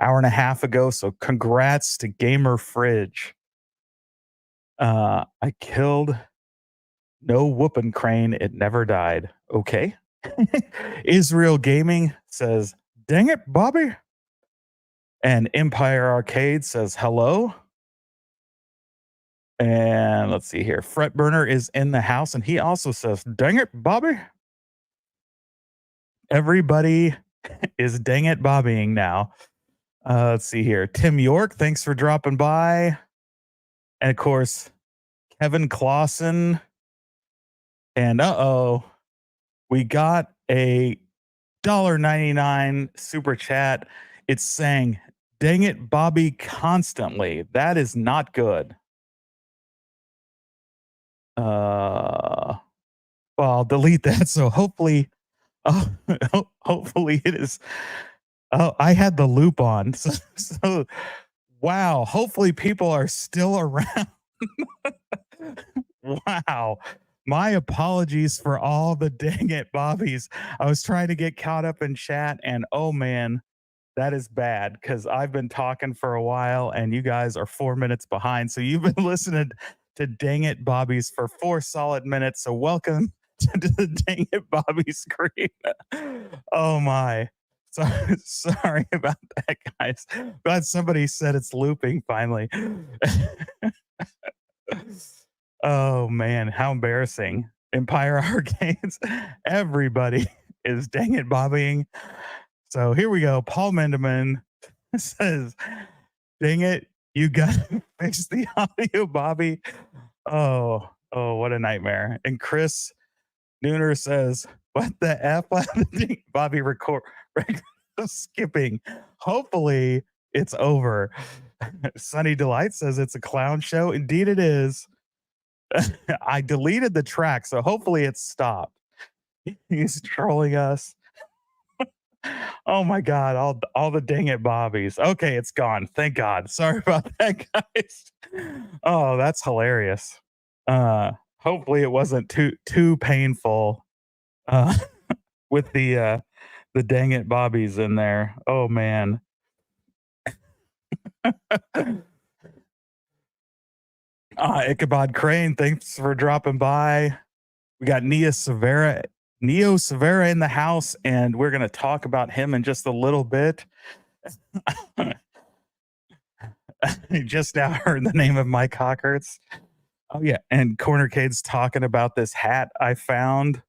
hour and a half ago. So congrats to Gamer Fridge. I killed no whooping crane. It never died. Okay. Israel Gaming says, dang it, Bobby. And Empire Arcade says, hello. And let's see here. Fretburner is in the house and he also says, dang it, Bobby. Everybody is dang it Bobbying now. Let's see here. Tim York, thanks for dropping by. And of course, Kevin Clausen. And we got a $1.99 super chat. It's saying, dang it, Bobby, constantly. That is not good. Well, I'll delete that. So hopefully, hopefully it is. Oh, I had the loop on. So wow. Hopefully people are still around. Wow. My apologies for all the dang it Bobbies. I was trying to get caught up in chat and oh man, that is bad because I've been talking for a while and you guys are 4 minutes behind. So you've been listening to dang it Bobbies for 4 solid minutes. So welcome to the dang it Bobby screen. Oh my. So, sorry about that, guys. Glad somebody said it's looping finally. Oh man, how embarrassing. Empire Arcades. Everybody is dang it Bobbying. So here we go. Paul Mendeman says, dang it, you gotta fix the audio, Bobby. Oh, what a nightmare. And Chris Nooner says, what the F? Bobby record skipping. Hopefully it's over. Sunny Delight says it's a clown show. Indeed it is. I deleted the track, so hopefully it's stopped. He's trolling us. Oh my god, all the dang it Bobbies. Okay, it's gone. Thank God. Sorry about that, guys. Oh, that's hilarious. Hopefully it wasn't too painful with the dang it Bobbies in there. Oh man. Ichabod Crane, thanks for dropping by. We got Neo Severa in the house, and we're going to talk about him in just a little bit. Just now heard the name of Mike Hockerts. Oh, yeah. And Corner Cade's talking about this hat I found.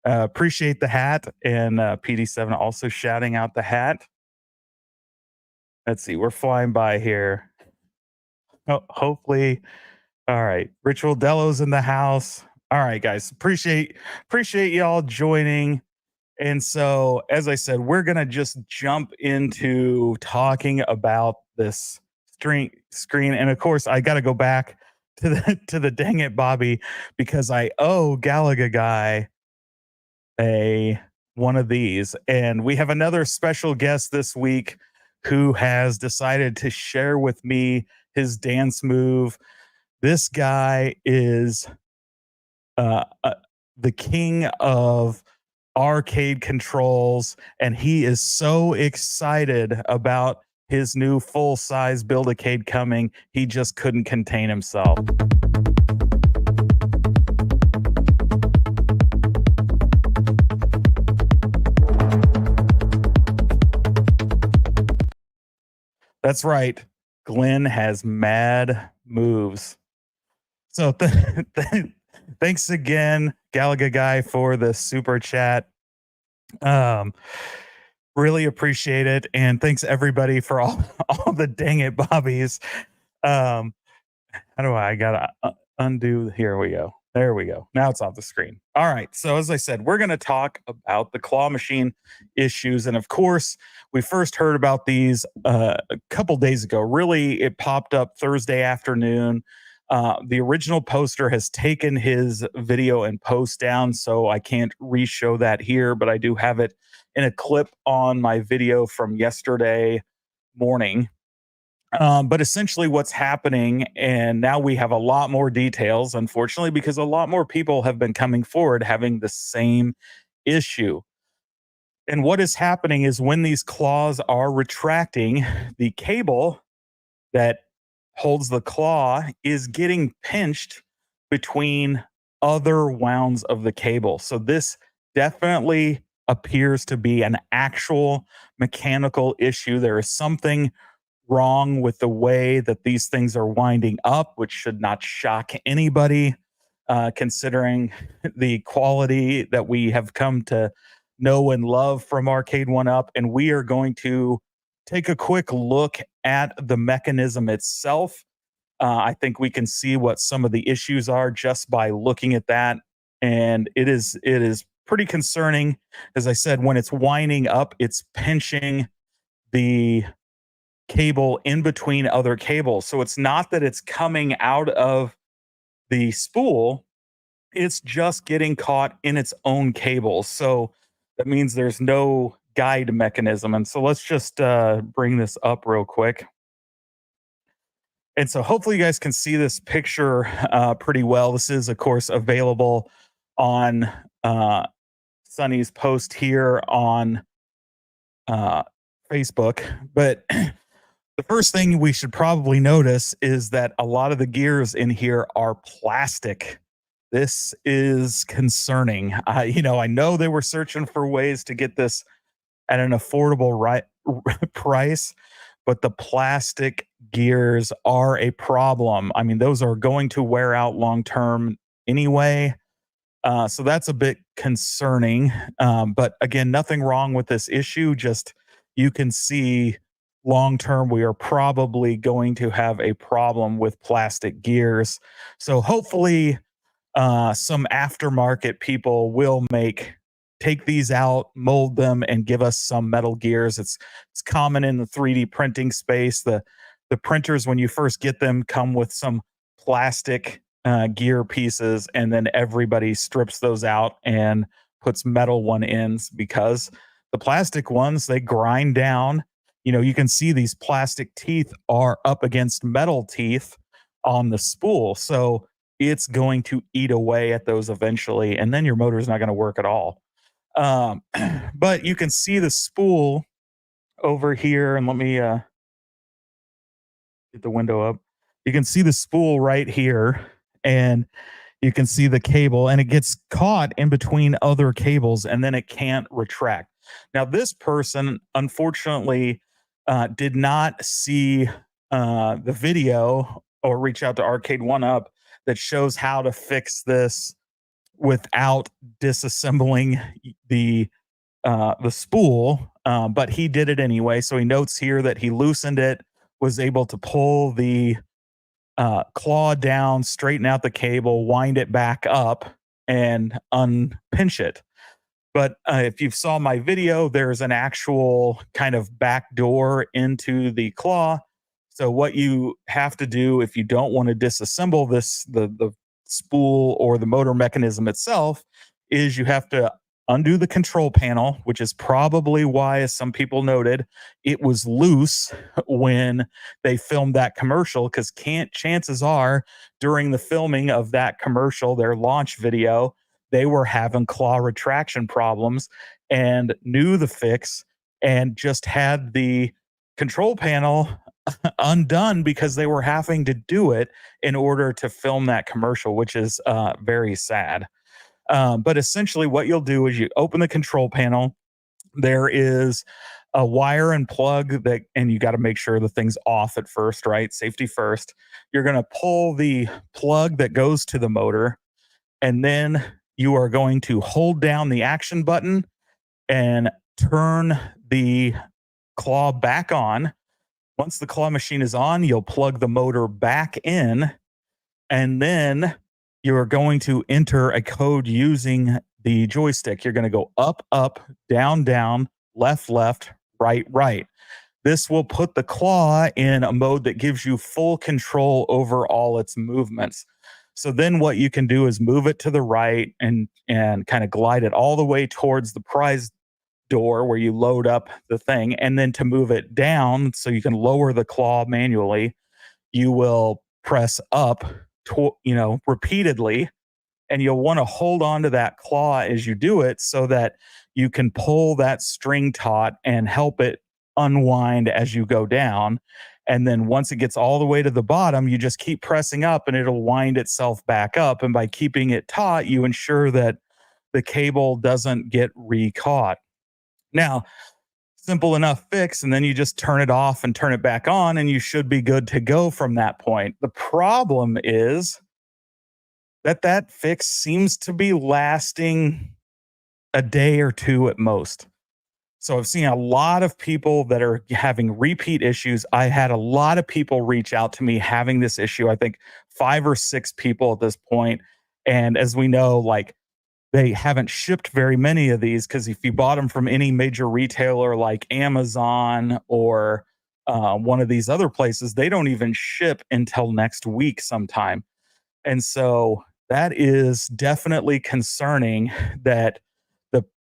Appreciate the hat. And PD7 also shouting out the hat. Let's see. We're flying by here. Oh, hopefully. All right. Ritual Delo's in the house. All right, guys. Appreciate y'all joining. And so, as I said, we're going to just jump into talking about this screen. And of course, I got to go back to the dang it Bobby because I owe Galaga Guy one of these. And we have another special guest this week who has decided to share with me his dance move. This guy is the king of arcade controls, and he is so excited about his new full-size Build-A-Cade coming, he just couldn't contain himself. That's right. Glenn has mad moves. So thanks again, Galaga Guy, for the super chat. Really appreciate it. And thanks everybody for all the dang it Bobbies. How do I gotta undo? Here we go. There we go. Now it's off the screen. All right. So as I said, we're going to talk about the claw machine issues. And of course, we first heard about these a couple days ago. Really, it popped up Thursday afternoon. The original poster has taken his video and post down, so I can't re-show that here, but I do have it in a clip on my video from yesterday morning. But essentially what's happening, and now we have a lot more details, unfortunately, because a lot more people have been coming forward having the same issue. And what is happening is when these claws are retracting, the cable that holds the claw is getting pinched between other wounds of the cable. So this definitely appears to be an actual mechanical issue. There is something wrong with the way that these things are winding up, which should not shock anybody, considering the quality that we have come to know and love from Arcade1up. And we are going to take a quick look at the mechanism itself. I think we can see what some of the issues are just by looking at that. And it is pretty concerning. As I said, when it's winding up, it's pinching the cable in between other cables. So it's not that it's coming out of the spool, it's just getting caught in its own cable. So that means there's no guide mechanism. And so let's just bring this up real quick. And so hopefully you guys can see this picture pretty well. This is, of course, available on Sunny's post here on Facebook. But the first thing we should probably notice is that a lot of the gears in here are plastic. This is concerning. I know they were searching for ways to get this at an affordable price, but the plastic gears are a problem. I mean, those are going to wear out long term anyway. So that's a bit concerning. But again, nothing wrong with this issue. Just you can see long term, we are probably going to have a problem with plastic gears. So hopefully, some aftermarket people will take these out, mold them, and give us some metal gears. It's common in the 3D printing space. The printers, when you first get them, come with some plastic gear pieces, and then everybody strips those out and puts metal one ends, because the plastic ones, they grind down. You can see these plastic teeth are up against metal teeth on the spool. So it's going to eat away at those eventually, and then your motor's not going to work at all. But you can see the spool over here, and let me get the window up. You can see the spool right here, and you can see the cable, and it gets caught in between other cables, and then it can't retract. Now, this person, unfortunately, did not see the video or reach out to Arcade1up that shows how to fix this without disassembling the spool, but he did it anyway. So he notes here that he loosened it, was able to pull the claw down, straighten out the cable, wind it back up, and unpinch it. But if you saw my video, there's an actual kind of back door into the claw. So what you have to do if you don't want to disassemble the spool or the motor mechanism itself, is you have to undo the control panel, which is probably why, as some people noted, it was loose when they filmed that commercial, because chances are during the filming of that commercial, their launch video, they were having claw retraction problems and knew the fix and just had the control panel undone because they were having to do it in order to film that commercial, which is very sad. But essentially what you'll do is you open the control panel. There is a wire and plug and you got to make sure the thing's off at first, right? Safety first. You're going to pull the plug that goes to the motor, and then you are going to hold down the action button and turn the claw back on. Once the claw machine is on, you'll plug the motor back in, and then you're going to enter a code using the joystick. You're going to go up, up, down, down, left, left, right, right. This will put the claw in a mode that gives you full control over all its movements. So then what you can do is move it to the right and kind of glide it all the way towards the prize door where you load up the thing. And then to move it down so you can lower the claw manually, you will press up repeatedly, and you'll want to hold on to that claw as you do it so that you can pull that string taut and help it unwind as you go down. And then once it gets all the way to the bottom, you just keep pressing up and it'll wind itself back up. And by keeping it taut, you ensure that the cable doesn't get re-caught. Now, simple enough fix, and then you just turn it off and turn it back on, and you should be good to go from that point. The problem is that fix seems to be lasting a day or two at most. So I've seen a lot of people that are having repeat issues. I had a lot of people reach out to me having this issue. I think 5 or 6 people at this point. And as we know, like, they haven't shipped very many of these, because if you bought them from any major retailer like Amazon or one of these other places, they don't even ship until next week sometime. And so that is definitely concerning that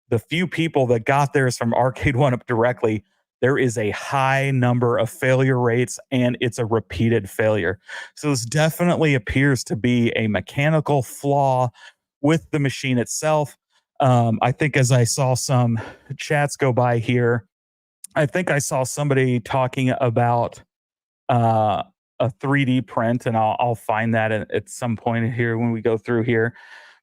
the few people that got theirs from Arcade1up directly, there is a high number of failure rates, and it's a repeated failure. So this definitely appears to be a mechanical flaw with the machine itself. I think as I saw some chats go by here, I think I saw somebody talking about a 3D print, and I'll find that at some point here when we go through here.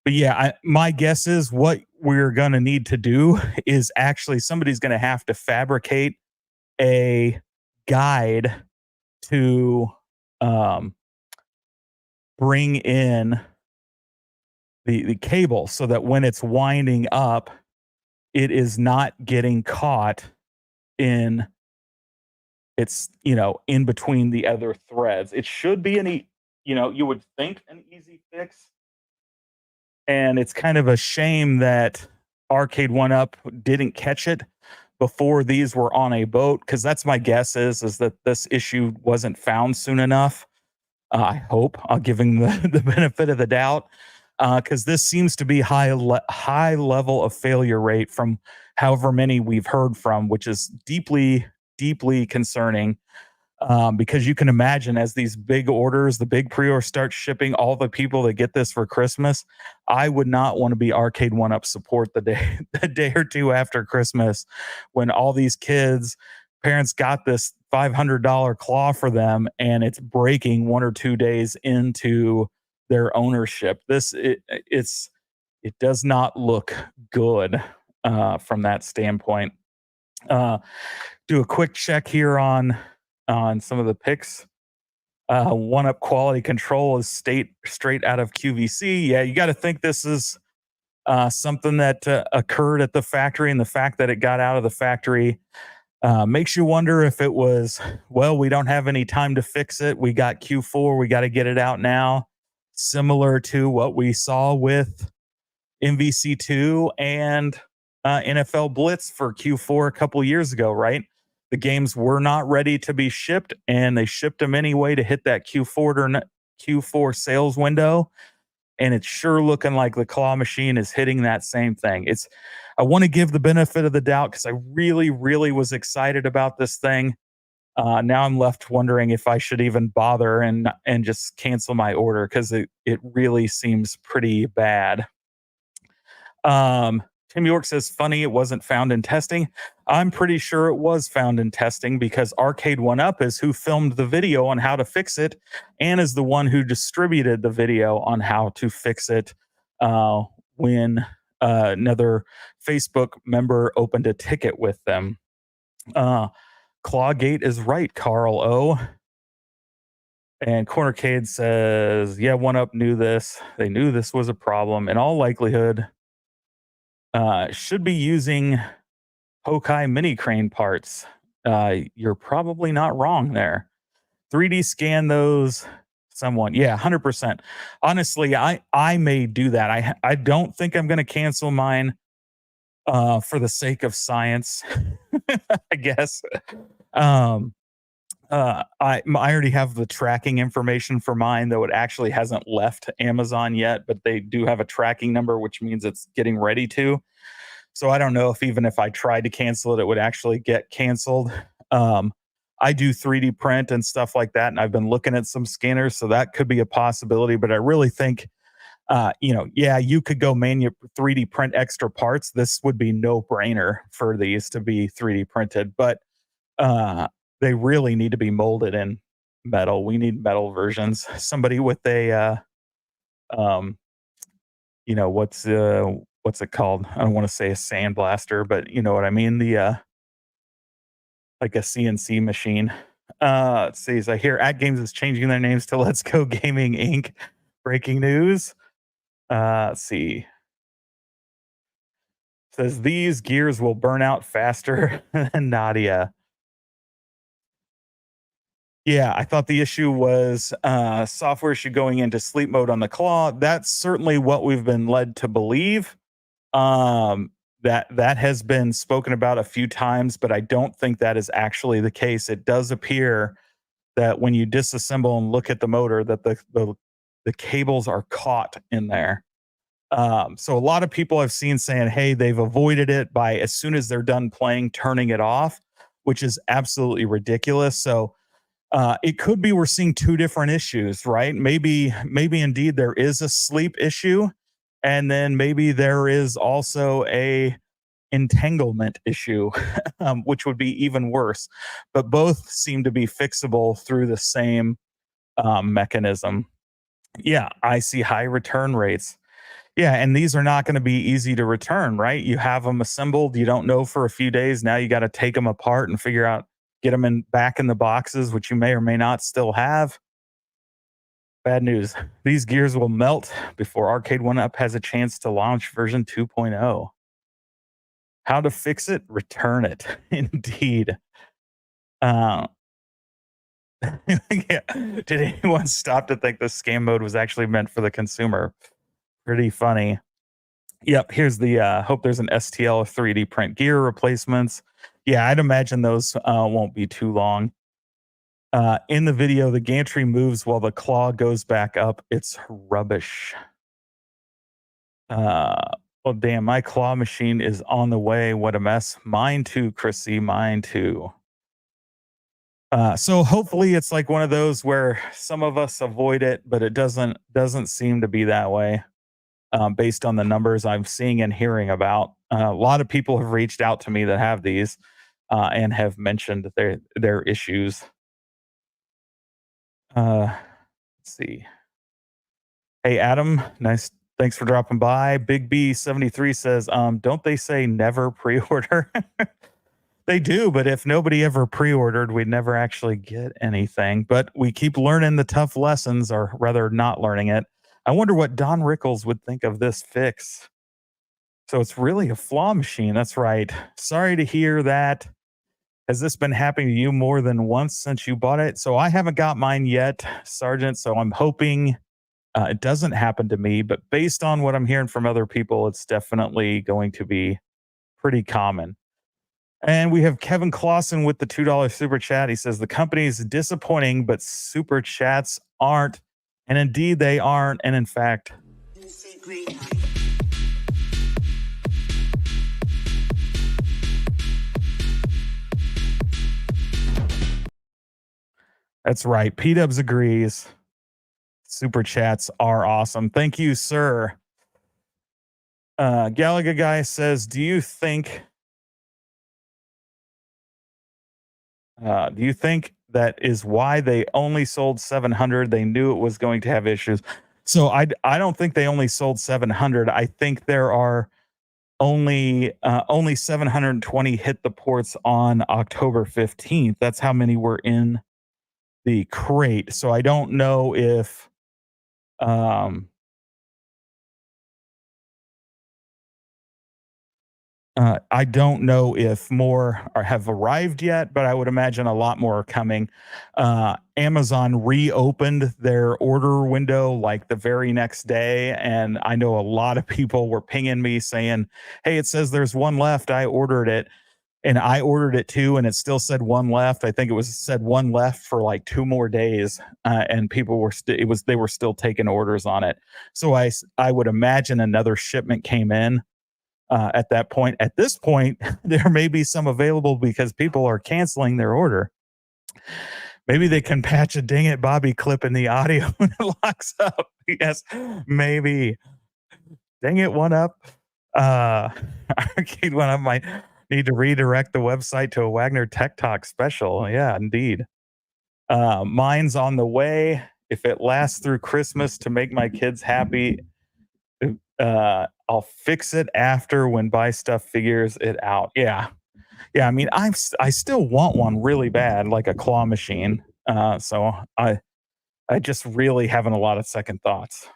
But yeah, my guess is what we're going to need to do is actually somebody's going to have to fabricate a guide to bring in the cable so that when it's winding up, it is not getting caught in in between the other threads. It should be you would think an easy fix. And it's kind of a shame that Arcade1up didn't catch it before these were on a boat, because that's my guess is that this issue wasn't found soon enough. I hope. I'll give him the benefit of the doubt, because this seems to be high level of failure rate from however many we've heard from, which is deeply, deeply concerning. Because you can imagine, as these big orders, the big pre-orders start shipping, all the people that get this for Christmas, I would not want to be Arcade1up support the day or two after Christmas, when all these kids, parents got this $500 claw for them, and it's breaking 1 or 2 days into their ownership. It does not look good from that standpoint. Do a quick check here on some of the picks. 1UP quality control is straight out of QVC. Yeah, you got to think this is something that occurred at the factory, and the fact that it got out of the factory makes you wonder if it was, well, we don't have any time to fix it. We got Q4. We got to get it out now. Similar to what we saw with MVC2 and NFL Blitz for Q4 a couple years ago, right? The games were not ready to be shipped, and they shipped them anyway to hit that Q4 sales window. And it's sure looking like the claw machine is hitting that same thing. I want to give the benefit of the doubt, because I really, really was excited about this thing. Now I'm left wondering if I should even bother and just cancel my order, because it really seems pretty bad. Tim York says, funny it wasn't found in testing. I'm pretty sure it was found in testing, because Arcade1up is who filmed the video on how to fix it, and is the one who distributed the video on how to fix it when another Facebook member opened a ticket with them. Clawgate is right, Carl O. And Corner Cade says, yeah, 1UP knew this. They knew this was a problem. In all likelihood, should be using Hokai mini crane parts. You're probably not wrong there. 3D scan those. Someone, yeah, 100%. Honestly, I may do that. I don't think I'm going to cancel mine for the sake of science, I guess. I already have the tracking information for mine, though it actually hasn't left Amazon yet, but they do have a tracking number, which means it's getting ready to. So I don't know if even if I tried to cancel it, it would actually get canceled. I do 3D print and stuff like that, and I've been looking at some scanners, so that could be a possibility. But I really think Yeah, you could go 3D print extra parts. This would be no brainer for these to be 3D printed, but uh, they really need to be molded in metal. We need metal versions. Somebody with a, um, what's it called? I don't want to say a sandblaster, but you know what I mean. Like a CNC machine. Let's see. So I hear AtGames is changing their names to Let's Go Gaming Inc. Breaking news. Let's see. Says these gears will burn out faster than Nadia. Yeah, I thought the issue was software issue going into sleep mode on the claw. That's certainly what we've been led to believe. That has been spoken about a few times, but I don't think that is actually the case. It does appear that when you disassemble and look at the motor, that the cables are caught in there. So a lot of people I've seen saying, hey, they've avoided it by as soon as they're done playing, turning it off, which is absolutely ridiculous. So it could be we're seeing two different issues, right? Maybe indeed there is a sleep issue, and then maybe there is also a entanglement issue, which would be even worse. But both seem to be fixable through the same mechanism. Yeah, I see high return rates. Yeah, and these are not going to be easy to return, right? You have them assembled, you don't know for a few days. Now you got to take them apart and figure out, get them back in the boxes, which you may or may not still have. Bad news. These gears will melt before Arcade1up has a chance to launch version 2.0. How to fix it? Return it. Indeed. Yeah. Did anyone stop to think the scam mode was actually meant for the consumer? Pretty funny. Yep, here's the hope there's an STL 3D print gear replacements. Yeah, I'd imagine those won't be too long. In the video, the gantry moves while the claw goes back up. It's rubbish. Well, damn, my claw machine is on the way. What a mess. Mine too, Chrissy. Mine too. So hopefully it's like one of those where some of us avoid it, but it doesn't seem to be that way. Based on the numbers I'm seeing and hearing about. A lot of people have reached out to me that have these and have mentioned their issues. Let's see. Hey, Adam, nice. Thanks for dropping by. Big B73 says, don't they say never pre-order? They do, but if nobody ever pre-ordered, we'd never actually get anything. But we keep learning the tough lessons, or rather not learning it. I wonder what Don Rickles would think of this fix. So it's really a flaw machine. That's right. Sorry to hear that. Has this been happening to you more than once since you bought it? So I haven't got mine yet, Sergeant. So I'm hoping it doesn't happen to me. But based on what I'm hearing from other people, it's definitely going to be pretty common. And we have Kevin Clausen with the $2 super chat. He says the company is disappointing, but super chats aren't. And indeed, they aren't. And in fact, that's right. P-Dubs agrees. Super chats are awesome. Thank you, sir. Galaga guy says, do you think that is why they only sold 700? They knew it was going to have issues. So I don't think they only sold 700. I think there are only 720 hit the ports on October 15th. That's how many were in the crate. So I don't know if I don't know if more have arrived yet, but I would imagine a lot more are coming. Amazon reopened their order window like the very next day, and I know a lot of people were pinging me saying, hey, it says there's one left. I ordered it, and I ordered it too, and it still said one left. I think it was said one left for like 2 more days, and people were they were still taking orders on it. So I would imagine another shipment came in. At that point. At this point, there may be some available because people are canceling their order. Maybe they can patch a dang it Bobby clip in the audio when it locks up. Yes, maybe. Dang it, 1UP. Arcade1up might need to redirect the website to a Wagner Tech Talk special. Yeah, indeed. Mine's on the way. If it lasts through Christmas to make my kids happy, I'll fix it after when Buy Stuff figures it out. Yeah. Yeah, I mean, I still want one really bad, like a claw machine. So I just really having a lot of second thoughts.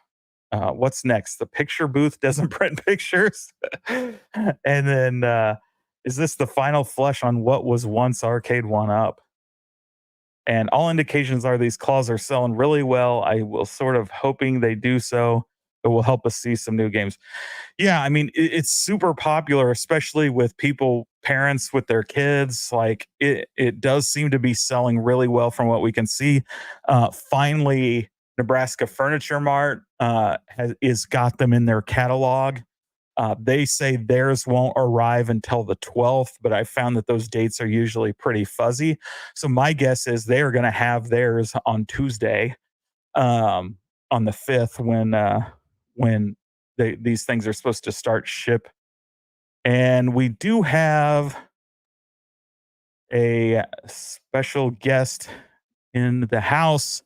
What's next? The picture booth doesn't print pictures. And then is this the final flush on what was once Arcade1up? And all indications are these claws are selling really well. I will sort of hoping they do so. It will help us see some new games. Yeah, I mean, it's super popular, especially with people, parents with their kids. Like it does seem to be selling really well from what we can see. Finally, Nebraska Furniture Mart is got them in their catalog. They say theirs won't arrive until the 12th, but I found that those dates are usually pretty fuzzy. So my guess is they are going to have theirs on Tuesday, on the 5th, when these things are supposed to start ship. And we do have a special guest in the house.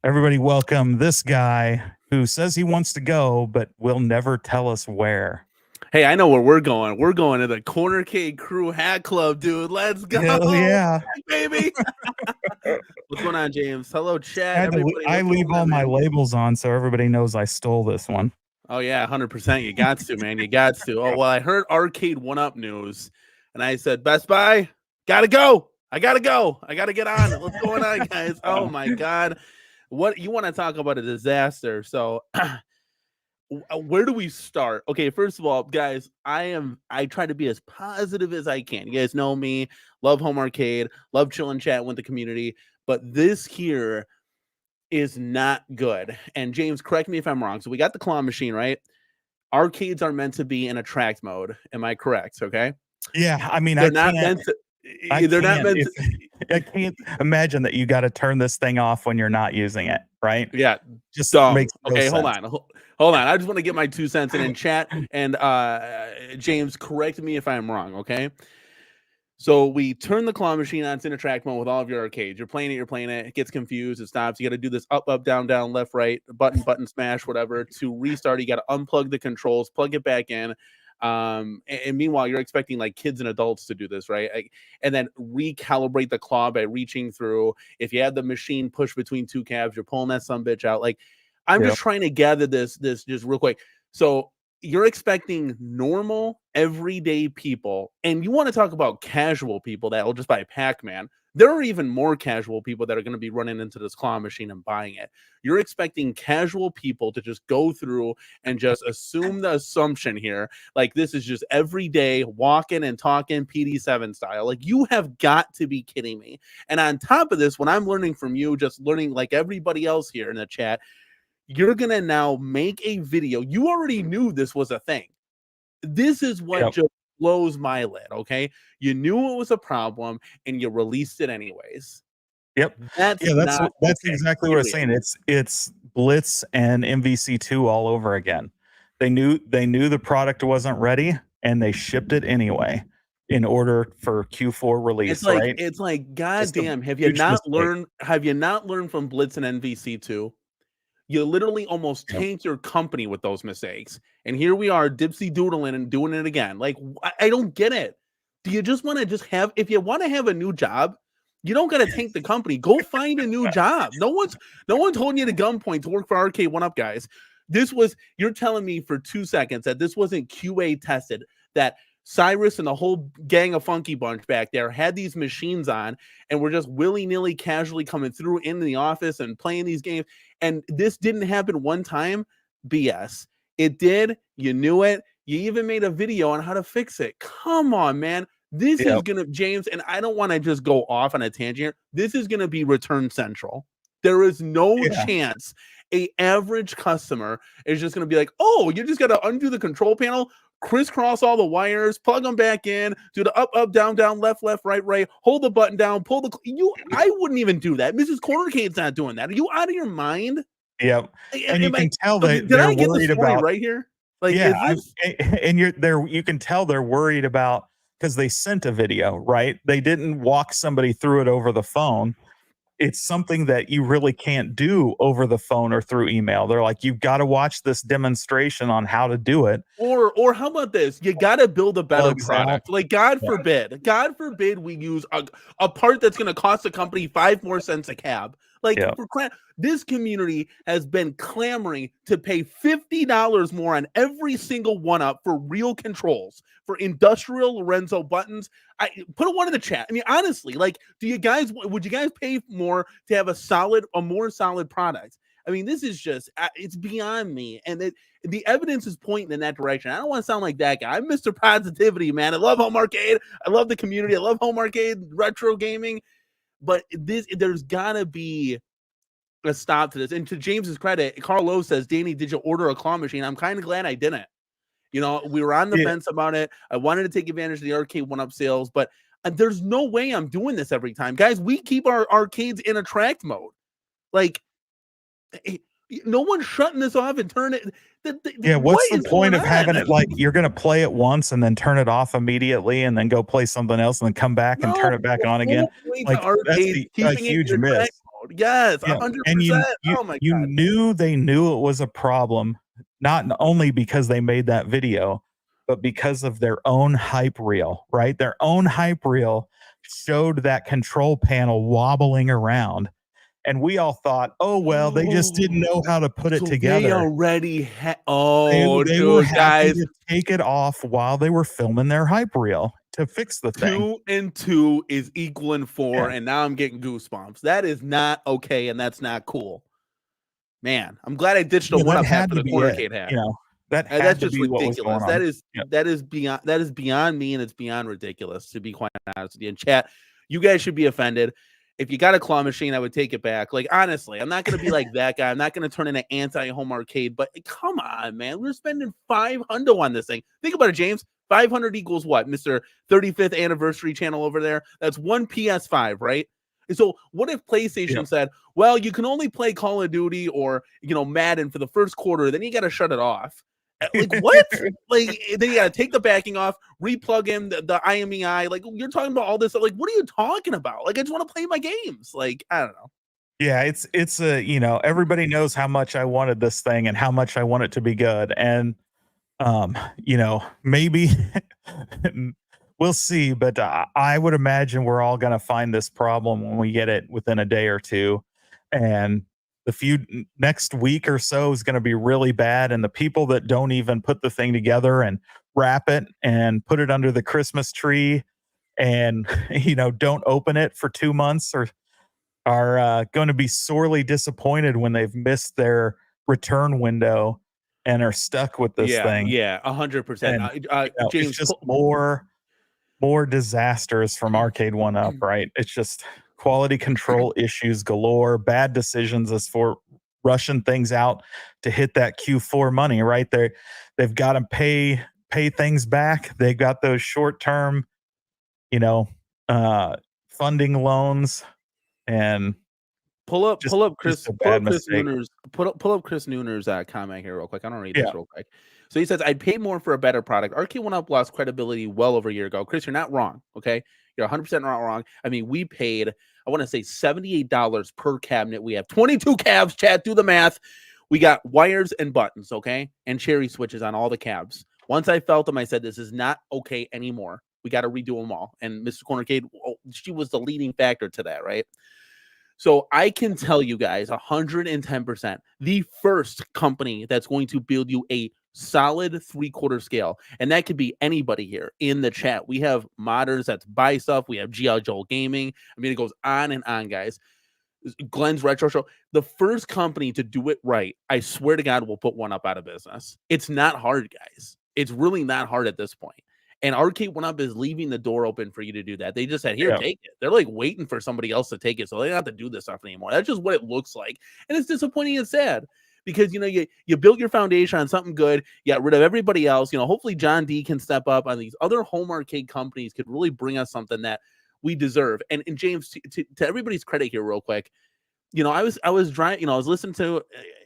Everybody welcome this guy who says he wants to go, but will never tell us where. Hey, I know where we're going. We're going to the Corner Cade Crew Hat Club, dude. Let's go. Hell yeah. Baby. What's going on, James? Hello, chat. I leave all my labels on so everybody knows I stole this one. Oh, yeah, 100%. You got to, man. You got to. Oh, well, I heard Arcade1up news, and I said, Best Buy, gotta go. I gotta go. I gotta get on. What's going on, guys? Oh, my God. What you want to talk about a disaster. So where do we start? Okay, first of all, guys, I try to be as positive as I can. You guys know me, love home arcade, love chill and chat with the community, but this here is not good. And James, correct me if I'm wrong. So we got the claw machine, right? Arcades are meant to be in attract mode. Am I correct? Okay. Yeah, I mean, they're not meant to. They're not meant to. I can't imagine that you got to turn this thing off when you're not using it, right? Yeah, just makes no okay. sense. Hold on. I just want to get my 2 cents in chat. And James, correct me if I'm wrong. Okay. So we turn the claw machine on, it's in attract mode with all of your arcades. You're playing it. It gets confused. It stops. You got to do this up, down, left, right, button, smash, whatever. To restart, you got to unplug the controls, plug it back in. And meanwhile, you're expecting like kids and adults to do this, right? And then recalibrate the claw by reaching through. If you have the machine push between two cabs, you're pulling that sumbitch out. Like, I'm just trying to gather this just real quick. So you're expecting normal, everyday people, and you want to talk about casual people that will just buy Pac-Man. There are even more casual people that are going to be running into this claw machine and buying it. You're expecting casual people to just go through and just assume the assumption here, like this is just everyday walking and talking PD7 style. Like, you have got to be kidding me. And on top of this, when I'm learning from you, just learning like everybody else here in the chat, you're going to now make a video. You already knew this was a thing. This is what just blows my lid, okay? You knew it was a problem and you released it anyways. Yep. That's exactly what I'm saying. It's Blitz and MVC2 all over again. They knew the product wasn't ready and they shipped it anyway in order for Q4 release. It's like, right? It's like, goddamn, have you not learned from Blitz and MVC2? You literally almost tank your company with those mistakes. And here we are dipsy doodling and doing it again. Like, I don't get it. Do you just want to if you want to have a new job, you don't got to tank the company. Go find a new job. No one's holding you to gunpoint to work for Arcade1up, guys. You're telling me for 2 seconds that this wasn't QA tested, that Cyrus and the whole gang of Funky Bunch back there had these machines on and were just willy-nilly casually coming through in the office and playing these games. And this didn't happen one time. BS. It did. You knew it. You even made a video on how to fix it. Come on, man. This is going to, James, and I don't want to just go off on a tangent here. This is going to be Return Central. There is no chance a average customer is just going to be like, oh, you just got to undo the control panel, crisscross all the wires, plug them back in, do the up, down, left, right, hold the button down, pull the I wouldn't even do that. Mrs. Cornercade's not doing that. Are you out of your mind? Yep. And you can tell that did I they're get the worried story about right here? Like, yeah, is this... and you're there. You can tell they're worried about because they sent a video, right? They didn't walk somebody through it over the phone. It's something that you really can't do over the phone or through email. They're like, you've got to watch this demonstration on how to do it. Or how about this? You got to build a better Plugs product. out. Like, God forbid we use a part that's going to cost the company 5 more cents a cab. Like, this community has been clamoring to pay $50 more on every single 1UP for real controls, for industrial Lorenzo buttons. I put a 1 in the chat. I mean, honestly, like, would you guys pay more to have a more solid product? I mean, this is just, it's beyond me. And the evidence is pointing in that direction. I don't want to sound like that guy. I'm Mr. Positivity, man. I love home arcade. I love the community. I love home arcade, retro gaming. But there's got to be a stop to this. And to James's credit, Carl Lowe says, Danny, did you order a claw machine? I'm kind of glad I didn't. You know, we were on the fence about it. I wanted to take advantage of the Arcade1up sales, but there's no way I'm doing this every time. Guys, we keep our arcades in attract mode. Like, no one's shutting this off and turn it. What's the point of having it like you're going to play it once and then turn it off immediately and then go play something else and then come back and turn it back on again? Like, that's a huge miss. Yes, 100%. And you God. knew they knew it was a problem, not only because they made that video, but because of their own hype reel, right? Their own hype reel showed that control panel wobbling around. And we all thought, oh, well, they just didn't know how to put it together. They already had, they were guys to take it off while they were filming their hype reel to fix the thing. 2 and 2 is equaling 4, and now I'm getting goosebumps. That is not okay, and that's not cool. Man, I'm glad I ditched the 1UP hat for the Cornercade hat. You know, that's just ridiculous. That is beyond me, and it's beyond ridiculous, to be quite honest with you. In chat, you guys should be offended. If you got a claw machine, I would take it back. Like, honestly, I'm not going to be like that guy. I'm not going to turn into anti-home arcade, but come on, man. We're spending $500 on this thing. Think about it, James. 500 equals what? Mr. 35th anniversary channel over there. That's 1 PS5, right? And so what if PlayStation said, well, you can only play Call of Duty or, Madden for the first quarter, then you got to shut it off. Like, what? Like, then you got to take the backing off, replug in the IMEI. Like, you're talking about all this. Like, what are you talking about? Like, I just want to play my games. Like, I don't know. Yeah, it's everybody knows how much I wanted this thing and how much I want it to be good. And, maybe we'll see. But I would imagine we're all going to find this problem when we get it within a day or two. And the next week or so is going to be really bad. And the people that don't even put the thing together and wrap it and put it under the Christmas tree and, don't open it for 2 months are going to be sorely disappointed when they've missed their return window and are stuck with this thing. Yeah, 100%. James, it's just more disasters from Arcade1up, right? It's just quality control issues galore, bad decisions as for rushing things out to hit that Q4 money, right? They've got to pay things back. They've got those short-term, funding loans, and pull up Chris Nooner's comment here real quick. I don't read this real quick. So he says, I'd pay more for a better product. Arcade1up lost credibility well over a year ago. Chris, you're not wrong. Okay. You're 100% not wrong. I mean, we paid, I want to say $78 per cabinet. We have 22 cabs, chat, do the math. We got wires and buttons, okay? And cherry switches on all the cabs. Once I felt them, I said, this is not okay anymore. We got to redo them all. And Mrs. Cornercade, she was the leading factor to that, right? So I can tell you guys 110%, the first company that's going to build you a solid 3/4 scale, and that could be anybody here in the chat. We have modders that's buy stuff. We have G.I. Joel Gaming. I mean, it goes on and on, guys. Glenn's Retro Show. The first company to do it right, I swear to God, will put 1UP out of business. It's not hard, guys. It's really not hard at this point. And Arcade1up is leaving the door open for you to do that. They just said, here, take it. They're like waiting for somebody else to take it, so they don't have to do this stuff anymore. That's just what it looks like. And it's disappointing and sad because you built your foundation on something good. You got rid of everybody else. Hopefully John D can step up on these other home arcade companies, could really bring us something that we deserve. And James, to everybody's credit here, real quick, I was driving, I was listening to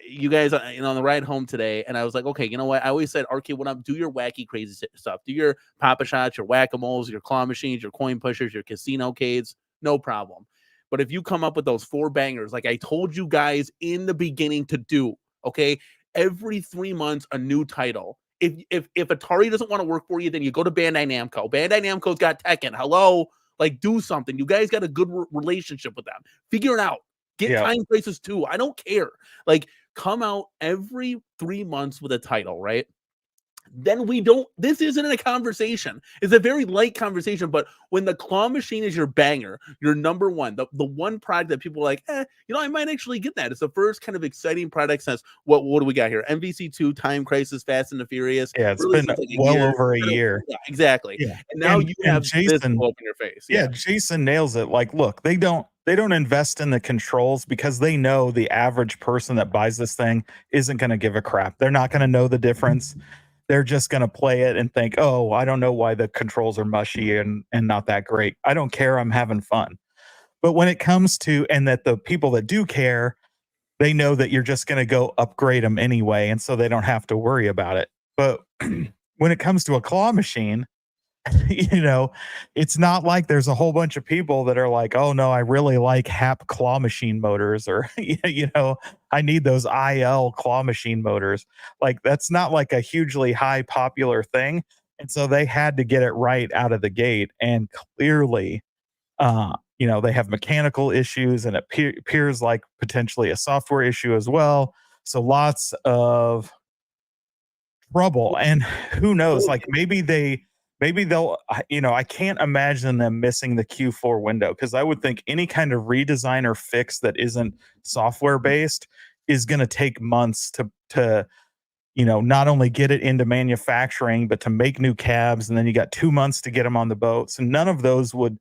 you guys, on the ride home today, and I was like, okay, you know what? I always said, Arcade1up, do your wacky, crazy stuff. Do your Papa Shots, your Whack-A-Moles, your claw machines, your coin pushers, your casino cades, no problem. But if you come up with those 4 bangers, like I told you guys in the beginning to do, okay, every 3 months, a new title. If Atari doesn't want to work for you, then you go to Bandai Namco. Bandai Namco's got Tekken. Hello? Like, do something. You guys got a good relationship with them. Figure it out. Get Time Crisis 2. I don't care. Like, come out every 3 months with a title, right? Then this isn't a conversation. It's a very light conversation, but when the claw machine is your banger, your number one, the one product that people are like, I might actually get that. It's the first kind of exciting product since what do we got here? MVC2, Time Crisis, Fast and the Furious. Yeah, it's been well over a year. Yeah, exactly. Yeah. And now you have Jason this in your face. Yeah, Jason nails it. Like, look, they don't invest in the controls because they know the average person that buys this thing isn't going to give a crap. They're not going to know the difference. They're just going to play it and think, oh, I don't know why the controls are mushy and not that great. I don't care. I'm having fun. But when it comes to, and that the people that do care, they know that you're just going to go upgrade them anyway. And so they don't have to worry about it. But when it comes to a claw machine, it's not like there's a whole bunch of people that are like, oh no, I really like HAP claw machine motors, or I need those IL claw machine motors. Like, that's not like a hugely high popular thing. And so they had to get it right out of the gate. And clearly, they have mechanical issues, and it appears like potentially a software issue as well. So lots of trouble. And who knows, like maybe they'll, I can't imagine them missing the Q4 window, because I would think any kind of redesign or fix that isn't software based is going to take months to not only get it into manufacturing, but to make new cabs. And then you got 2 months to get them on the boat. So none of those would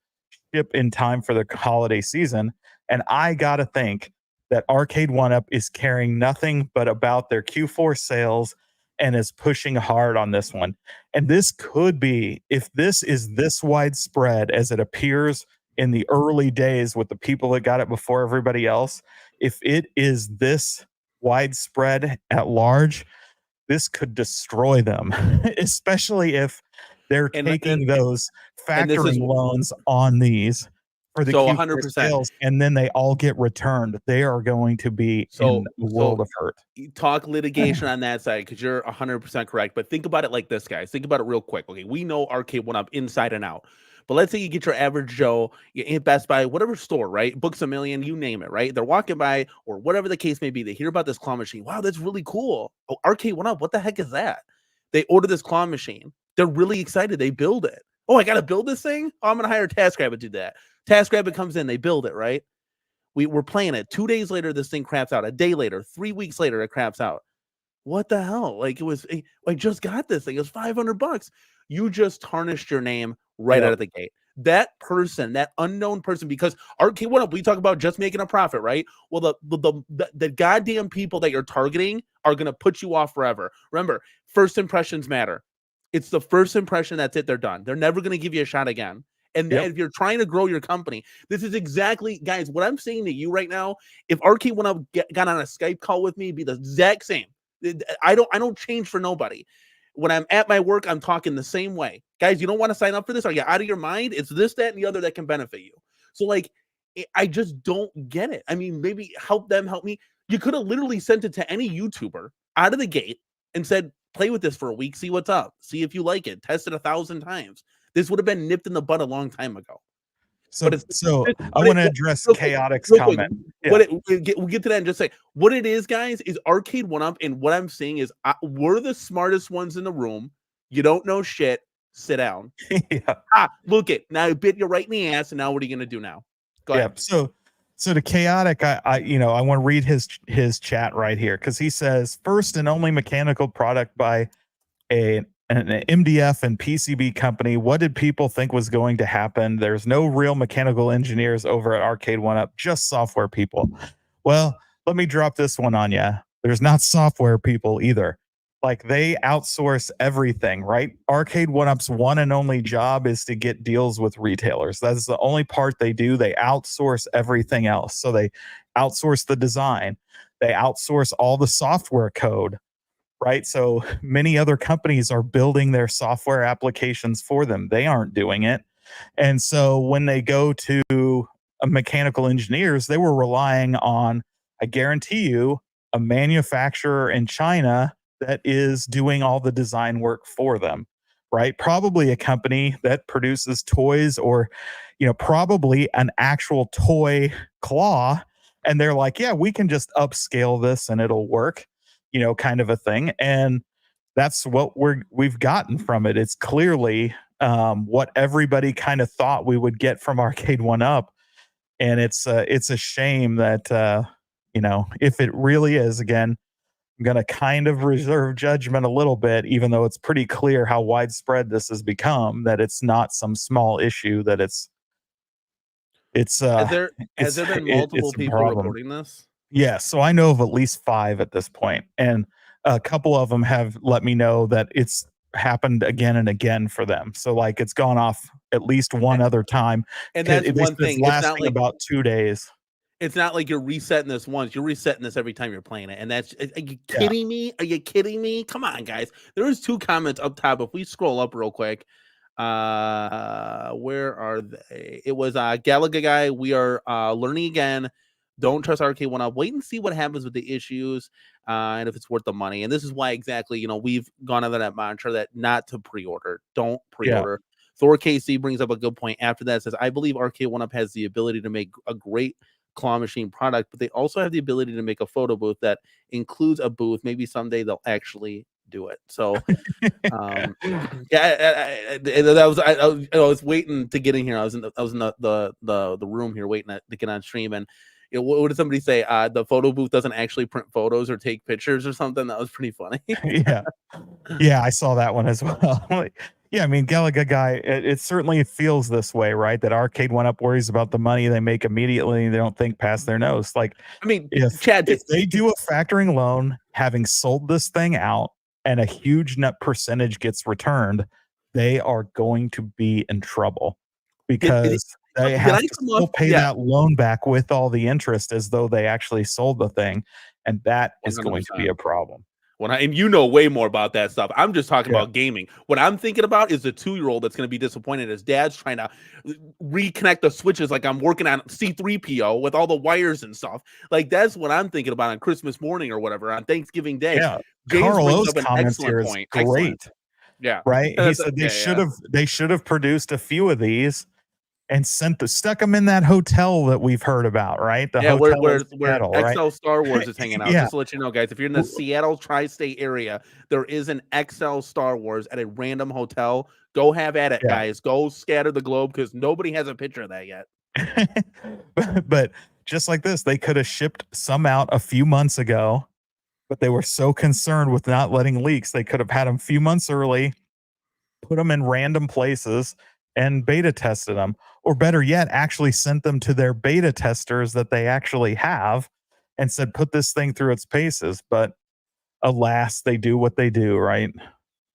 ship in time for the holiday season. And I got to think that Arcade1up is caring nothing but about their Q4 sales and is pushing hard on this one. And this could be, if this is this widespread as it appears in the early days with the people that got it before everybody else, if it is this widespread at large, this could destroy them, especially if they're taking those factoring loans on these for the Q4 100%. Sales, and then they all get returned. They are going to be in a world of hurt. Talk litigation on that side, because you're 100% correct. But think about it like this, guys. Think about it real quick. Okay, we know Arcade1up inside and out. But let's say you get your average Joe at Best Buy, whatever store, right? Books A Million, you name it, right? They're walking by, or whatever the case may be. They hear about this claw machine. Wow, that's really cool. Oh, Arcade1up, what the heck is that? They order this claw machine. They're really excited. They build it. Oh, I got to build this thing? Oh, I'm going to hire TaskRabbit to do that. TaskRabbit comes in, they build it, right? We're playing it. 2 days later, this thing craps out. A day later, 3 weeks later, it craps out. What the hell? Like, I just got this thing. It was $500. You just tarnished your name right out of the gate. That person, that unknown person, because Arcade1up, we talk about just making a profit, right? Well, the goddamn people that you're targeting are going to put you off forever. Remember, first impressions matter. It's the first impression. That's it. They're done. They're never going to give you a shot again. And if you're trying to grow your company, this is exactly, guys, what I'm saying to you right now. If Arcade1up got on a Skype call with me, it'd be the exact same. I don't change for nobody. When I'm at my work, I'm talking the same way. Guys, you don't want to sign up for this? Are you out of your mind? It's this, that, and the other that can benefit you. So, like, I just don't get it. I mean, maybe help them, help me. You could have literally sent it to any YouTuber out of the gate and said, play with this for a week, see what's up, see if you like it, test it 1,000 times. This would have been nipped in the bud a long time ago. So I want to address Chaotic's comment. We'll get to that and just say what it is, guys, is Arcade1up, and what I'm saying is we're the smartest ones in the room. You don't know shit. Sit down. Look it. Now I bit you right in the ass, and now what are you going to do now? Go ahead. So to Chaotic, I want to read his chat right here, because he says, first and only mechanical product by an MDF and PCB company. What did people think was going to happen? There's no real mechanical engineers over at Arcade1up, just software people. Well, let me drop this one on you. There's not software people either. Like they outsource everything, right? Arcade1up's one and only job is to get deals with retailers. That's the only part they do. They outsource everything else. So they outsource the design, they outsource all the software code, right? So many other companies are building their software applications for them. They aren't doing it. And so when they go to mechanical engineers, they were relying on, I guarantee you, a manufacturer in China that is doing all the design work for them, right? Probably a company that produces toys or, probably an actual toy claw. And they're like, yeah, we can just upscale this and it'll work, kind of a thing. And that's what we've gotten from it. It's clearly what everybody kind of thought we would get from Arcade1up, and it's a shame that if it really is, again, I'm going to kind of reserve judgment a little bit, even though it's pretty clear how widespread this has become. That it's not some small issue. That it's has there been multiple people reporting this? Yeah, so I know of at least 5 at this point, and a couple of them have let me know that it's happened again and again for them. So like it's gone off at least one other time, and that's one thing. It's lasting about 2 days. It's not like you're resetting this once. You're resetting this every time you're playing it. And that's, are you kidding me? Are you kidding me? Come on, guys. There was 2 comments up top. If we scroll up real quick, where are they? It was Galaga guy. We are learning again. Don't trust Arcade1up. Wait and see what happens with the issues and if it's worth the money. And this is why exactly, we've gone under that mantra that not to pre-order. Don't pre-order. Yeah. Thor KC brings up a good point after that. Says, I believe Arcade1up has the ability to make a great claw machine product, but they also have the ability to make a photo booth that includes a booth. Maybe someday they'll actually do it. So I was waiting to get in here. I was in the room here waiting to get on stream, and what did somebody say? The photo booth doesn't actually print photos or take pictures or something. That was pretty funny. Yeah, I saw that one as well. Yeah, I mean, Galaga guy, it certainly feels this way, right? That Arcade1up worries about the money they make immediately, and they don't think past their nose. Like, I mean, Chad, if they do a factoring loan, having sold this thing out, and a huge net percentage gets returned, they are going to be in trouble because they have to still pay that loan back with all the interest as though they actually sold the thing, and that is 100%. Going to be a problem. And you know way more about that stuff. I'm just talking about gaming. What I'm thinking about is the 2-year-old that's going to be disappointed as dad's trying to reconnect the switches like I'm working on C3PO with all the wires and stuff. Like that's what I'm thinking about on Christmas morning or whatever on Thanksgiving Day. Yeah, Carlos comments here is great. Excellent. Yeah, right. He said they should have produced a few of these and stuck them in that hotel that we've heard about, right? The hotel where Seattle, XL right? Star Wars is hanging out. Just to let you know, guys, if you're in the Seattle tri-state area, there is an XL Star Wars at a random hotel. Go have at it, guys. Go scatter the globe because nobody has a picture of that yet. But just like this, they could have shipped some out a few months ago, but they were so concerned with not letting leaks, they could have had them a few months early, put them in random places, and beta tested them, or better yet, actually sent them to their beta testers that they actually have and said, put this thing through its paces. But alas, they do what they do, right?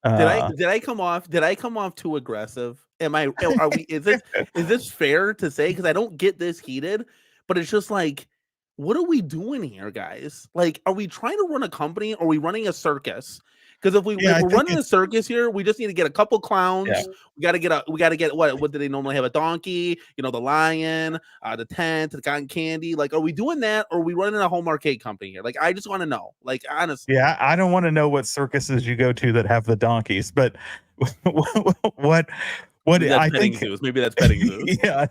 Did I come off too aggressive? Is this fair to say? Because I don't get this heated, but it's just like, what are we doing here, guys? Like, are we trying to run a company or are we running a circus? Because if we're running a circus here, we just need to get a couple clowns. Yeah. We gotta get what do they normally have? A donkey, the lion, the tent, the cotton candy. Like, are we doing that or are we running a home arcade company here? Like, I just want to know. Like, honestly. Yeah, I don't want to know what circuses you go to that have the donkeys, but what I think zoos. Maybe that's petting zoos. Yeah.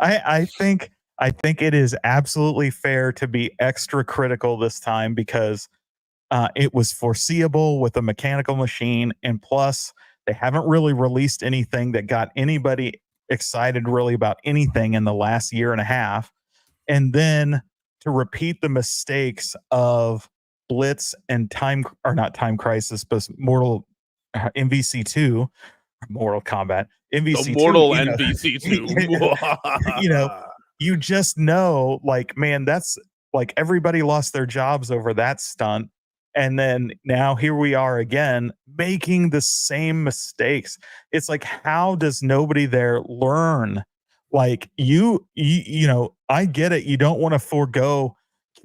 I think it is absolutely fair to be extra critical this time because it was foreseeable with a mechanical machine, and plus they haven't really released anything that got anybody excited really about anything in the last year and a half. And then to repeat the mistakes of Blitz and not Time Crisis, but Mortal MVC2, Mortal Kombat, MVC2, the Mortal MVC2. You just know, like, man, that's Like everybody lost their jobs over that stunt. And then now here we are again making the same mistakes. It's like, how does nobody there learn? Like you know, I get it. You don't want to forego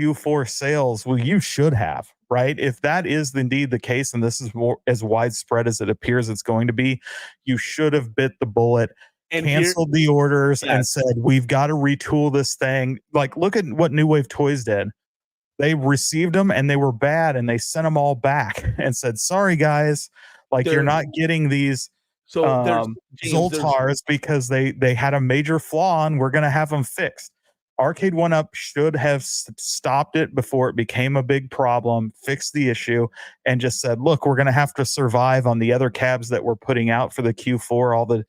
Q4 sales. Well, you should have, right? If that is indeed the case, and this is more as widespread as it appears it's going to be, you should have bit the bullet, And canceled the orders, yes. and said, we've got to retool this thing. Like, look at what New Wave Toys did. They received them and they were bad, and they sent them all back and said, sorry, guys, like you're not getting these Zoltars because they had a major flaw and we're going to have them fixed. Arcade1up should have stopped it before it became a big problem, fixed the issue, and just said, look, we're going to have to survive on the other cabs that we're putting out for the Q4, all the,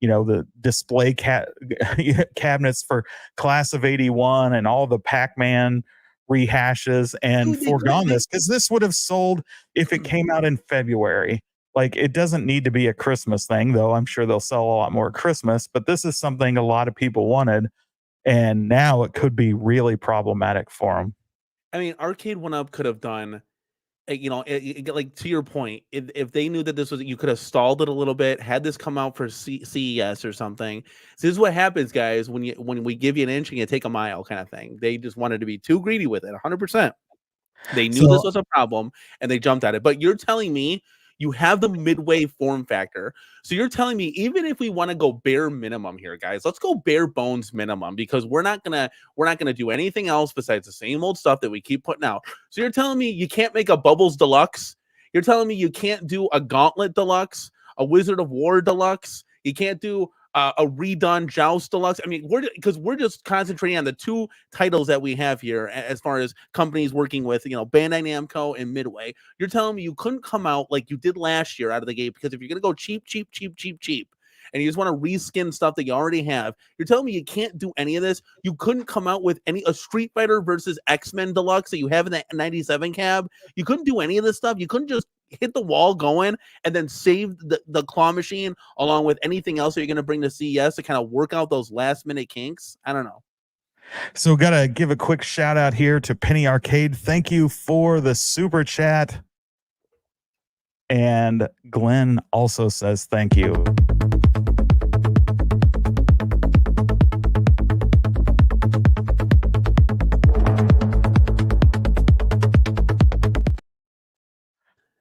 you know, the display cabinets for Class of 81 and all the Pac-Man rehashes, and foregone this, because this would have sold if it came out in February. Like, it doesn't need to be a Christmas thing, though. I'm sure they'll sell a lot more at Christmas, but this is something a lot of people wanted, and now it could be really problematic for them. I mean, Arcade1up could have done, you know, like to your point, if they knew that this was, you could have stalled it a little bit, had this come out for CES or something. So this is what happens, guys, when we give you an inch and you take a mile kind of thing. They just wanted to be too greedy with it, 100%. They knew this was a problem and they jumped at it. But you're telling me you have the midway form factor. So you're telling me, even if we want to go bare minimum here, guys, let's go bare bones minimum, because we're not gonna do anything else besides the same old stuff that we keep putting out. So you're telling me you can't make a Bubbles Deluxe? You're telling me you can't do a Gauntlet Deluxe, a Wizard of War Deluxe? You can't do a redone Joust Deluxe? I mean, we're just concentrating on the two titles that we have here as far as companies working with, you know, Bandai Namco and Midway. You're telling me you couldn't come out like you did last year out of the gate, because if you're gonna go cheap, and you just want to reskin stuff that you already have, you're telling me you can't do any of this? You couldn't come out with a Street Fighter versus X-Men Deluxe that you have in that 97 cab? You couldn't do any of this stuff? You couldn't just hit the wall going and then save the claw machine along with anything else that you're going to bring to CES to kind of work out those last minute kinks? I don't know. So gotta give a quick shout out here to Penny Arcade. Thank you for the super chat. And Glenn also says thank you.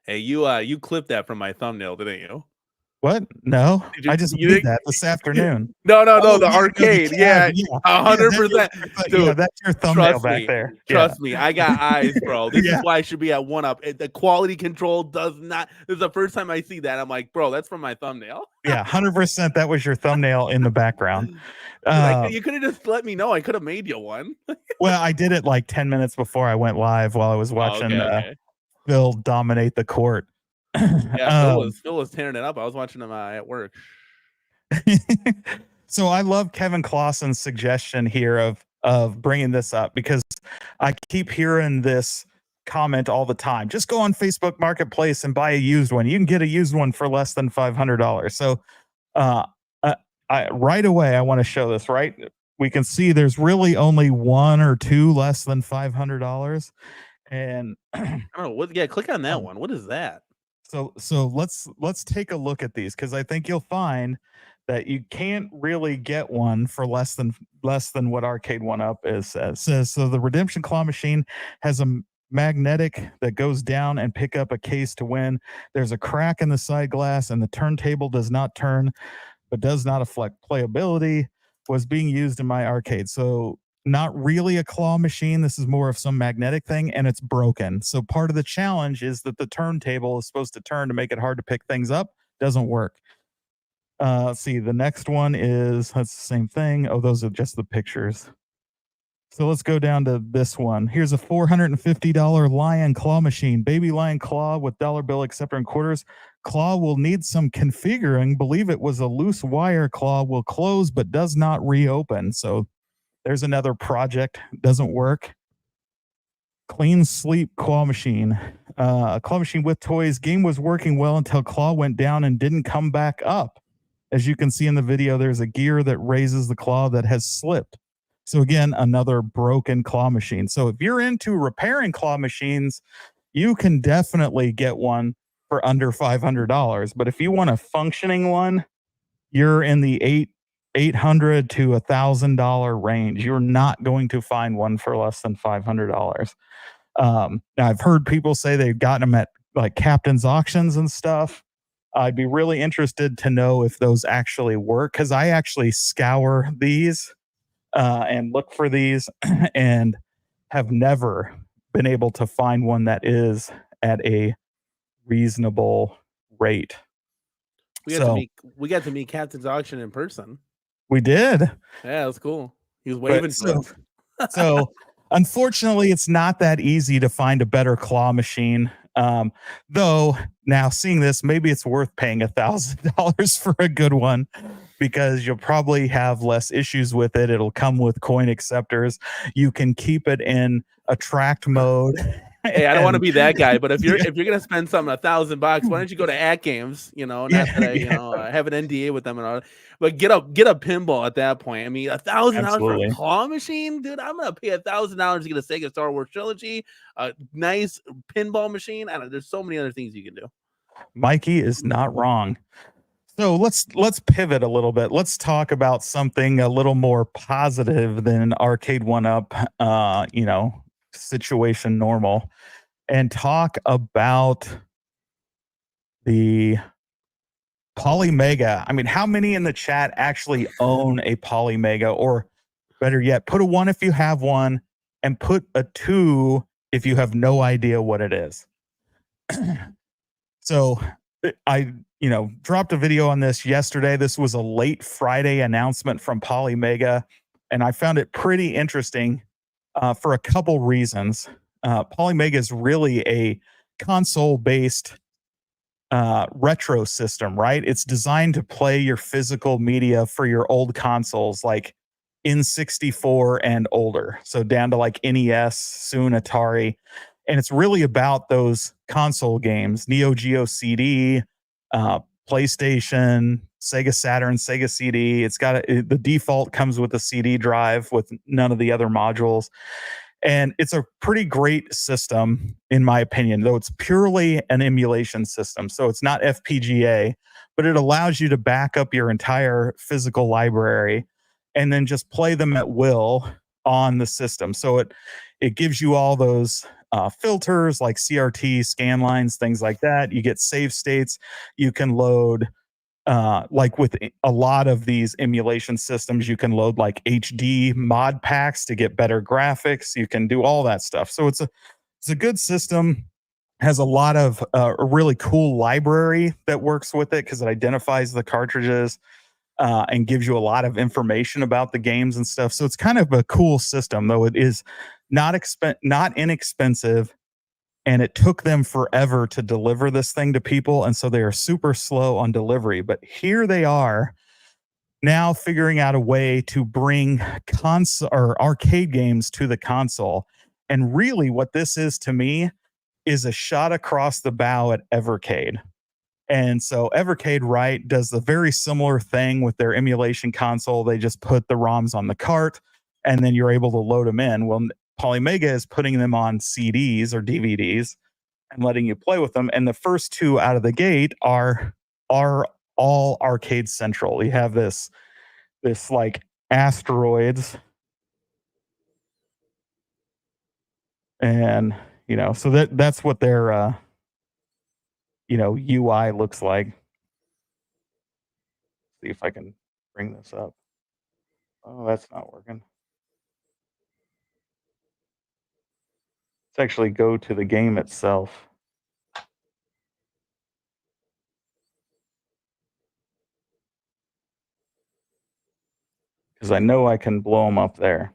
Hey, you clipped that from my thumbnail, didn't you? What? No, I just did that this afternoon. No, the arcade. Yeah, 100%. Dude, yeah, that's your thumbnail back there. Trust me, I got eyes, bro. This is why I should be at 1UP. The quality control does not. This is the first time I see that. I'm like, bro, that's from my thumbnail. Yeah, 100%. That was your thumbnail in the background. You could have just let me know. I could have made you one. Well, I did it like 10 minutes before I went live while I was watching Phil dominate the court. Yeah, Phil was tearing it up. I was watching him at work. So I love Kevin Clausen's suggestion here of bringing this up, because I keep hearing this comment all the time. Just go on Facebook Marketplace and buy a used one. You can get a used one for less than $500. So right away, I want to show this, right? We can see there's really only one or two less than $500. And I don't know what. Yeah, click on that one. What is that? So let's take a look at these, because I think you'll find that you can't really get one for less than what Arcade1up says. So the Redemption Claw machine has a magnetic that goes down and pick up a case to win. There's a crack in the side glass, and the turntable does not turn, but does not affect playability. Was being used in my arcade. So not really a claw machine. This is more of some magnetic thing, and it's broken. So part of the challenge is that the turntable is supposed to turn to make it hard to pick things up. Doesn't work. See, the next one that's the same thing. Oh, those are just the pictures. So let's go down to this one. Here's a $450 lion claw machine. Baby lion claw with dollar bill acceptor and quarters. Claw will need some configuring. Believe it was a loose wire. Claw will close but does not reopen. So there's another project. Doesn't work. Clean sleep claw machine. A claw machine with toys. Game was working well until claw went down and didn't come back up. As you can see in the video, there's a gear that raises the claw that has slipped. So again, another broken claw machine. So if you're into repairing claw machines, you can definitely get one for under $500. But if you want a functioning one, you're in the $800 to $1,000 range. You're not going to find one for less than $500. Now I've heard people say they've gotten them at like captain's auctions and stuff. I'd be really interested to know if those actually work, because I actually scour these and look for these and have never been able to find one that is at a reasonable rate. We got to meet Captain's Auction in person. We did. Yeah, it was cool. He was waving to us. So unfortunately, it's not that easy to find a better claw machine. Though now seeing this, maybe it's worth paying $1,000 for a good one, because you'll probably have less issues with it. It'll come with coin acceptors. You can keep it in attract mode. Hey, I don't want to be that guy, but if you're gonna spend something $1,000, why don't you go to AtGames? You know, not that I have an NDA with them and all, but get a pinball at that point. I mean, $1,000 for a claw machine, dude. I'm gonna pay $1,000 to get a Sega Star Wars trilogy, a nice pinball machine. I don't know, there's so many other things you can do. Mikey is not wrong. So let's pivot a little bit. Let's talk about something a little more positive than Arcade1up, situation normal, and talk about the Polymega. I mean, how many in the chat actually own a Polymega? Or better yet, put a 1 if you have one, and put a 2 if you have no idea what it is. So I dropped a video on this yesterday. This was a late Friday announcement from Polymega, and I found it pretty interesting for a couple reasons. Polymega is really a console-based retro system, right? It's designed to play your physical media for your old consoles, like N64 and older. So down to like NES, soon Atari. And it's really about those console games, Neo Geo CD, PlayStation, Sega Saturn, Sega CD. It's got the default comes with a CD drive with none of the other modules. And it's a pretty great system, in my opinion, though it's purely an emulation system. So it's not FPGA, but it allows you to back up your entire physical library and then just play them at will on the system. So it gives you all those filters like CRT, scan lines, things like that. You get save states. You can load, like with a lot of these emulation systems, you can load like HD mod packs to get better graphics. You can do all that stuff. So it's a good system. Has a lot of a really cool library that works with it because it identifies the cartridges and gives you a lot of information about the games and stuff. So it's kind of a cool system, though it is not inexpensive, and it took them forever to deliver this thing to people, and so they are super slow on delivery. But here they are now figuring out a way to bring console or arcade games to the console. And really what this is to me is a shot across the bow at Evercade. And so Evercade, right, does the very similar thing with their emulation console. They just put the ROMs on the cart and then you're able to load them in. Well, Polymega is putting them on CDs or DVDs and letting you play with them. And the first 2 out of the gate are all Arcade Central. You have this like asteroids, and so that's what their UI looks like. See if I can bring this up. Oh, that's not working. Let's actually go to the game itself. Because I know I can blow them up there.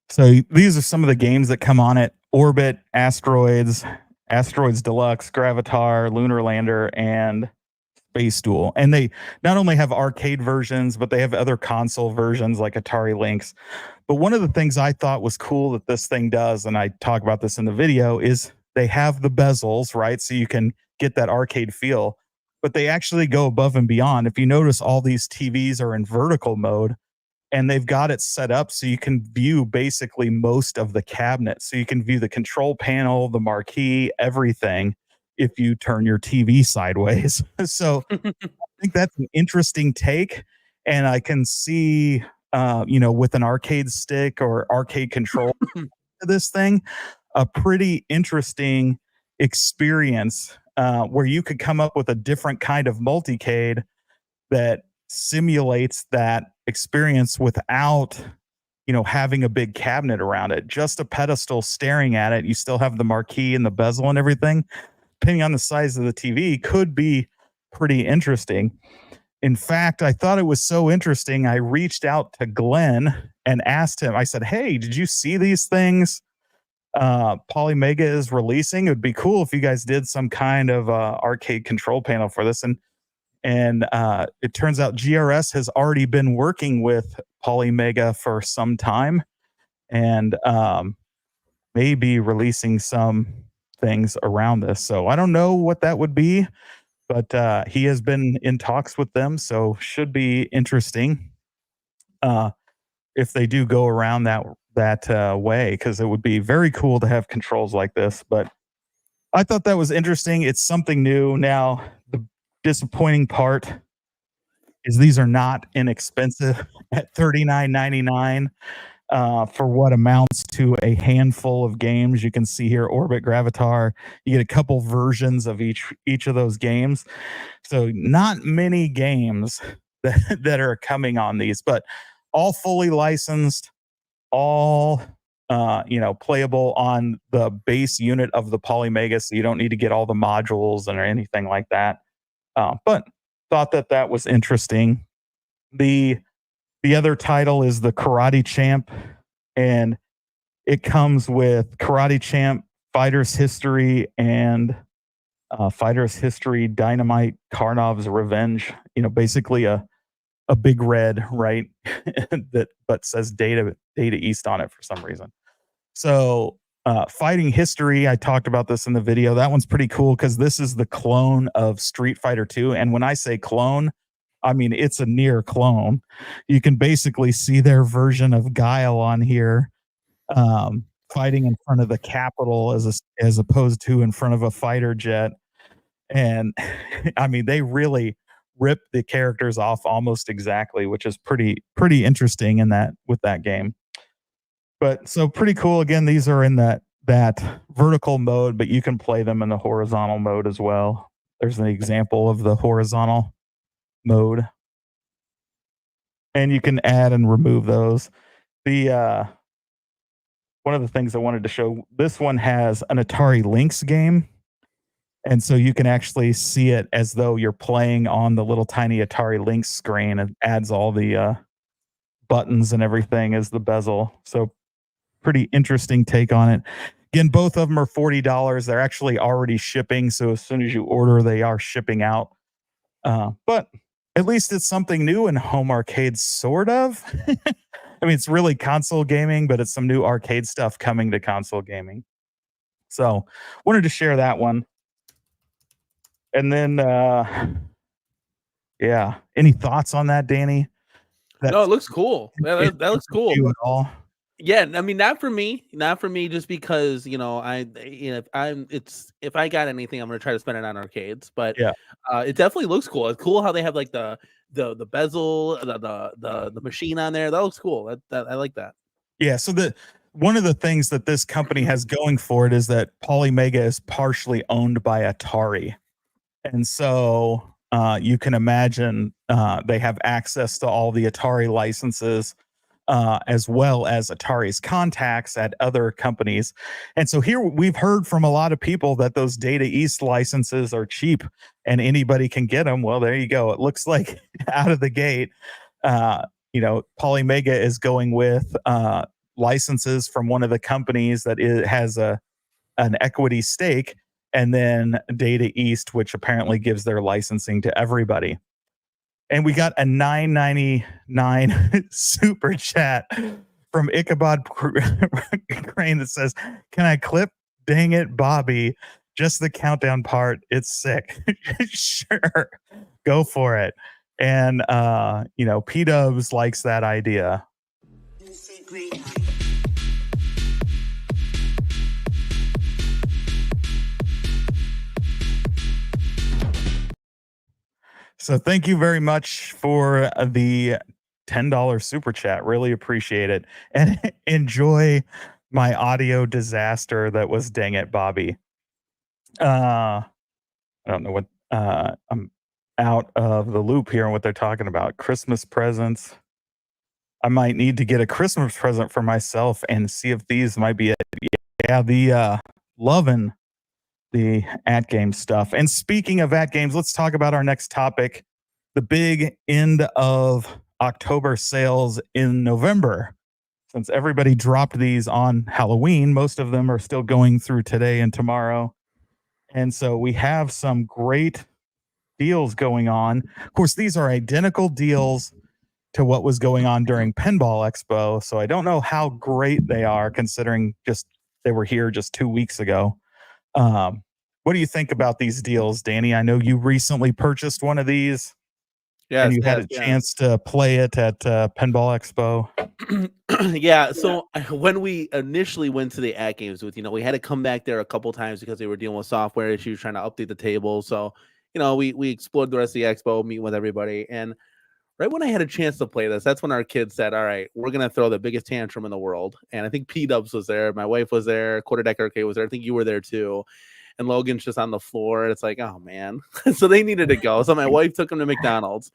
So these are some of the games that come on it: Orbit, Asteroids Deluxe, Gravatar, Lunar Lander, and Space Duel. And they not only have arcade versions, but they have other console versions like Atari Lynx. But one of the things I thought was cool that this thing does, and I talk about this in the video, is they have the bezels, right? So you can get that arcade feel. but they actually go above and beyond. If you notice, all these TVs are in vertical mode, and they've got it set up so you can view basically most of the cabinet. So you can view the control panel, the marquee, everything if you turn your TV sideways. So I think that's an interesting take. And I can see, with an arcade stick or arcade control to this thing, a pretty interesting experience where you could come up with a different kind of multicade that simulates that experience without having a big cabinet around it, just a pedestal staring at it. You still have the marquee and the bezel and everything. Depending on the size of the TV, could be pretty interesting. In fact, I thought it was so interesting, I reached out to Glenn and asked him, I said, hey, did you see these things Polymega is releasing? It would be cool if you guys did some kind of arcade control panel for this. And it turns out GRS has already been working with Polymega for some time, and may be releasing some things around this. So I don't know what that would be, but he has been in talks with them, so should be interesting if they do go around that way, because it would be very cool to have controls like this. But I thought that was interesting. It's something new. Now, the disappointing part is these are not inexpensive at $39.99 for what amounts to a handful of games. You can see here Orbit Gravatar. You get a couple versions of each of those games. So not many games that are coming on these, but all fully licensed, all playable on the base unit of the Polymega, so you don't need to get all the modules or anything like that. But thought that was interesting. The other title is the Karate Champ, and it comes with Karate Champ, Fighter's History, and Fighter's History Dynamite Karnov's Revenge. Basically a big red, right? but says Data East on it for some reason. So Fighting History, I talked about this in the video. That one's pretty cool because this is the clone of Street Fighter 2. And when I say clone, I mean it's a near clone. You can basically see their version of Guile on here, fighting in front of the Capitol as opposed to in front of a fighter jet. And I mean, they really rip the characters off almost exactly, which is pretty interesting with that game. But so pretty cool. Again, these are in that vertical mode, but you can play them in the horizontal mode as well. There's an example of the horizontal mode, and you can add and remove those. The one of the things I wanted to show, this one has an Atari Lynx game, and so you can actually see it as though you're playing on the little tiny Atari Lynx screen. It adds all the buttons and everything as the bezel. So pretty interesting take on it. Again, both of them are $40. They're actually already shipping, so as soon as you order, they are shipping out. But at least it's something new in home arcade, sort of. I mean, it's really console gaming, but it's some new arcade stuff coming to console gaming. So wanted to share that one. And then, yeah, any thoughts on that, Danny? No, it looks cool. That looks cool. You at all? Yeah, I mean, not for me, just because if I got anything, I'm gonna try to spend it on arcades. But yeah, it definitely looks cool. It's cool how they have like the bezel, the machine on there. That looks cool. That I like that. Yeah. So one of the things that this company has going for it is that Polymega is partially owned by Atari, and so you can imagine they have access to all the Atari licenses, as well as Atari's contacts at other companies. And so here we've heard from a lot of people that those Data East licenses are cheap and anybody can get them. Well, there you go. It looks like out of the gate, Polymega is going with licenses from one of the companies that has an equity stake, and then Data East, which apparently gives their licensing to everybody. And we got a $9.99 super chat from Ichabod Crane that says, "Can I clip? Dang it, Bobby. just the countdown part. It's sick. Sure, go for it. And P-Dubs likes that idea. So thank you very much for the $10 super chat. Really appreciate it. And enjoy my audio disaster that was Dang It Bobby. I don't know what I'm out of the loop here on what they're talking about. Christmas presents. I might need to get a Christmas present for myself and see if these might be it. Yeah, the loving the AtGames stuff. And speaking of AtGames, let's talk about our next topic, the big end of October sales in November. Since everybody dropped these on Halloween, most of them are still going through today and tomorrow. And so we have some great deals going on. Of course, these are identical deals to what was going on during Pinball Expo. So I don't know how great they are considering just they were here just 2 weeks ago. What do you think about these deals, Danny? I know you recently purchased one of these. Yes, and you had a chance to play it at Pinball Expo. Yeah. So when we initially went to the AtGames booth, we had to come back there a couple times because they were dealing with software issues, trying to update the table. So, we explored the rest of the expo, meeting with everybody. And right when I had a chance to play this, that's when our kids said, all right, we're going to throw the biggest tantrum in the world. And I think P-Dubs was there. My wife was there. Quarterdeck Arcade was there. I think you were there too. And Logan's just on the floor. It's like, oh, man. So they needed to go. So my wife took them to McDonald's.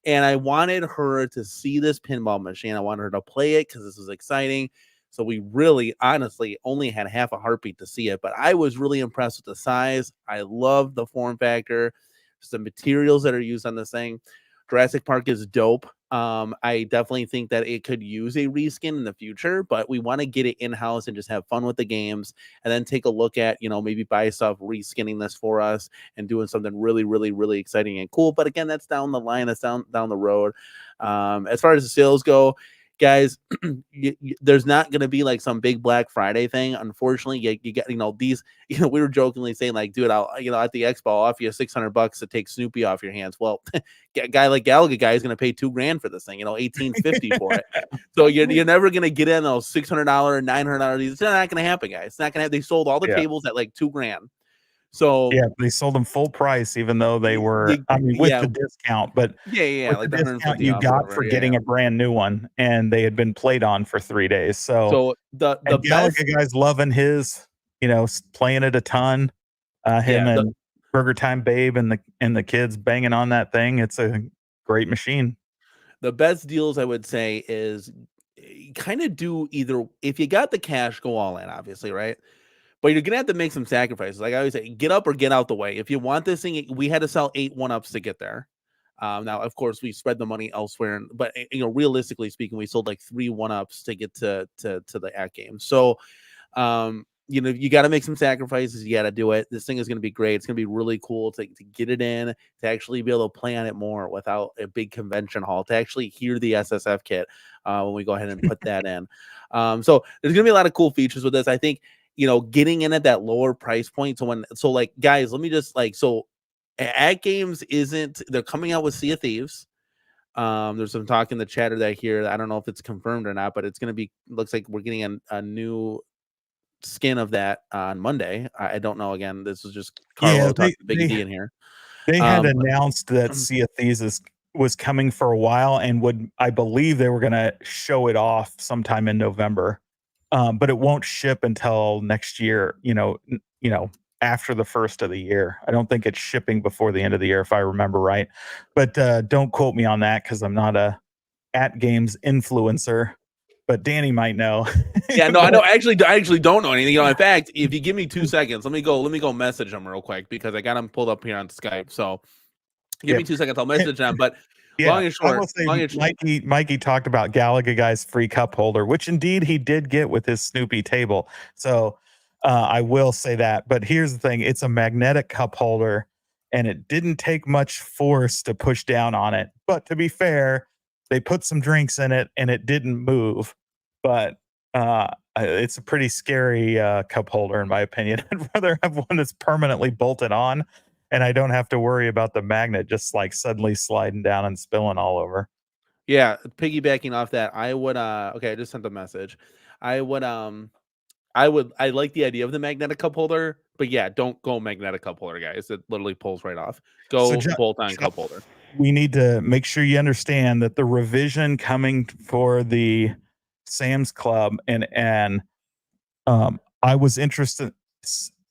And I wanted her to see this pinball machine. I wanted her to play it because this was exciting. So we really, honestly, only had half a heartbeat to see it. But I was really impressed with the size. I love the form factor. Just the materials that are used on this thing. Jurassic Park is dope. I definitely think that it could use a reskin in the future, but we want to get it in-house and just have fun with the games and then take a look at, maybe buy stuff, reskinning this for us and doing something really, really, really exciting and cool. But again, that's down the line. That's down the road. As far as the sales go, guys, there's not going to be like some big Black Friday thing. Unfortunately, you get, these, we were jokingly saying like, dude, I'll, at the expo, I'll offer you $600 to take Snoopy off your hands. Well, a guy like Gallagher guy is going to pay $2,000 for this thing, $1,850 for it. So you're never going to get in those $600, $900. It's not going to happen, guys. It's not going to. They sold all the tables at like $2,000. So yeah, they sold them full price, even though they were, with the discount, but with like the discount you got for getting a brand new one, and they had been played on for 3 days. So the Gallagher guy's loving his, playing it a ton. Him and Burger Time Babe and the kids banging on that thing. It's a great machine. The best deals I would say is kind of do either, if you got the cash, go all in, obviously, right? But you're gonna have to make some sacrifices. Like I always say, get up or get out the way. If you want this thing, we had to sell 8 1-ups to get there. Now, of course, we spread the money elsewhere, but realistically speaking, we sold like 3 1-ups to get to the AtGames. So, you got to make some sacrifices. You got to do it. This thing is going to be great. It's going to be really cool to get it in, to actually be able to play on it more without a big convention hall, to actually hear the SSF kit when we go ahead and put that in. So there's going to be a lot of cool features with this. I think, getting in at that lower price point. So like, guys, let me just AtGames they're coming out with Sea of Thieves. There's some talk in the chatter that here, I don't know if it's confirmed or not, but it's going to be, looks like we're getting a new skin of that on Monday. I don't know. Again, this was just Carlo talking to Big D in here. They had announced that Sea of Thieves was coming for a while, and I believe they were going to show it off sometime in November. But it won't ship until next year, after the first of the year. I don't think it's shipping before the end of the year, if I remember right. But don't quote me on that because I'm not a AtGames influencer. But Danny might know. Yeah, no, I know. I actually don't know anything. In fact, if you give me 2 seconds, let me go message him real quick because I got him pulled up here on Skype. So give me 2 seconds, I'll message him. But long and short, Mikey talked about Gallagher guy's free cup holder, which indeed he did get with his Snoopy table. So I will say that. But here's the thing: it's a magnetic cup holder, and it didn't take much force to push down on it. But to be fair, they put some drinks in it, and it didn't move. But It's a pretty scary cup holder, in my opinion. I'd rather have one that's permanently bolted on, and I don't have to worry about the magnet just like suddenly sliding down and spilling all over. Yeah, piggybacking off that, I would okay, I just sent a message. I would I like the idea of the magnetic cup holder, but yeah, don't go magnetic cup holder, guys. It literally pulls right off. So, Go bolt on cup holder. we need to make sure you understand that the revision coming for the Sam's Club and I was interested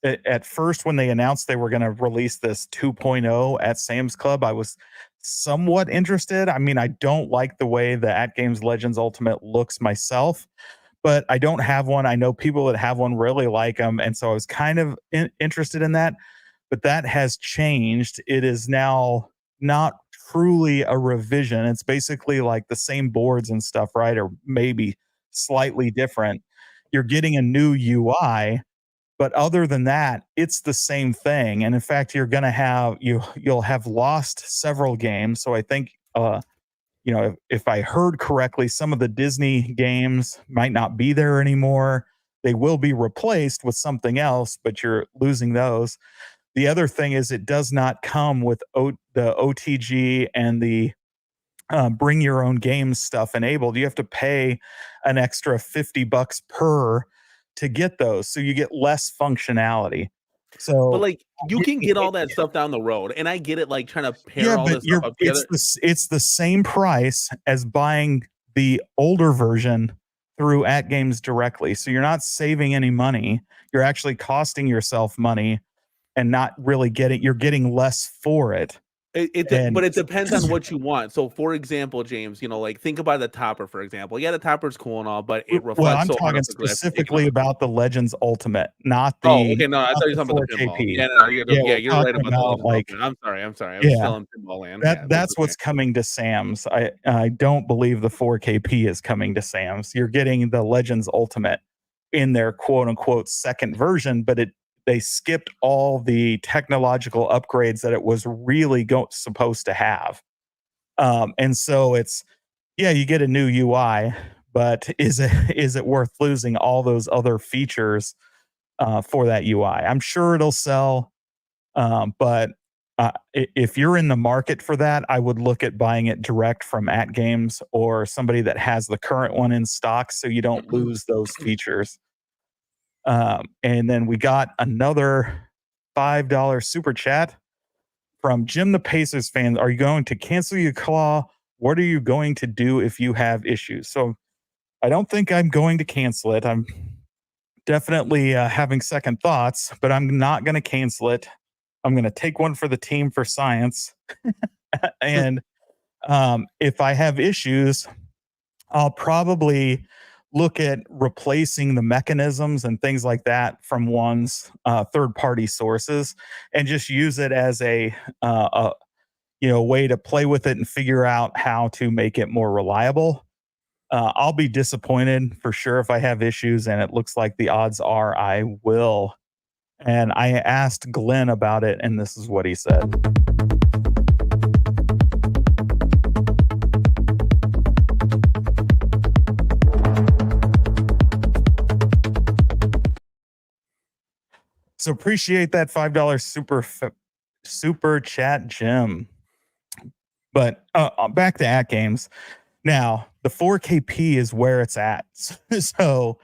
at first when they announced they were going to release this 2.0 at Sam's Club. I was somewhat interested. I mean, I don't like the way the AtGames Legends Ultimate looks myself, but I don't have one. I know people that have one really like them, and so I was kind of interested in that. But that has changed. It is now not truly a revision. It's basically like the same boards and stuff, right? Or maybe slightly different. You're getting a new UI, but other than that, it's the same thing. And in fact, you're going to have you'll have lost several games. So I think if I heard correctly, some of the Disney games might not be there anymore. They will be replaced with something else, but you're losing those. The other thing is it does not come with the OTG and the bring your own games stuff enabled. You have to pay an extra $50 per to get those, so you get less functionality. So, but like you can get all that stuff down the road, and I get it. Like trying to pair all this stuff up together. It's the same price as buying the older version through AtGames directly. So you're not saving any money. You're actually costing yourself money and not really you're getting less for it. But it depends on what you want. So, for example, James, like think about the topper, for example. Yeah, the topper's cool and all, but it reflects. Well, I'm talking specifically about the Legends Ultimate, not the. Oh, okay. No, I thought you were talking about the pinball. Yeah, you're right about the Legends Ultimate. I'm sorry. I was still in pinball land. That's what's coming to Sam's. I don't believe the 4KP is coming to Sam's. You're getting the Legends Ultimate in their quote unquote second version, but they skipped all the technological upgrades that it was really supposed to have. And so you get a new UI, but is it worth losing all those other features for that UI? I'm sure it'll sell, but if you're in the market for that, I would look at buying it direct from AtGames or somebody that has the current one in stock, so you don't lose those features. And then we got another $5 super chat from Jim the Pacers fan. Are you going to cancel your claw? What are you going to do if you have issues? So I don't think I'm going to cancel it. I'm definitely having second thoughts, but I'm not going to cancel it. I'm going to take one for the team for science. And if I have issues, I'll probably look at replacing the mechanisms and things like that from one's third-party sources and just use it as a way to play with it and figure out how to make it more reliable. I'll be disappointed for sure if I have issues, and it looks like the odds are I will. And I asked Glenn about it, and this is what he said. So appreciate that $5 super chat, Jim. But back to AtGames. Now, the 4KP is where it's at. So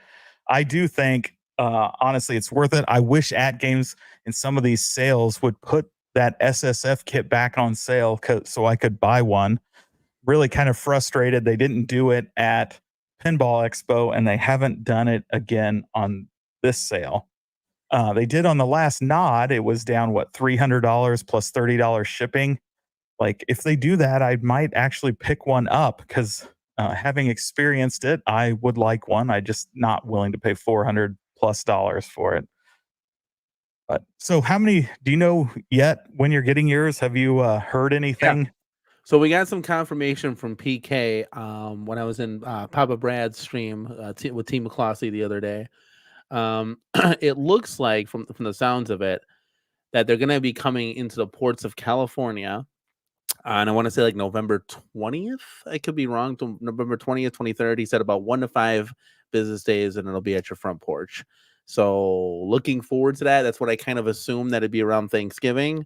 I do think, honestly, it's worth it. I wish AtGames in some of these sales would put that SSF kit back on sale so I could buy one. Really kind of frustrated they didn't do it at Pinball Expo, and they haven't done it again on this sale. They did on the last nod. It was down, $300 plus $30 shipping. Like, if they do that, I might actually pick one up because having experienced it, I would like one. I'm just not willing to pay $400 plus for it. But so how many do you know yet when you're getting yours? Have you heard anything? Yeah. So we got some confirmation from PK when I was in Papa Brad's stream with Team McCloskey the other day. It looks like from the sounds of it that they're going to be coming into the ports of California. And I want to say like November 20th. I could be wrong. November 20th, 23rd. He said about 1 to 5 business days, and it'll be at your front porch. So looking forward to that. That's what I kind of assumed, that it'd be around Thanksgiving.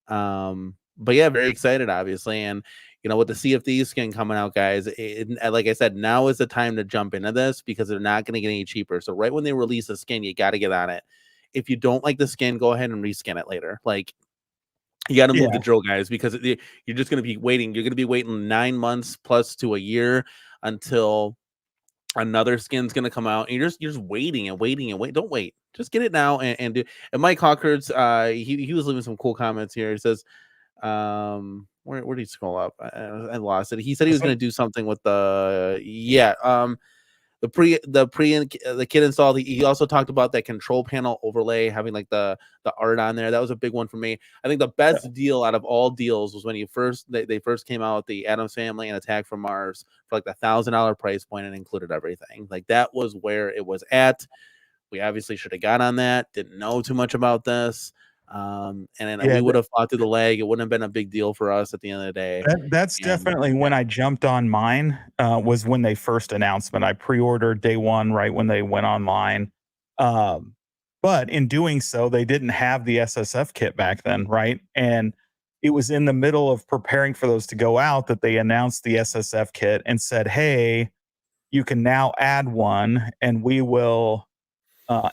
But yeah, very excited, obviously. And with the Sea of Thieves skin coming out, guys, like I said, now is the time to jump into this, because they're not going to get any cheaper. So right when they release a skin, you got to get on it. If you don't like the skin, go ahead and reskin it later. Like, you got to move the drill, guys, because you're just going to be waiting. You're going to be waiting 9 months plus to a year until another skin's going to come out. And you're just waiting and waiting and wait. Don't wait. Just get it now and do. And Mike Hawkins, he was leaving some cool comments here. He says, where did he scroll up? I lost it. He said he was going to do something with the the kit install. He also talked about that control panel overlay, having like the art on there. That was a big one for me. I think the best deal out of all deals was when they first came out with the Addams Family and Attack from Mars for like the $1,000 price point and included everything. Like, that was where it was at. We obviously should have got on that. Didn't know too much about this. And then we would have fought through the lag. It wouldn't have been a big deal for us at the end of the day. That's definitely when I jumped on mine, was when they first announced it. I pre-ordered day one, right when they went online. But in doing so, they didn't have the SSF kit back then, right? And it was in the middle of preparing for those to go out that they announced the SSF kit and said, hey, you can now add one and we will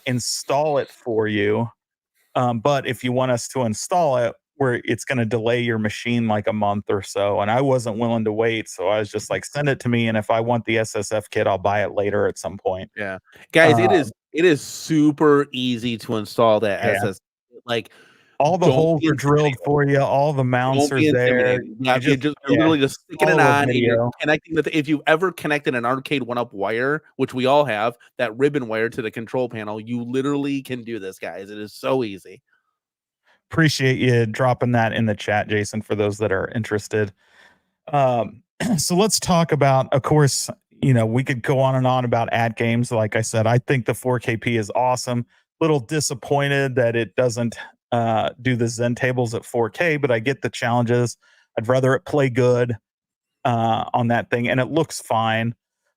install it for you. But if you want us to install it, it's going to delay your machine like a month or so. And I wasn't willing to wait. So I was just like, send it to me. And if I want the SSF kit, I'll buy it later at some point. Yeah. Guys, it is super easy to install that SSF. Like, all the holes are drilled for you. All the mounts are there. Yeah, you're literally just sticking it on. And you're connecting if you've ever connected an Arcade1up wire, which we all have, that ribbon wire to the control panel, you literally can do this, guys. It is so easy. Appreciate you dropping that in the chat, Jason, for those that are interested. So let's talk about, of course, we could go on and on about AtGames. Like I said, I think the 4KP is awesome. Little disappointed that it doesn't do the Zen tables at 4K, but I get the challenges. I'd rather it play good on that thing, and it looks fine.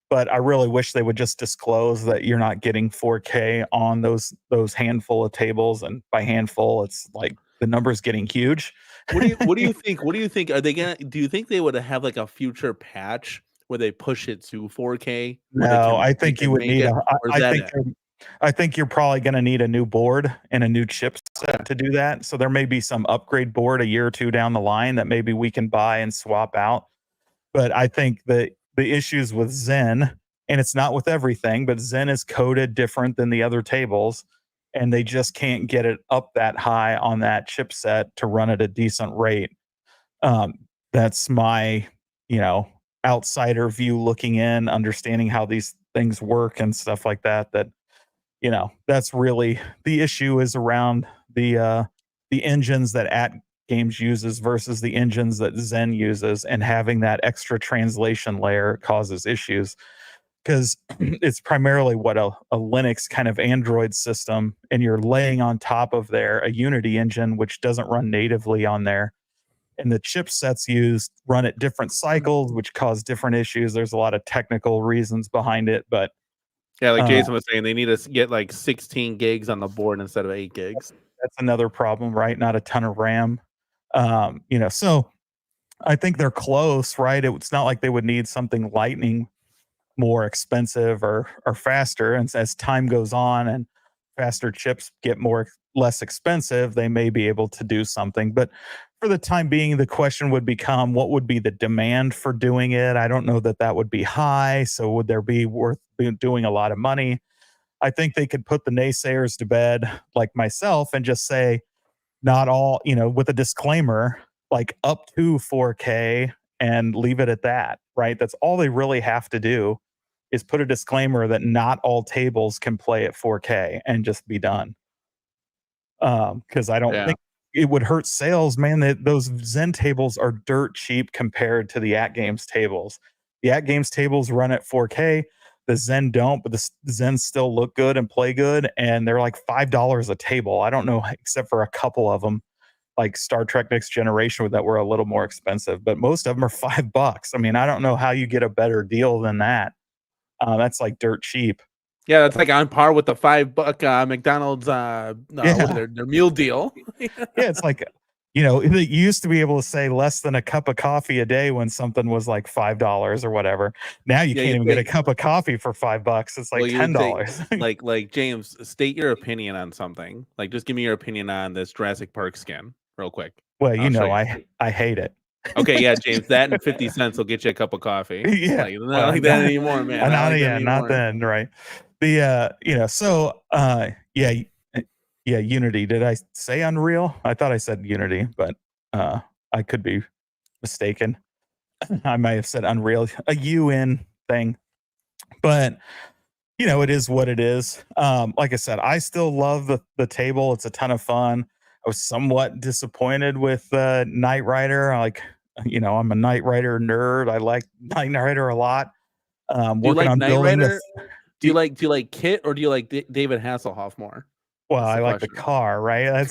But I really wish they would just disclose that you're not getting 4K on those handful of tables, and by handful, it's like the number's getting huge. What do you think? What do you think? Are they gonna? Do you think they would have like a future patch where they push it to 4K? No, I think you would need I think you're probably going to need a new board and a new chipset to do that. So there may be some upgrade board a year or two down the line that maybe we can buy and swap out. But I think that the issues with Zen, and it's not with everything, but Zen is coded different than the other tables, and they just can't get it up that high on that chipset to run at a decent rate. That's my, outsider view looking in, understanding how these things work and stuff like that. That's really the issue, is around the engines that AtGames uses versus the engines that Zen uses, and having that extra translation layer causes issues, because it's primarily what a Linux kind of Android system, and you're laying on top of there a Unity engine, which doesn't run natively on there. And the chipsets used run at different cycles, which cause different issues. There's a lot of technical reasons behind it, but yeah, like Jason was saying, they need to get like 16 gigs on the board instead of 8 gigs. That's another problem, right? Not a ton of RAM. So I think they're close, right? It's not like they would need something lightning more expensive or faster. And as time goes on and faster chips get less expensive, they may be able to do something. But for the time being, the question would become, what would be the demand for doing it? I don't know that would be high. So would there be worth doing a lot of money? I think they could put the naysayers to bed, like myself, and just say, not all, with a disclaimer, like up to 4K, and leave it at that, right? That's all they really have to do, is put a disclaimer that not all tables can play at 4K, and just be done. Because I don't think it would hurt sales, man. Those Zen tables are dirt cheap compared to the AtGames tables. The AtGames tables run at 4K. The Zen don't, but the Zen still look good and play good, and they're like $5 a table. I don't know, except for a couple of them, like Star Trek Next Generation, that were a little more expensive, but most of them are $5. I mean, I don't know how you get a better deal than that. That's like dirt cheap. Yeah, that's like on par with the $5 McDonald's what is their meal deal. Yeah, it's like, you used to be able to say less than a cup of coffee a day when something was like $5 or whatever. Now you can't even get a cup of coffee for $5. It's like $10. like James, state your opinion on something. Like, just give me your opinion on this Jurassic Park skin, real quick. Well, I hate it. Okay, yeah, James, that and 50 cents will get you a cup of coffee. Yeah, not like that anymore, man. Not then, right? The Unity. Did I say Unreal? I thought I said Unity, but I could be mistaken. I might have said Unreal, a UN thing, but it is what it is. Like I said, I still love the table. It's a ton of fun. I was somewhat disappointed with Knight Rider. I'm a Knight Rider nerd. I like Knight Rider a lot. Working on building this. Do you like Kit or do you like David Hasselhoff more? Well, I like the car, right? I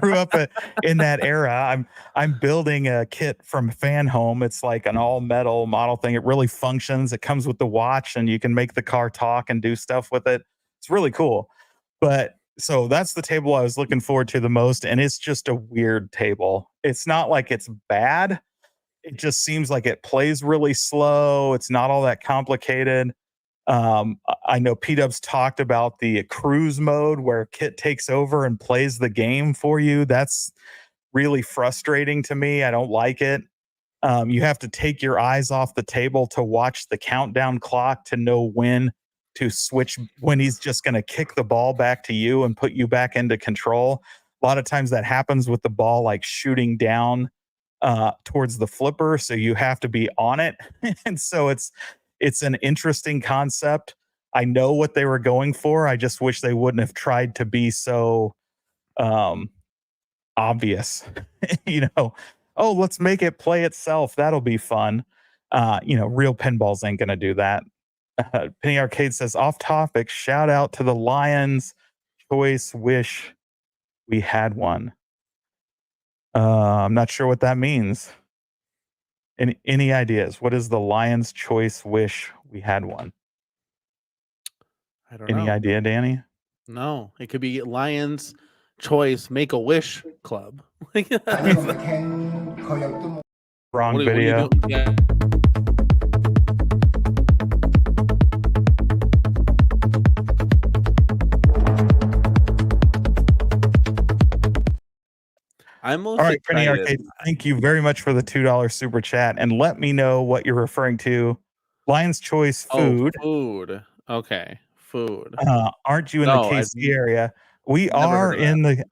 grew up in that era. I'm building a kit from Fan Home. It's like an all metal model thing. It really functions. It comes with the watch, and you can make the car talk and do stuff with it. It's really cool. But so that's the table I was looking forward to the most, and it's just a weird table. It's not like it's bad. It just seems like it plays really slow. It's not all that complicated. I know P-Dub's talked about the cruise mode where Kit takes over and plays the game for you. That's really frustrating to me. I don't like it. You have to take your eyes off the table to watch the countdown clock to know when to switch, when he's just going to kick the ball back to you and put you back into control. A lot of times that happens with the ball like shooting down towards the flipper, so you have to be on it. And so it's an interesting concept. I know what they were going for. I just wish they wouldn't have tried to be so obvious. Oh, let's make it play itself. That'll be fun. Real pinballs ain't gonna do that. Penny Arcade says, off topic, shout out to the Lions Choice. Wish we had one. I'm not sure what that means. Any ideas? What is the Lion's Choice? Wish we had one. I don't know. Any idea, Danny? No, it could be Lion's Choice Make a Wish Club. Wrong video. I'm most all right, excited. Penny Arcade, thank you very much for the $2 super chat, and let me know what you're referring to. Lion's Choice food. Oh, food. Okay, food. Aren't you in the KC area? We are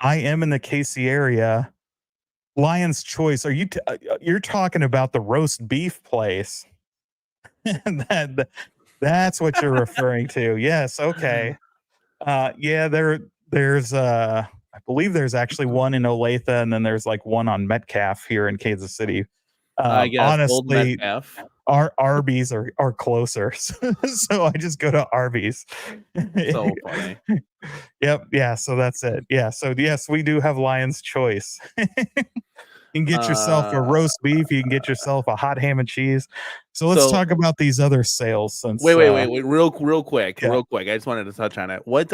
I am in the KC area. Lion's Choice. Are you? You're talking about the roast beef place? That's what you're referring to. Yes. Okay. Yeah. There's I believe there's actually one in Olathe, and then there's like one on Metcalf here in Kansas City. I guess honestly, our Arby's are closer, so I just go to Arby's. So funny. Yep. Yeah. So that's it. Yeah. So yes, we do have Lion's Choice. You can get yourself a roast beef. You can get yourself a hot ham and cheese. So let's talk about these other sales. Since wait, real quick. I just wanted to touch on it. What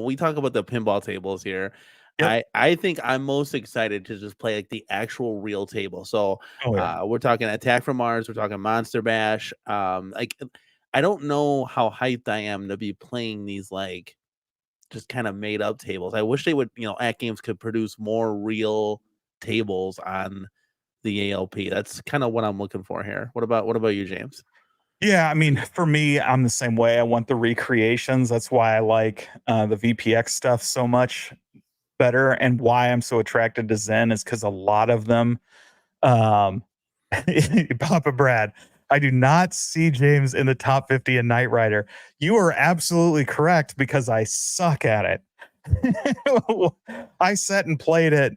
we talk about the pinball tables here. Yep. I think I'm most excited to just play like the actual real table. So we're talking Attack from Mars. We're talking Monster Bash. Like I don't know how hyped I am to be playing these like just kind of made up tables. I wish they would, AtGames could produce more real tables on the ALP. That's kind of what I'm looking for here. What about you, James? Yeah, I mean, for me, I'm the same way. I want the recreations. That's why I like the VPX stuff so much better, and why I'm so attracted to Zen is because a lot of them, Papa Brad, I do not see James in the top 50 in Knight Rider. You are absolutely correct, because I suck at it. I sat and played it.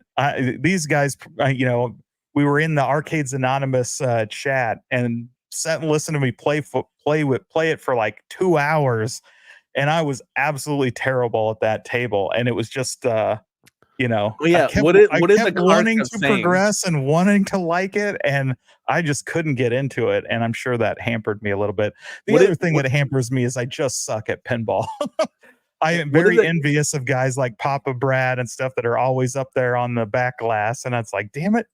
These guys, we were in the Arcades Anonymous chat and sat and listened to me play it for like 2 hours, and I was absolutely terrible at that table. And it was just You know, Oh, yeah. I What did the kept car wanting kept to saying? progress and wanting to like it, and I just couldn't get into it, and I'm sure that hampered me a little bit. The What other did thing what that hampers me is I just suck at pinball. I am what did very the envious of guys like Papa Brad and stuff that are always up there on the back glass, and it's like, "Damn it."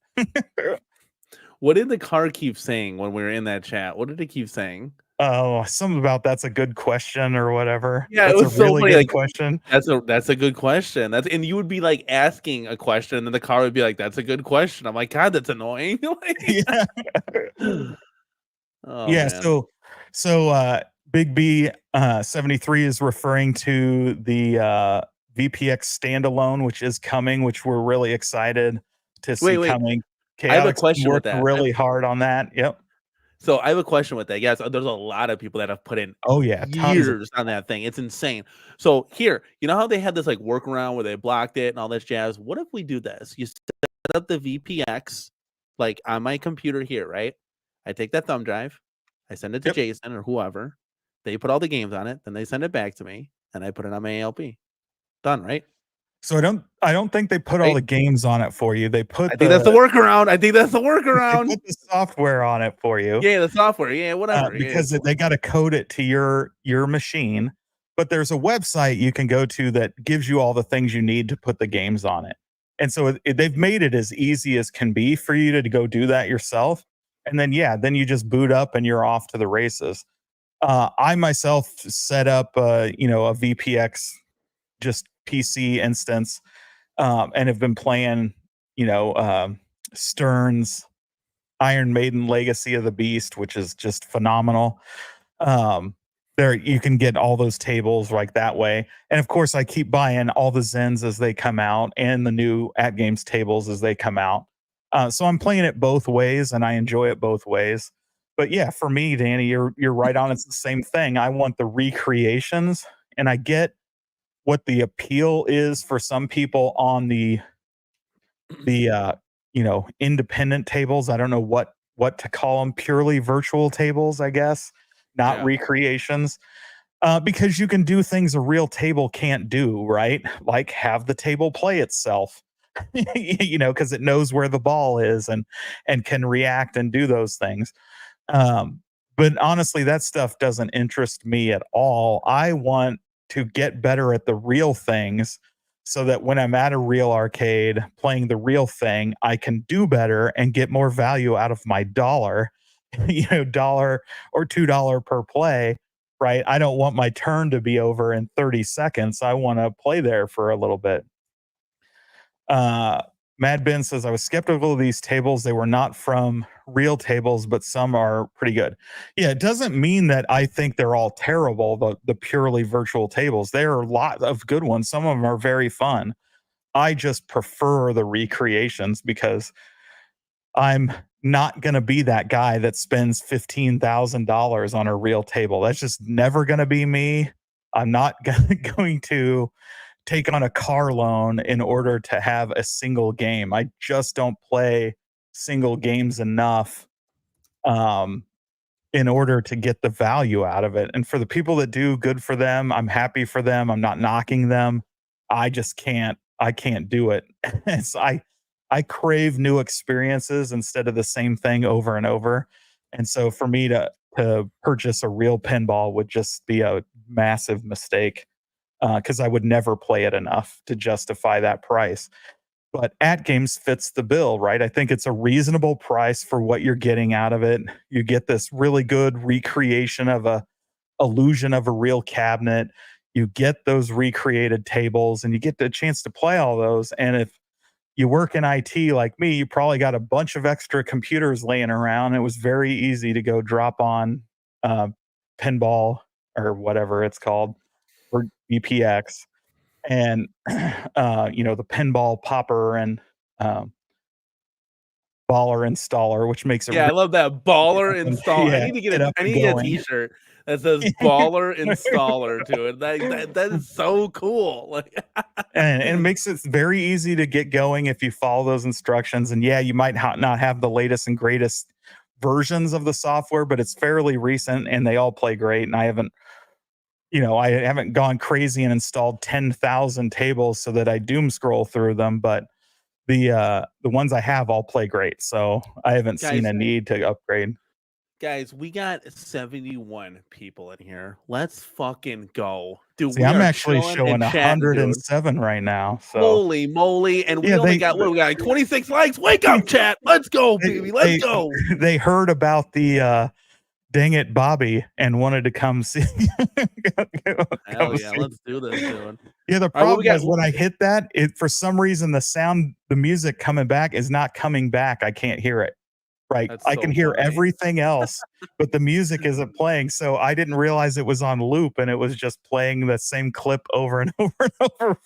what did the car keep saying when we were in that chat? What did it keep saying? Oh, something about that's a good question or whatever. Yeah, it That's a was so really funny, good like, question. that's a good question. That's and you would be, like, asking a question, and then the car would be like, "That's a good question." I'm like, "God, that's annoying." Like Yeah. oh, Yeah, man. Big B 73 is referring to the VPX standalone, which is coming, which we're really excited to see Wait. coming. I have a Chaotic's been question with working that. really hard on that. Yep. So I have a question with that. Yes, there's a lot of people that have put in Oh yeah, tons of years on that thing. It's insane. So here, you know how they had this like workaround where they blocked it and all this jazz? What if we do this? You set up the VPX like on my computer here, right? I take that thumb drive, I send it to yep. Jason or whoever. They put all the games on it, then they send it back to me, and I put it on my ALP. Done, right? So I don't think they put all Right? the games on it for you. I think that's the workaround. I think that's the They workaround. put the software on it for you. Yeah, the software. Yeah, whatever. Yeah. Because they got to code it to your machine. But there's a website you can go to that gives you all the things you need to put the games on it. And so they've made it as easy as can be for you to go do that yourself. And then then you just boot up and you're off to the races. I myself set up a VPX just PC instance, and have been playing Stern's Iron Maiden Legacy of the Beast, which is just phenomenal. There you can get all those tables like that way. And of course, I keep buying all the Zens as they come out and the new AtGames tables as they come out. So I'm playing it both ways and I enjoy it both ways. But yeah, for me, Danny, you're right on. It's the same thing. I want the recreations, and I get what the appeal is for some people on the independent tables. I don't know what to call them, purely virtual tables, I guess, not Yeah. recreations. Because you can do things a real table can't do, right? Like have the table play itself, because it knows where the ball is and can react and do those things. But honestly, that stuff doesn't interest me at all. I want to get better at the real things so that when I'm at a real arcade playing the real thing, I can do better and get more value out of my dollar, dollar or $2 per play, right? I don't want my turn to be over in 30 seconds. I want to play there for a little bit. Uh, Mad Ben says, I was skeptical of these tables. They were not from real tables, but some are pretty good. Yeah, it doesn't mean that I think they're all terrible, the purely virtual tables. There are a lot of good ones. Some of them are very fun. I just prefer the recreations because I'm not going to be that guy that spends $15,000 on a real table. That's just never going to be me. I'm not going to take on a car loan in order to have a single game. I just don't play single games enough in order to get the value out of it. And for the people that do, good for them. I'm happy for them. I'm not knocking them. I can't do it. I crave new experiences instead of the same thing over and over. And so for me to purchase a real pinball would just be a massive mistake, because I would never play it enough to justify that price. But AtGames fits the bill, right? I think it's a reasonable price for what you're getting out of it. You get this really good recreation of a illusion of a real cabinet. You get those recreated tables and you get the chance to play all those. And if you work in IT like me, you probably got a bunch of extra computers laying around. It was very easy to go drop on pinball or whatever it's called, or BPX, and the pinball popper and baller installer, which makes it Yeah, I love that baller installer. yeah, get up I and need to get a going. t-shirt that says baller installer to it. That is so cool. Like And it makes it very easy to get going if you follow those instructions. And yeah, you might not have the latest and greatest versions of the software, but it's fairly recent and they all play great. And I haven't I haven't gone crazy and installed 10,000 tables so that I doom scroll through them, but the ones I have all play great, so I haven't seen a need to upgrade. Guys, we got 71 people in here. Let's fucking go. Dude, See, we I'm are actually chilling showing and chatting, dude. 107 right now. So Holy moly. And we yeah, only got, we got like 26 likes. Wake up, chat. Let's go, baby. Let's go. They heard about the dang it, Bobby, and wanted to come see. Hell yeah, let's do this, dude. Yeah, the problem is when I hit that, for some reason the music coming back is not coming back. I can't hear it. Right. I can hear everything else, but the music isn't playing. So I didn't realize it was on loop and it was just playing the same clip over and over and over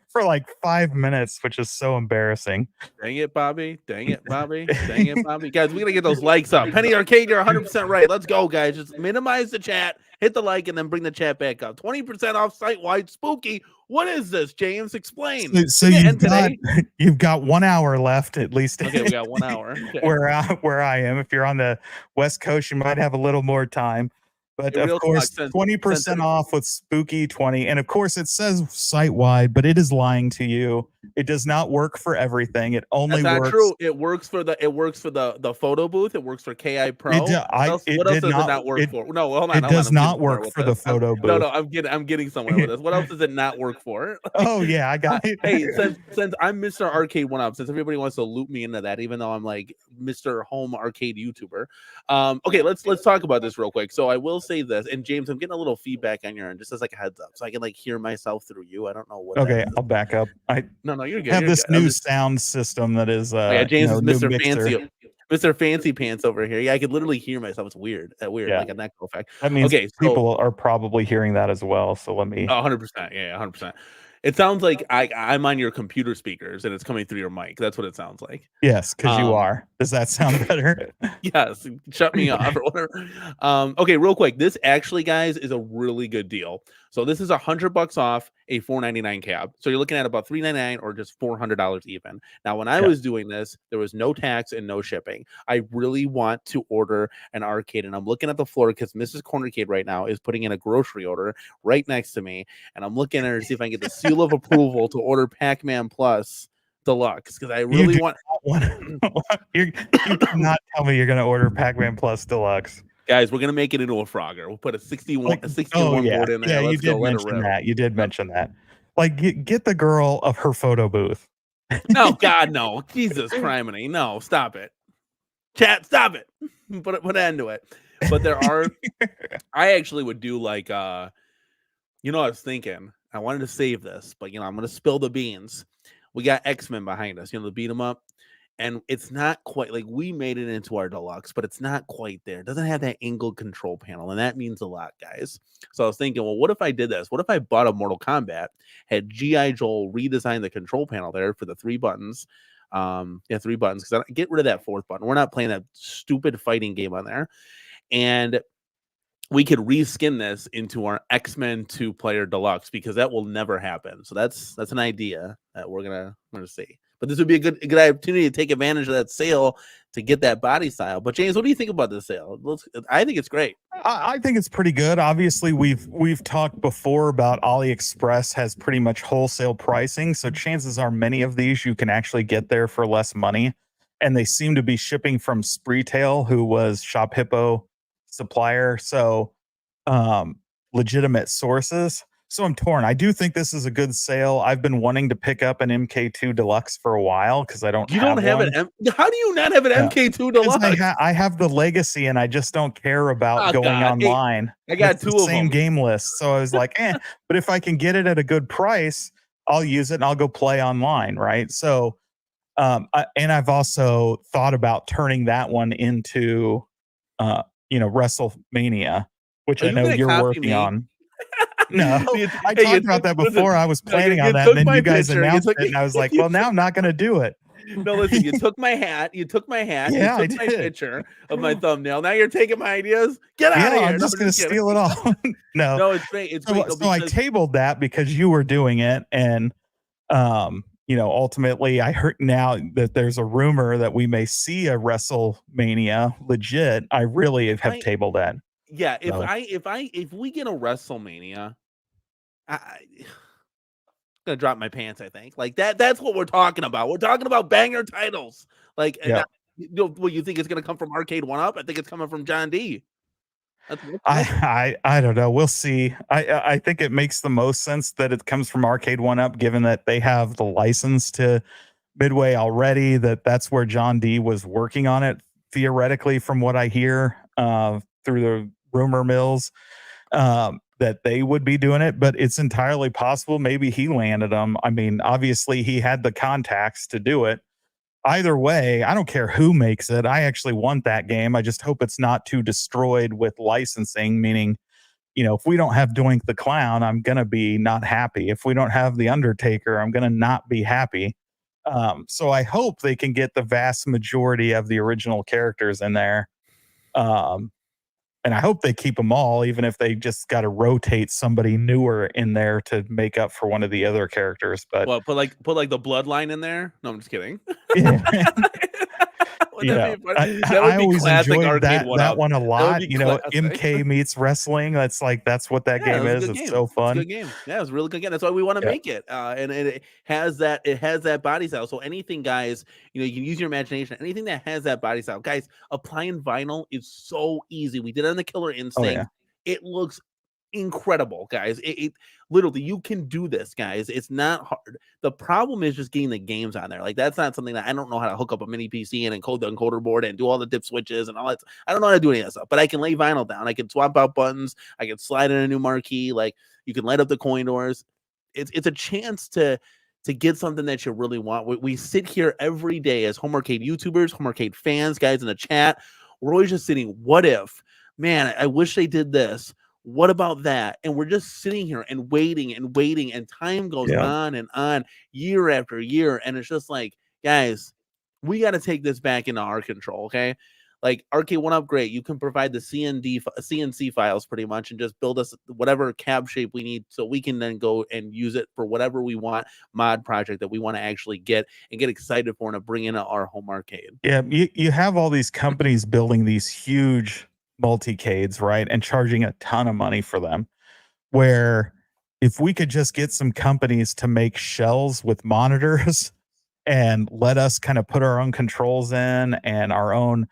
for like 5 minutes, which is so embarrassing. Dang it, Bobby. Dang it, Bobby. Dang it, Bobby. Guys, we got to get those likes up. Penny Arcade, you're 100% right. Let's go, guys. Just minimize the chat, hit the like, and then bring the chat back up. 20% off site-wide spooky. What is this, James? Explain. So you've got 1 hour left at least. Okay, we got 1 hour. Okay. Where I am. If you're on the West Coast, you might have a little more time. But of course, 20% off with Spooky 20. And of course, it says site-wide, but it is lying to you. It does not work for everything. It only That's not works. true. It works for the photo booth. It works for KI Pro. What else does it not work for? No, hold on. It does not work for the photo booth. No, I'm getting somewhere with this. What else does it not work for? Oh yeah, I got it. Hey, since I'm Mr. Arcade1up, since everybody wants to loop me into that, even though I'm like Mr. Home Arcade YouTuber. Okay, let's talk about this real quick. So I will say this, and James, I'm getting a little feedback on your end, just as like a heads up, so I can like hear myself through you. I don't know what. Okay, I'll back up. No, you're good. Have this new sound system that is. Yeah, James is Mr. Fancy. Mr. Fancy Pants over here. Yeah, I could literally hear myself. It's weird. Like an echo effect. That means people are probably hearing that as well. So let me. 100%. Yeah, 100%. It sounds like I'm on your computer speakers and it's coming through your mic. That's what it sounds like. Yes, because you are. Does that sound better? Yes. Shut me off or whatever. Okay, real quick. This actually, guys, is a really good deal. So this is $100 off a $499 cab. So you're looking at about $399 or just $400 even. Now, when I was doing this, there was no tax and no shipping. I really want to order an arcade, and I'm looking at the floor because Mrs. Cornercade right now is putting in a grocery order right next to me, and I'm looking at her to see if I can get the seal of approval to order Pac-Man Plus Deluxe because I really want. You cannot tell me you're going to order Pac-Man Plus Deluxe. Guys, we're gonna make it into a Frogger. We'll put a 61 board in there. Yeah, you did mention that. You did mention that. Like, get the girl of her photo booth. No, God, no. Jesus criminy. No, stop it. Chat, stop it. Put an end to it. But there are I actually would do like I was thinking. I wanted to save this, but I'm gonna spill the beans. We got X-Men behind us, the beat 'em up. And it's not quite like we made it into our deluxe, but it's not quite there. It doesn't have that angled control panel, and that means a lot, guys. So I was thinking, well, what if I did this? What if I bought a Mortal Kombat, had G.I. Joel redesign the control panel there for the 3 buttons? 3 buttons, because I get rid of that 4th button. We're not playing that stupid fighting game on there. And we could reskin this into our X-Men 2-player deluxe because that will never happen. So that's an idea that we're gonna see. But this would be a good opportunity to take advantage of that sale to get that body style. But James, what do you think about this sale? I think it's great. I think it's pretty good. Obviously, we've talked before about AliExpress has pretty much wholesale pricing, so chances are many of these you can actually get there for less money. And they seem to be shipping from Spreetail, who was Shop Hippo supplier, so legitimate sources. So I'm torn. I do think this is a good sale. I've been wanting to pick up an MK2 Deluxe for a while because I don't. You don't have it. How do you not have an MK2 Deluxe? I have the Legacy, and I just don't care about going online. Hey, I got two of them. Same game list, so I was like, But if I can get it at a good price, I'll use it and I'll go play online, right? So, and I've also thought about turning that one into, WrestleMania, which I know you're working on. No, I talked about that before. I was planning on that, and then you guys announced it, and I was like, well, now I'm not going to do it. No, listen, you took my hat. Yeah, you took my picture of my thumbnail. Now you're taking my ideas. Get out of here. I'm just going to steal it all. No, it's great. It's great. So I tabled that because you were doing it, and ultimately I heard now that there's a rumor that we may see a WrestleMania legit. I really have tabled that. Yeah, So, if we get a WrestleMania, I'm gonna drop my pants. I think like that's what we're talking about. We're talking about banger titles. Like, yeah. what you think it's gonna come from Arcade1up? I think it's coming from John D. That's I don't know. We'll see. I think it makes the most sense that it comes from Arcade1up, given that they have the license to Midway already. That's where John D was working on it theoretically, from what I hear through the rumor mills, that they would be doing it. But it's entirely possible maybe he landed them. I mean, obviously he had the contacts to do it. Either way, I don't care who makes it. I actually want that game. I just hope it's not too destroyed with licensing, meaning, if we don't have Doink the Clown, I'm going to be not happy. If we don't have The Undertaker, I'm going to not be happy. So I hope they can get the vast majority of the original characters in there. And I hope they keep them all, even if they just got to rotate somebody newer in there to make up for one of the other characters. But put the bloodline in there. No, I'm just kidding. yeah, That would be I always classic enjoyed that one a lot. classic. MK meets wrestling. That's what that game it was is. a good It's game. so It's a fun. good game. Yeah, it was a really good game. That's why we want to make it. And it has that body style. So anything, guys, you can use your imagination. Anything that has that body style, guys, applying vinyl is so easy. We did it on the Killer Instinct. It looks incredible, guys. It literally, you can do this, guys. It's not hard. The problem is just getting the games on there. Like, that's not something that I don't know how to hook up a mini PC and encode the encoder board and do all the dip switches and all that. I don't know how to do any of that stuff, but I can lay vinyl down. I can swap out buttons. I can slide in a new marquee. Like, you can light up the coin doors. It's a chance to get something that you really want. We sit here every day as Home Arcade YouTubers, Home Arcade fans, guys in the chat. We're always just sitting, what if? Man, I wish they did this. What about that? And we're just sitting here and waiting, and time goes on and on, year after year. And it's just like, guys, we got to take this back into our control, okay? Like, Arcade1up, great. You can provide the CNC files pretty much and just build us whatever cab shape we need so we can then go and use it for whatever we want, mod project that we want to actually get and get excited for and to bring into our home arcade. Yeah, you have all these companies building these huge multi-cades, right? And charging a ton of money for them. Where if we could just get some companies to make shells with monitors and let us kind of put our own controls in and our own,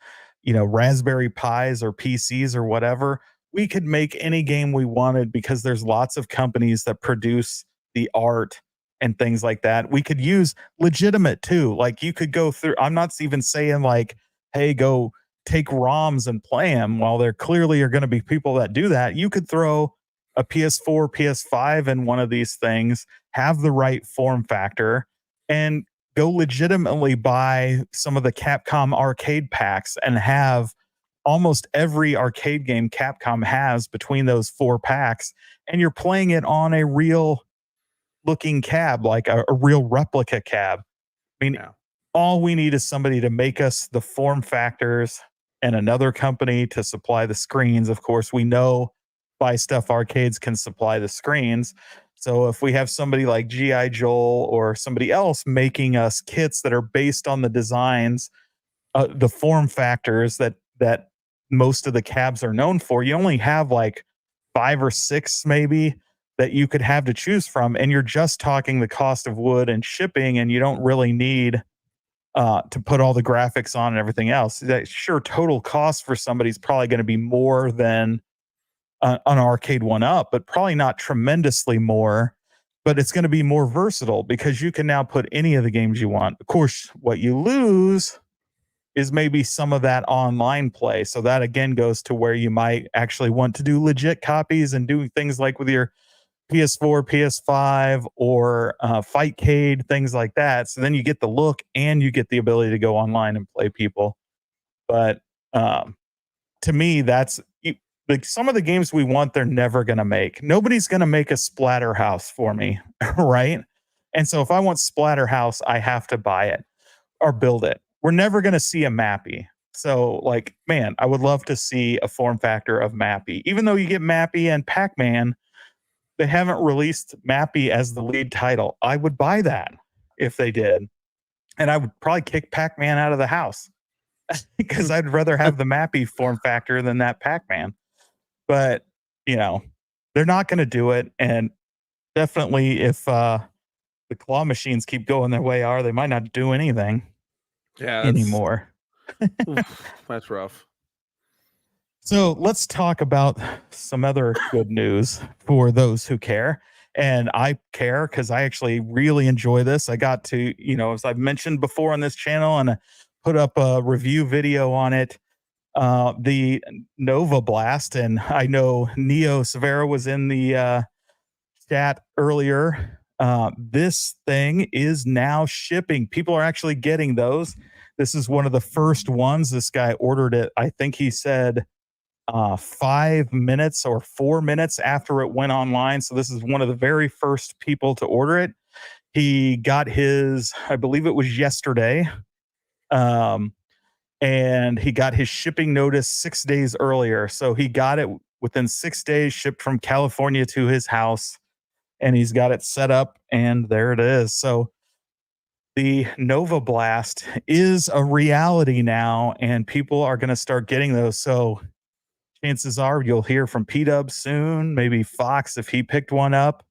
Raspberry Pis or PCs or whatever, we could make any game we wanted, because there's lots of companies that produce the art and things like that. We could use legitimate too. Like, you could go through, I'm not even saying like, hey, go take ROMs and play them. While there clearly are going to be people that do that, you could throw a PS4, PS5 in one of these things, have the right form factor, and go legitimately buy some of the Capcom arcade packs and have almost every arcade game Capcom has between those 4 packs, and you're playing it on a real looking cab, like a real replica cab. I mean, all we need is somebody to make us the form factors and another company to supply the screens. Of course, we know Buy Stuff Arcades can supply the screens. So if we have somebody like G.I. Joel or somebody else making us kits that are based on the designs, the form factors that most of the cabs are known for, you only have like 5 or 6 maybe that you could have to choose from. And you're just talking the cost of wood and shipping, and you don't really need to put all the graphics on and everything else. That, sure, total cost for somebody's probably going to be more than on Arcade1up, but probably not tremendously more. But it's going to be more versatile because you can now put any of the games you want. Of course, what you lose is maybe some of that online play. So that again goes to where you might actually want to do legit copies and do things like with your PS4, PS5, or Fightcade, things like that. So then you get the look and you get the ability to go online and play people. But to me, that's like some of the games we want, they're never going to make. Nobody's going to make a Splatterhouse for me, right? And so if I want Splatterhouse, I have to buy it or build it. We're never going to see a Mappy. So, like, man, I would love to see a form factor of Mappy. Even though you get Mappy and Pac-Man, they haven't released Mappy as the lead title. I would buy that if they did. And I would probably kick Pac-Man out of the house because I'd rather have the Mappy form factor than that Pac-Man. but they're not going to do it. And definitely, if the claw machines keep going their way, they might not do anything Yeah, anymore. that's rough. So let's talk about some other good news for those who care. And I care because I actually really enjoy this. I got to, as I've mentioned before on this channel, and I put up a review video on it, the Nova Blast. And I know Neo Severa was in the chat earlier. This thing is now shipping. People are actually getting those. This is one of the first ones. This guy ordered it. I think he said 5 minutes or 4 minutes after it went online. So this is one of the very first people to order it. He got his, I believe it was yesterday. And he got his shipping notice 6 days earlier. So he got it within 6 days, shipped from California to his house, and he's got it set up, and there it is. So the Nova Blast is a reality now, and people are going to start getting those. So chances are you'll hear from P-Dub soon, maybe Fox if he picked one up.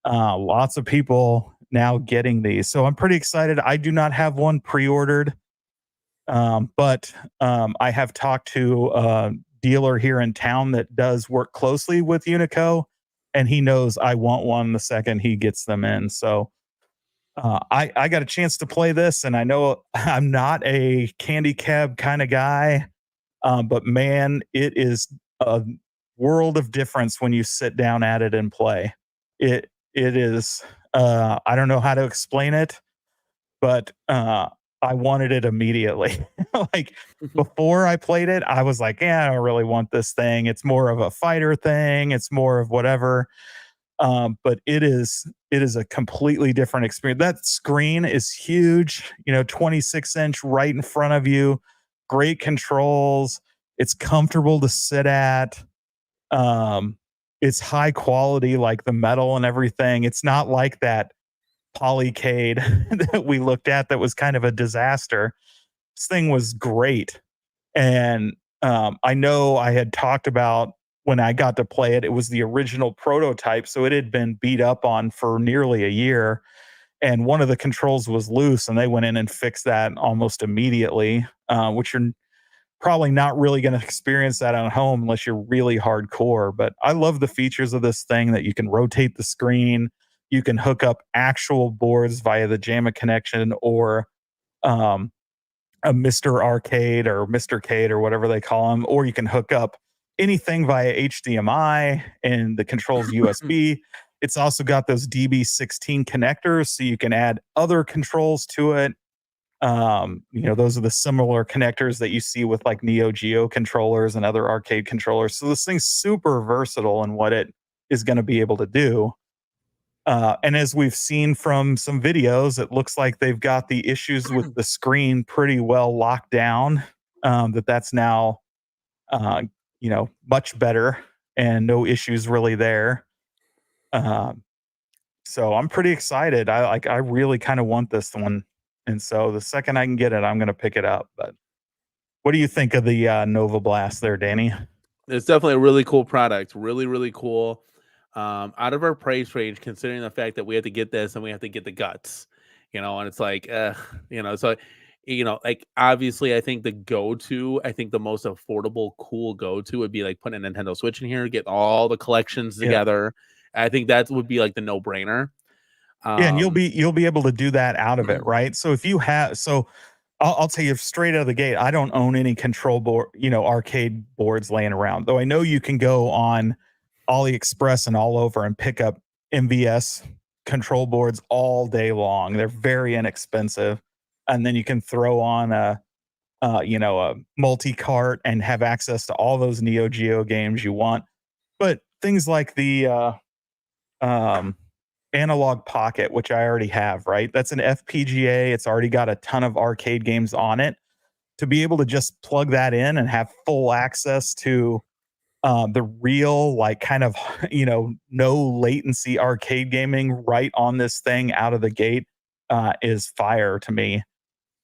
Lots of people now getting these. So I'm pretty excited. I do not have one pre-ordered, but I have talked to a dealer here in town that does work closely with Unico, and he knows I want one the second he gets them in. So I got a chance to play this, and I know I'm not a candy cab kind of guy. But man, it is a world of difference when you sit down at it and play. It is. I don't know how to explain it, but I wanted it immediately. Like before I played it, I was like, "Yeah, I don't really want this thing. It's more of a fighter thing. It's more of whatever." But it is a completely different experience. That screen is huge. 26-inch right in front of you. Great controls. It's comfortable to sit at. It's high quality, like the metal and everything. It's not like that Polycade that we looked at that was kind of a disaster. This thing was great. And I know I had talked about when I got to play it, it was the original prototype. So it had been beat up on for nearly a year. And one of the controls was loose, and they went in and fixed that almost immediately, which you're probably not really going to experience that at home unless you're really hardcore. But I love the features of this thing, that you can rotate the screen, you can hook up actual boards via the JAMA connection, or a Mr. Arcade or Mr. Cade or whatever they call them, or you can hook up anything via HDMI, and the controls USB. It's also got those DB16 connectors, so you can add other controls to it. Those are the similar connectors that you see with like Neo Geo controllers and other arcade controllers. So this thing's super versatile in what it is going to be able to do. And as we've seen from some videos, it looks like they've got the issues with the screen pretty well locked down. That's now, much better, and no issues really there. So I'm pretty excited. I really kind of want this one. And so the second I can get it, I'm going to pick it up. But what do you think of the Nova Blast there, Danny? It's definitely a really cool product. Really, really cool. Out of our price range, considering the fact that we have to get this and we have to get the guts, and it's like, so, like obviously I think the most affordable, cool go-to would be like putting a Nintendo Switch in here, get all the collections together. I think that would be like the no-brainer. Yeah, and you'll be able to do that out of it, right? So if you have, I'll tell you straight out of the gate, I don't own any control board, arcade boards laying around. Though I know you can go on AliExpress and all over and pick up MVS control boards all day long. They're very inexpensive, and then you can throw on a multi-cart and have access to all those Neo Geo games you want. But things like the Analog Pocket, which I already have, right? That's an FPGA. It's already got a ton of arcade games on it. To be able to just plug that in and have full access to the real, like, kind of, no latency arcade gaming right on this thing out of the gate is fire to me.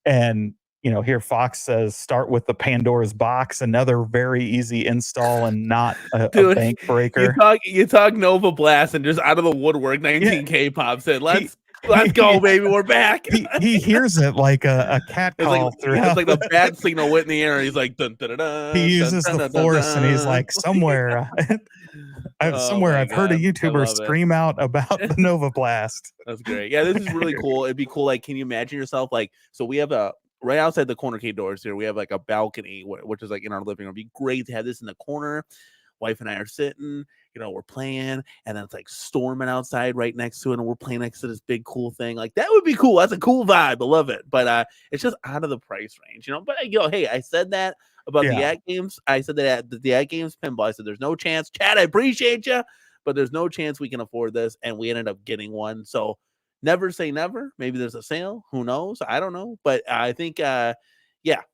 And here Fox says start with the Pandora's box, another very easy install and not a Dude, bank breaker. you talk Nova Blast and just out of the woodwork, 19K pops in. Let's go, baby. We're back. He hears it like a cat call throughout. It's like the bat signal went in the air. He's like, dun, dun, dun, dun, he uses dun, the dun, dun, force, and he's dun. like, somewhere, somewhere my I've heard a God, I YouTuber love it. scream out about the Nova Blast. That's great. Yeah, this is really cool. It'd be cool. Like, can you imagine yourself? Like, so we have right outside the corner Cade doors here, we have like a balcony, which is like in our living room. It'd be great to have this in the corner. Wife and I are sitting, we're playing, and then it's like storming outside right next to it, and we're playing next to this big cool thing. Like, that would be cool. That's a cool vibe. I love it. But it's just out of the price range, But hey, I said that about the AtGames. I said that at the AtGames pinball. I said there's no chance. Chad, I appreciate you, but there's no chance we can afford this, and we ended up getting one. So never say never. Maybe there's a sale. Who knows? I don't know. But I think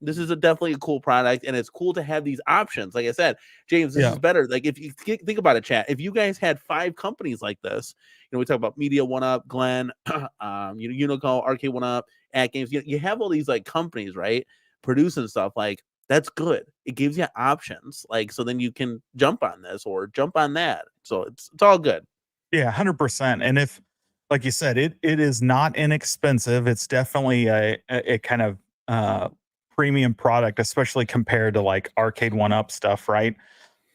this is definitely a cool product, and it's cool to have these options. Like I said, James, this is better. Like, if you think about it, chat, if you guys had 5 companies like this, we talk about Media1up, Glenn, Unico, Arcade1up, AtGames. You have all these like companies, right, producing stuff. Like, that's good. It gives you options. Like, so then you can jump on this or jump on that. So it's all good. Yeah, 100%. And if, like you said, it is not inexpensive. It's definitely a kind of premium product, especially compared to like Arcade1up stuff, right?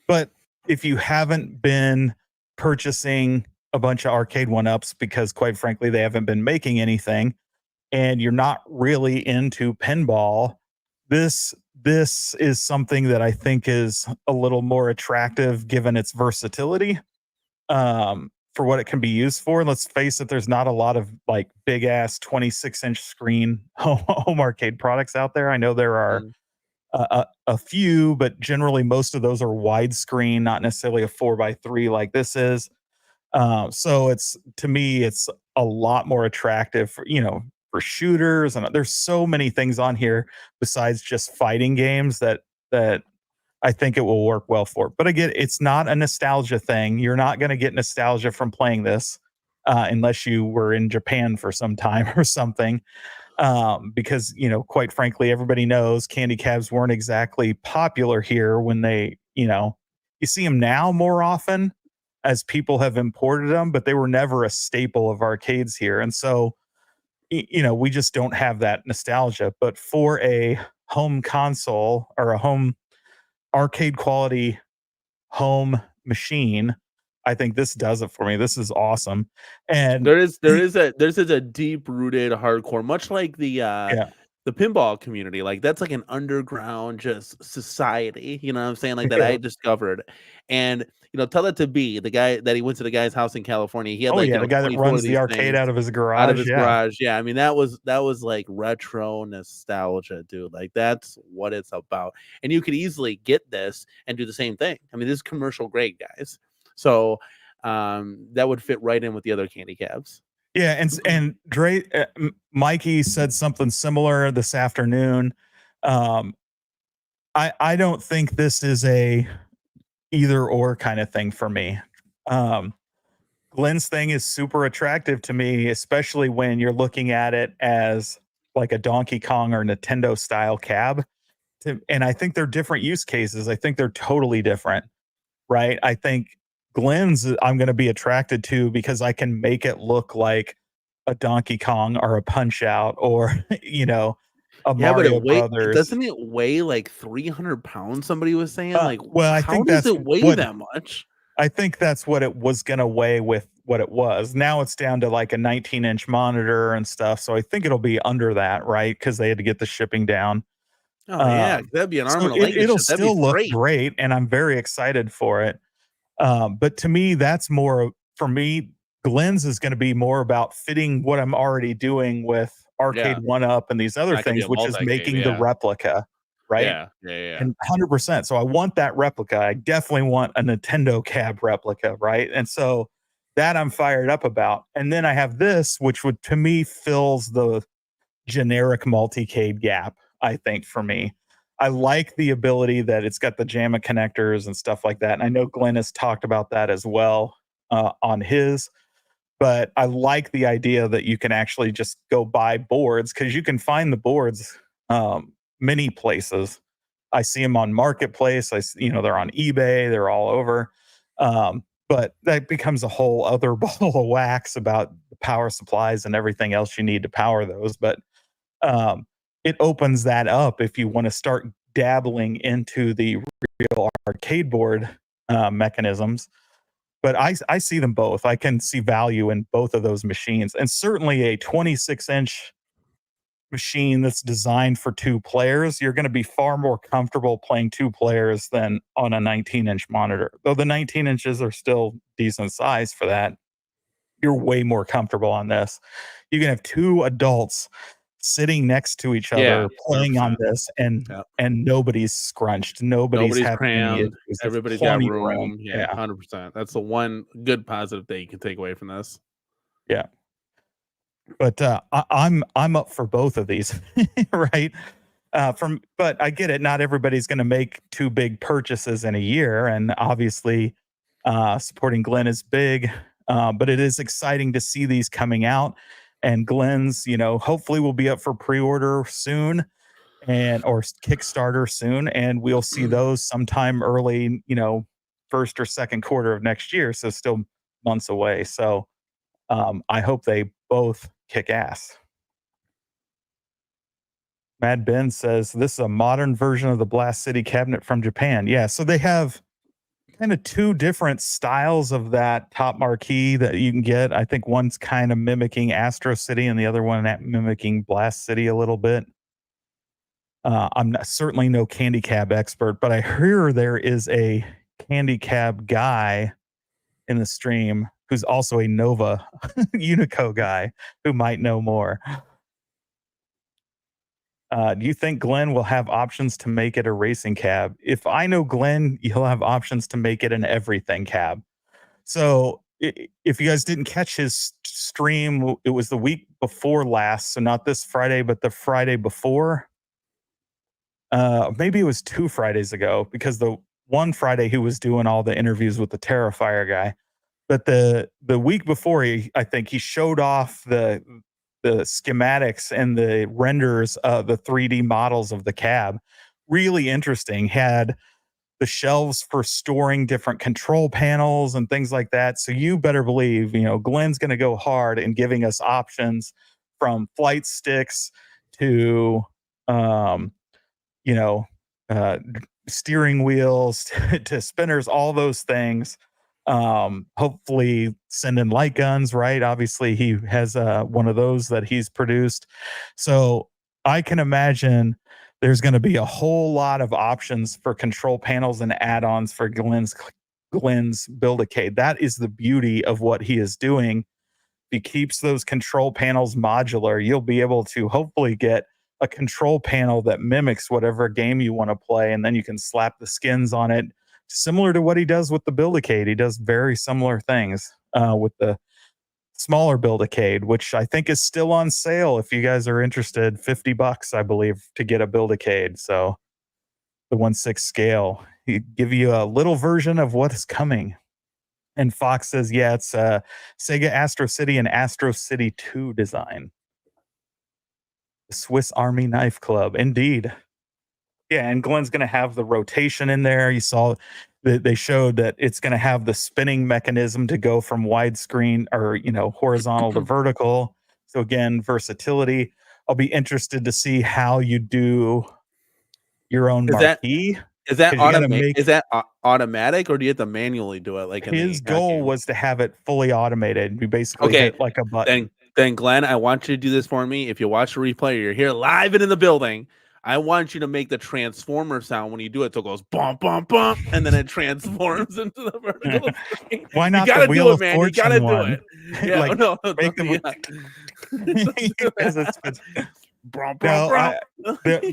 But if you haven't been purchasing a bunch of Arcade1ups because, quite frankly, they haven't been making anything, and you're not really into pinball, this is something that I think is a little more attractive given its versatility for what it can be used for. Let's face it, there's not a lot of like big ass 26-inch screen home arcade products out there. I know there are a few, but generally most of those are widescreen, not necessarily a 4x3 like this is. So to me, it's a lot more attractive for, for shooters. And there's so many things on here besides just fighting games that I think it will work well for. But again, it's not a nostalgia thing. You're not going to get nostalgia from playing this unless you were in Japan for some time or something. Because, quite frankly, everybody knows candy cabs weren't exactly popular here when they, you see them now more often as people have imported them, but they were never a staple of arcades here. And so, we just don't have that nostalgia. But for a home console or a home arcade quality home machine, I think this does it for me. This is awesome. And there is a deep rooted hardcore, much like the pinball community. Like, that's like an underground just society, what I'm saying? Like, that I discovered. And tell that to B, the guy that he went to the guy's house in California. He had the guy that runs the arcade out of his garage. Yeah, I mean, that was like retro nostalgia, dude. Like, that's what it's about. And you could easily get this and do the same thing. I mean, this is commercial grade, guys. So that would fit right in with the other candy cabs. Yeah, and Dre, Mikey said something similar this afternoon. I don't think this is a either or kind of thing for me. Glenn's thing is super attractive to me, especially when you're looking at it as like a Donkey Kong or Nintendo style cab. And I think they're different use cases. I think they're totally different, right? I think Glenn's I'm going to be attracted to because I can make it look like a Donkey Kong or a Punch Out or, a Mario Brothers. Doesn't it weigh like 300 pounds? Somebody was saying I think does it weigh that much? I think that's what it was going to weigh with what it was. Now it's down to like a 19-inch monitor and stuff. So I think it'll be under that, right? Because they had to get the shipping down. Oh, yeah. That'd be an arm and a leg. It'll still look great, and I'm very excited for it. But to me, that's more, for me, Glenn's is going to be more about fitting what I'm already doing with Arcade1up and these other things, which is making the replica, right? Yeah. And 100%. So I want that replica. I definitely want a Nintendo cab replica, right? And so that I'm fired up about. And then I have this, which would, to me, fills the generic multi-cade gap, I think, for me. I like the ability that it's got the JAMA connectors and stuff like that. And I know Glenn has talked about that as well on his. But I like the idea that you can actually just go buy boards, because you can find the boards many places. I see them on Marketplace. They're on eBay. They're all over. But that becomes a whole other ball of wax about the power supplies and everything else you need to power those. But um, it opens that up if you want to start dabbling into the real arcade board mechanisms. But I see them both. I can see value in both of those machines, and certainly a 26-inch machine that's designed for two players, you're going to be far more comfortable playing two players than on a 19-inch monitor. Though the 19 inches are still decent size for that, you're way more comfortable on this. You can have two adults sitting next to each other playing 100%. on this, and nobody's scrunched. Nobody's having any crammed. issues. Everybody's got room. Yeah, 100%. That's the one good positive that you can take away from this. Yeah. But I'm up for both of these, right? But I get it. Not everybody's going to make two big purchases in a year, and obviously, supporting Glenn is big. But it is exciting to see these coming out, and Glenn's, hopefully will be up for pre-order soon, or Kickstarter soon, and we'll see those sometime early, first or second quarter of next year. So still months away. So I hope they both kick ass. Mad Ben says this is a modern version of the Blast City cabinet from Japan. Yeah, so they have kind of two different styles of that top marquee that you can get. I think one's kind of mimicking Astro City and the other one mimicking Blast City a little bit. I'm certainly no candy cab expert, but I hear there is a candy cab guy in the stream who's also a Nova Unico guy who might know more. Do you think Glenn will have options to make it a racing cab? If I know Glenn, he'll have options to make it an everything cab. So if you guys didn't catch his stream, it was the week before last. So not this Friday, but the Friday before. Maybe it was 2 Fridays ago, because the one Friday he was doing all the interviews with the Terrifier guy. But the week before, I think he showed off the schematics and the renders of the 3D models of the cab. Really interesting. Had the shelves for storing different control panels and things like that. So you better believe, Glenn's going to go hard in giving us options from flight sticks to, steering wheels to spinners, all those things. Hopefully send in light guns, right? Obviously he has one of those that he's produced. So I can imagine there's going to be a whole lot of options for control panels and add-ons for Glenn's Build-A-Cade. That is the beauty of what he is doing. If he keeps those control panels modular, you'll be able to hopefully get a control panel that mimics whatever game you want to play, and then you can slap the skins on it. Similar to what he does with the Build-A-Cade. He does very similar things with the smaller Build-A-Cade, which I think is still on sale if you guys are interested. $50, I believe, to get a Build-A-Cade. So the 1/6 scale. He give you a little version of what is coming. And Fox says, yeah, it's Sega Astro City and Astro City 2 design. The Swiss Army Knife Club. Indeed. Yeah, and Glenn's going to have the rotation in there. You saw that they showed that it's going to have the spinning mechanism to go from widescreen or, horizontal to vertical. So again, versatility. I'll be interested to see how you do your own marquee. Is that automatic, or do you have to manually do it? Like his goal was to have it fully automated. You basically hit like a button. Then Glenn, I want you to do this for me. If you watch the replay, you're here live and in the building. I want you to make the transformer sound when you do it. So it goes bump, bump, bump, and then it transforms into the vertical screen. Why not you gotta the Wheel do it, of man. Fortune You gotta one? do it. Yeah, like, no, make them.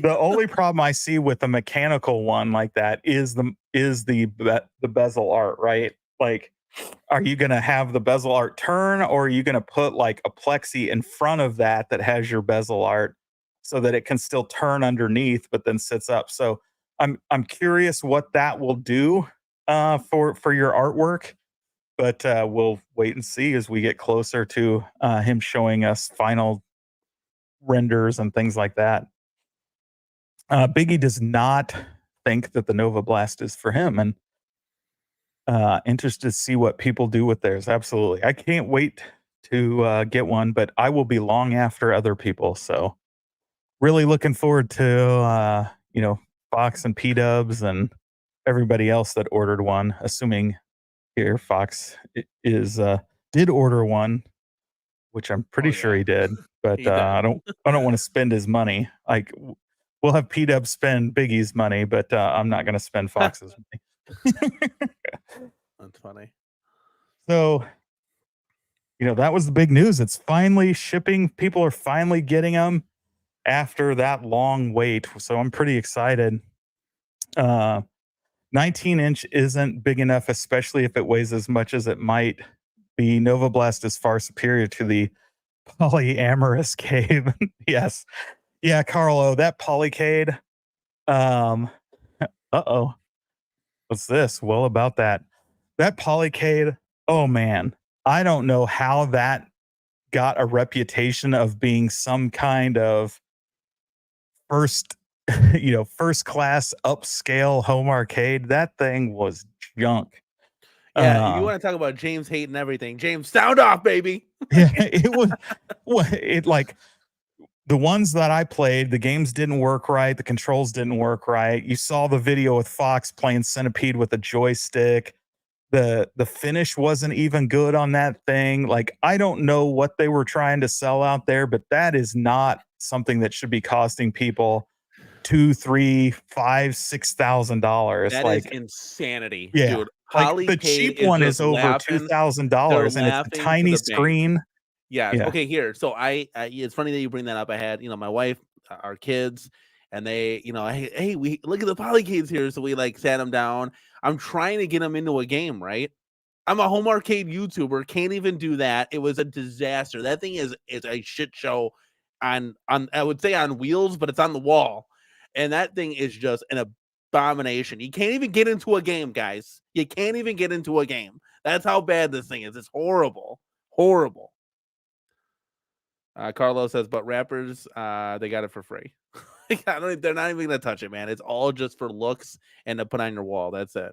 The only problem I see with the mechanical one like that is the bezel art, right? Like, are you going to have the bezel art turn, or are you going to put like a plexi in front of that has your bezel art so that it can still turn underneath but then sits up? So I'm curious what that will do for your artwork, but we'll wait and see as we get closer to him showing us final renders and things like that. Biggie does not think that the Nova Blast is for him, and interested to see what people do with theirs. Absolutely, I can't wait to get one, but I will be long after other people. So really looking forward to Fox and P Dubs and everybody else that ordered one. Assuming here Fox is did order one, which I'm pretty sure he did, but He did. I don't want to spend his money. Like we'll have P Dub spend Biggie's money, but I'm not going to spend Fox's money. That's funny. So, that was the big news. It's finally shipping. People are finally getting them after that long wait. So I'm pretty excited. 19-inch isn't big enough, especially if it weighs as much as it might be. Nova Blast is far superior to the polyamorous Cade. Yes. Yeah, Carlo, that Polycade. Uh-oh. What's this? Well, about that Polycade. Oh man, I don't know how that got a reputation of being some kind of first class upscale home arcade. That thing was junk. Yeah, you want to talk about James hating everything. James, sound off, baby. Yeah, it was like the ones that I played, the games didn't work right, the controls didn't work right. You saw the video with Fox playing Centipede with a joystick. The finish wasn't even good on that thing. Like, I don't know what they were trying to sell out there, but that is not something that should be costing people $2,000, $3,000, $5,000, $6,000. That like is insanity, yeah, dude. like the cheap one is over $2,000 and it's a tiny screen. Yes. Yeah. Okay, here. So it's funny that you bring that up. I had, my wife, our kids, and they, hey, we look at the Polycades here. So we sat them down. I'm trying to get them into a game, right? I'm a home arcade YouTuber. Can't even do that. It was a disaster. That thing is a shit show on I would say on wheels, but it's on the wall. And that thing is just an abomination. You can't even get into a game, guys. You can't even get into a game. That's how bad this thing is. It's horrible. Horrible. Carlos says, but rappers, they got it for free. They're not even gonna touch it, man. It's all just for looks and to put on your wall. That's it.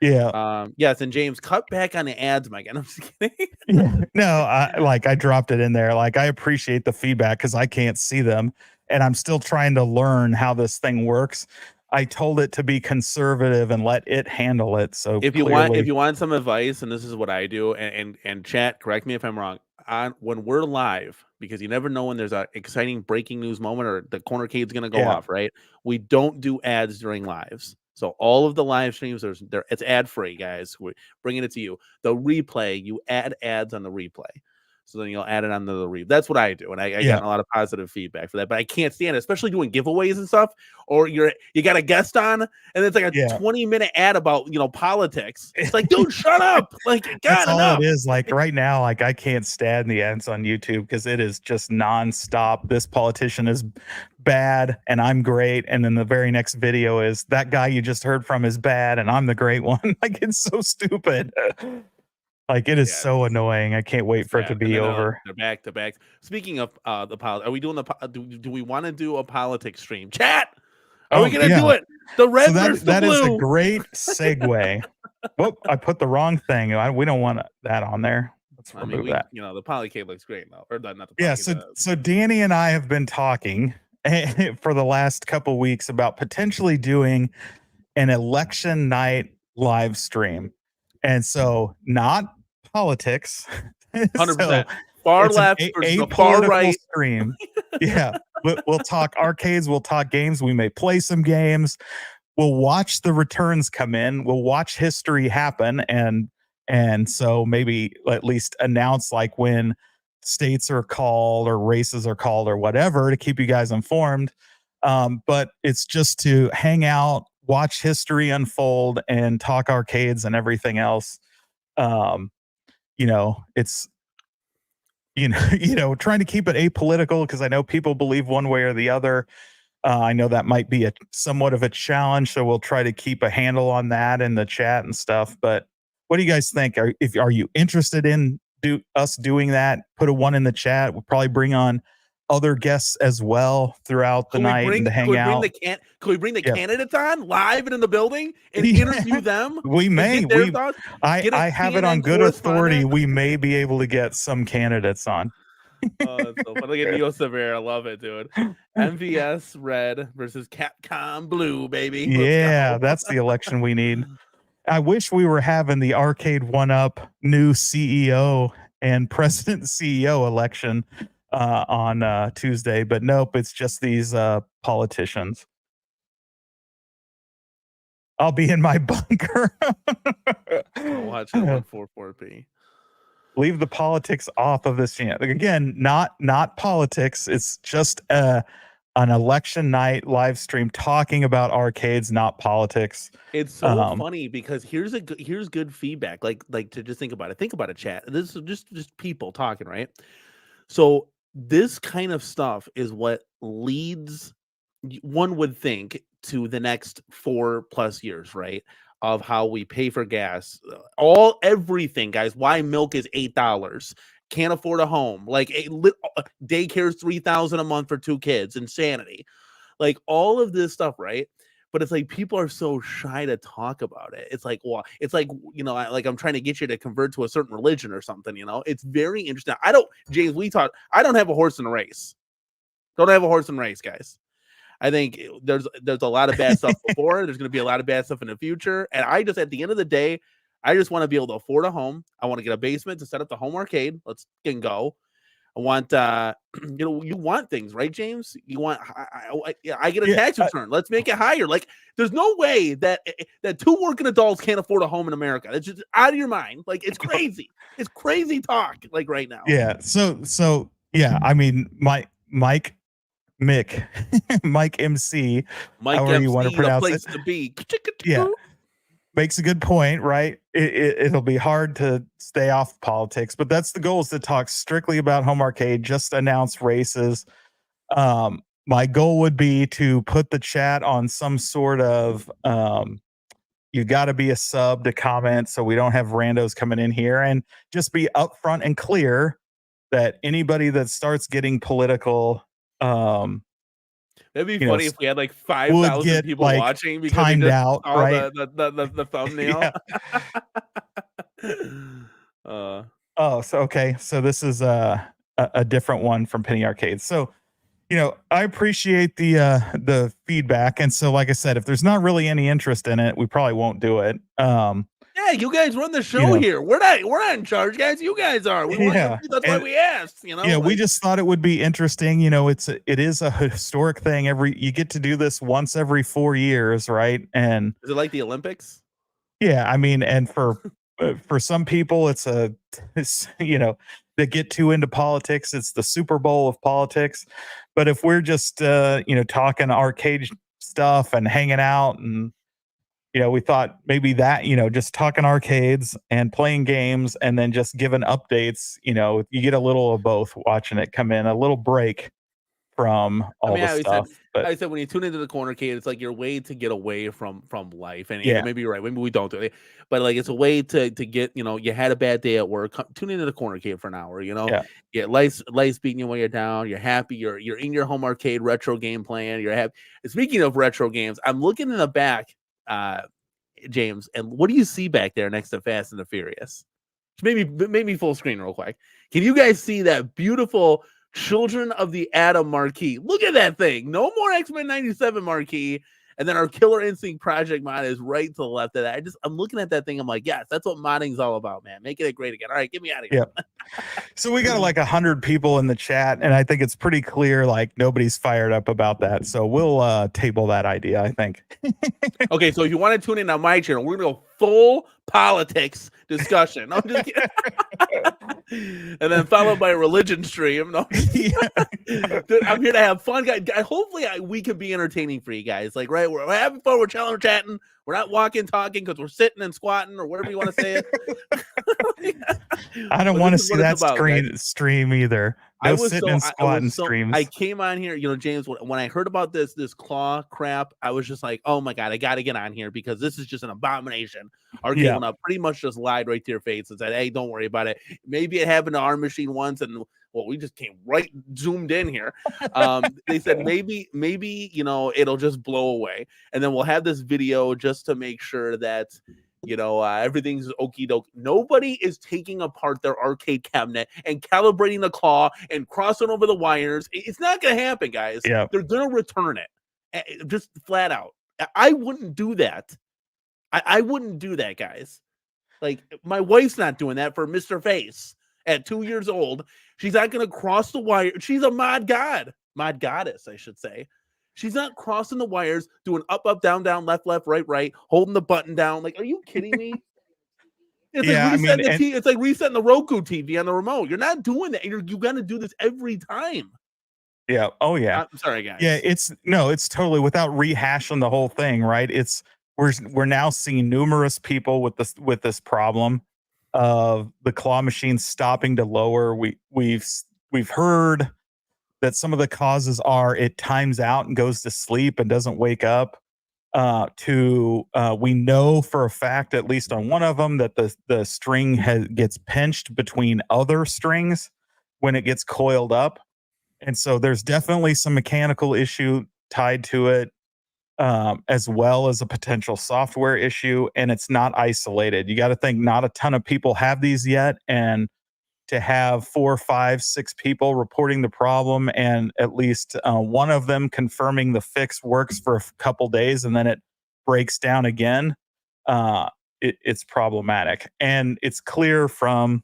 Yeah. Yes, and James, cut back on the ads, Mike. I'm just kidding. Yeah. No, I dropped it in there. Like, I appreciate the feedback because I can't see them, and I'm still trying to learn how this thing works. I told it to be conservative and let it handle it. So if you want some advice, and this is what I do, and chat, correct me if I'm wrong. When we're live, because you never know when there's an exciting breaking news moment or the corner cade's going to go off, right? We don't do ads during lives. So all of the live streams, it's ad free, guys. We're bringing it to you. The replay, you add ads on the replay. So then you'll add it on the replay. That's what I do. And I got a lot of positive feedback for that. But I can't stand it, especially doing giveaways and stuff. Or you got a guest on, and it's like a 20-minute ad about politics. It's like, dude, shut up. Like, that's all enough. it is. Like right now, like I can't stand the ads on YouTube because it is just nonstop. This politician is bad and I'm great. And then the very next video is that guy you just heard from is bad and I'm the great one. Like, it's so stupid. Like, it is so annoying. I can't wait for it to be over. They're back to back. Speaking of the politics, are we doing do we want to do a politics stream? Chat. Are we going to do it? The red versus the blue. That is a great segue. Whoop, I put the wrong thing. We don't want that on there. Let's remove that. The Polycade looks great now. Or not the Polycade. Yeah, so Danny and I have been talking for the last couple weeks about potentially doing an election night live stream. And so, not politics. 100%. So far left versus far right stream. Yeah. We'll talk arcades, we'll talk games, we may play some games. We'll watch the returns come in, we'll watch history happen, and so maybe at least announce like when states are called or races are called or whatever to keep you guys informed. But it's just to hang out, watch history unfold, and talk arcades and everything else. It's trying to keep it apolitical because I know people believe one way or the other. I know that might be somewhat of a challenge, so we'll try to keep a handle on that in the chat and stuff. But what do you guys think? Are you interested in us doing that? Put a 1 in the chat. We'll probably bring on other guests as well throughout the night and to hang out. Can we bring the Yeah. candidates on live and in the building and interview them? We may. Get their thoughts? I have it on CNN good authority. correspondent? We may be able to get some candidates on. So look at Neo Severe. I love it, dude. MVS Red versus Capcom Blue, baby. Yeah, that's the election we need. I wish we were having the Arcade1up new CEO and president CEO election on Tuesday, but nope, it's just these politicians. I'll be in my bunker. I'll watch it on 44p. Leave the politics off of this channel. Again, not politics. It's just an election night live stream talking about arcades, not politics. It's so funny because here's good feedback. Like to just think about it. Think about it, chat. This is just people talking, right? So this kind of stuff is what leads, one would think, to the next 4+ years, right? Of how we pay for gas, everything, guys. Why milk is $8? Can't afford a home. Like daycare's $3,000 a month for 2 kids. Insanity. Like all of this stuff, right? But it's like people are so shy to talk about it. It's like, well, it's like, you know, like I'm trying to get you to convert to a certain religion or something. You know, it's very interesting. James, I don't have a horse in a race. Don't have a horse in a race, guys. I think there's a lot of bad stuff before. There's going to be a lot of bad stuff in the future. And I just, at the end of the day, I just want to be able to afford a home. I want to get a basement to set up the home arcade. Let's go. I want, you want things, right, James? You want, I get a tax return. Let's make it higher. Like, there's no way that 2 working adults can't afford a home in America. It's just out of your mind. Like, it's crazy. It's crazy talk, like, right now. Yeah. So yeah, I mean, Mike MC, however you want to pronounce it. To be. Yeah, makes a good point, right? It'll be hard to stay off politics, but that's the goal, is to talk strictly about home arcade, just announce races. My goal would be to put the chat on some sort of you got to be a sub to comment, so we don't have randos coming in here, and just be upfront and clear that anybody that starts getting political, that'd be funny if we had like 5,000 people watching because timed out, right? the thumbnail. So this is a different one from Penny Arcade. So, you know, I appreciate the feedback, and so like I said, if there's not really any interest in it, we probably won't do it. Yeah, you guys run the show here. We're not in charge, guys. You guys are. That's why we asked. You know, yeah, we just thought it would be interesting. You know, it is a historic thing. You get to do this once every 4 years, right? And is it like the Olympics? Yeah, I mean, and for some people, it's you know, that get too into politics, it's the Super Bowl of politics. But if we're just you know, talking arcade stuff and hanging out, and you know, we thought maybe that, you know, just talking arcades and playing games and then just giving updates, you know, you get a little of both watching it come in, a little break from all the stuff. I said when you tune into the corner, Cade, it's like your way to get away from life. And yeah, maybe you're right. Maybe we don't do it, but like it's a way to get, you know, you had a bad day at work. Tune into the corner, Cade, for an hour. You know, life's beating you while you're down. You're happy. You're in your home arcade retro game playing. You're happy. Speaking of retro games, I'm looking in the back, James, and what do you see back there next to Fast and the Furious? Maybe full screen real quick. Can you guys see that beautiful Children of the Atom marquee? Look at that thing. No more X-Men 97 marquee. And then our Killer Instinct Project mod is right to the left of that. I'm looking at that thing. I'm like, yes, that's what modding's all about, man. Making it great again. All right, get me out of here. Yeah. So we got like 100 people in the chat, and I think it's pretty clear like nobody's fired up about that. So we'll table that idea, I think. Okay, so if you want to tune in on my channel, we're gonna go full politics discussion. I'm just kidding. And then followed by a religion stream. No, Dude, I'm here to have fun, guys. Hopefully, we can be entertaining for you guys. Like, right, we're having fun. We're chilling, we're chatting. We're not walking, talking because we're sitting and squatting or whatever you want to say it. I don't want to see that stream either. No sitting and squatting streams. I came on here, James, when I heard about this claw crap, I was just like, oh my God, I got to get on here because this is just an abomination. Arcade1up pretty much just lied right to your face and said, hey, don't worry about it. Maybe it happened to our machine once, and well, we just came right zoomed in here. They said maybe it'll just blow away, and then we'll have this video just to make sure that everything's okie doke. Nobody is taking apart their arcade cabinet and calibrating the claw and crossing over the wires. It's not going to happen, guys. Yeah. They're going to return it, just flat out. I wouldn't do that. I wouldn't do that, guys. Like, my wife's not doing that for Mr. Face at 2 years old. She's not going to cross the wire. She's a mod goddess, I should say. She's not crossing the wires, doing up, up, down, down, left, left, right, right, holding the button down. Like, are you kidding me? It's it's like resetting the Roku TV on the remote. You're not doing that. You got to do this every time. Yeah. Oh yeah. I'm sorry, guys. Yeah. It's totally without rehashing the whole thing, right? We're now seeing numerous people with this problem of the claw machine stopping to lower. We've heard that some of the causes are it times out and goes to sleep and doesn't wake up. We know for a fact, at least on one of them, that the string gets pinched between other strings when it gets coiled up. And so there's definitely some mechanical issue tied to it, as well as a potential software issue. And it's not isolated. You got to think not a ton of people have these yet. And to have 4, 5, 6 people reporting the problem and at least one of them confirming the fix works for a couple days and then it breaks down again, it's problematic. And it's clear from,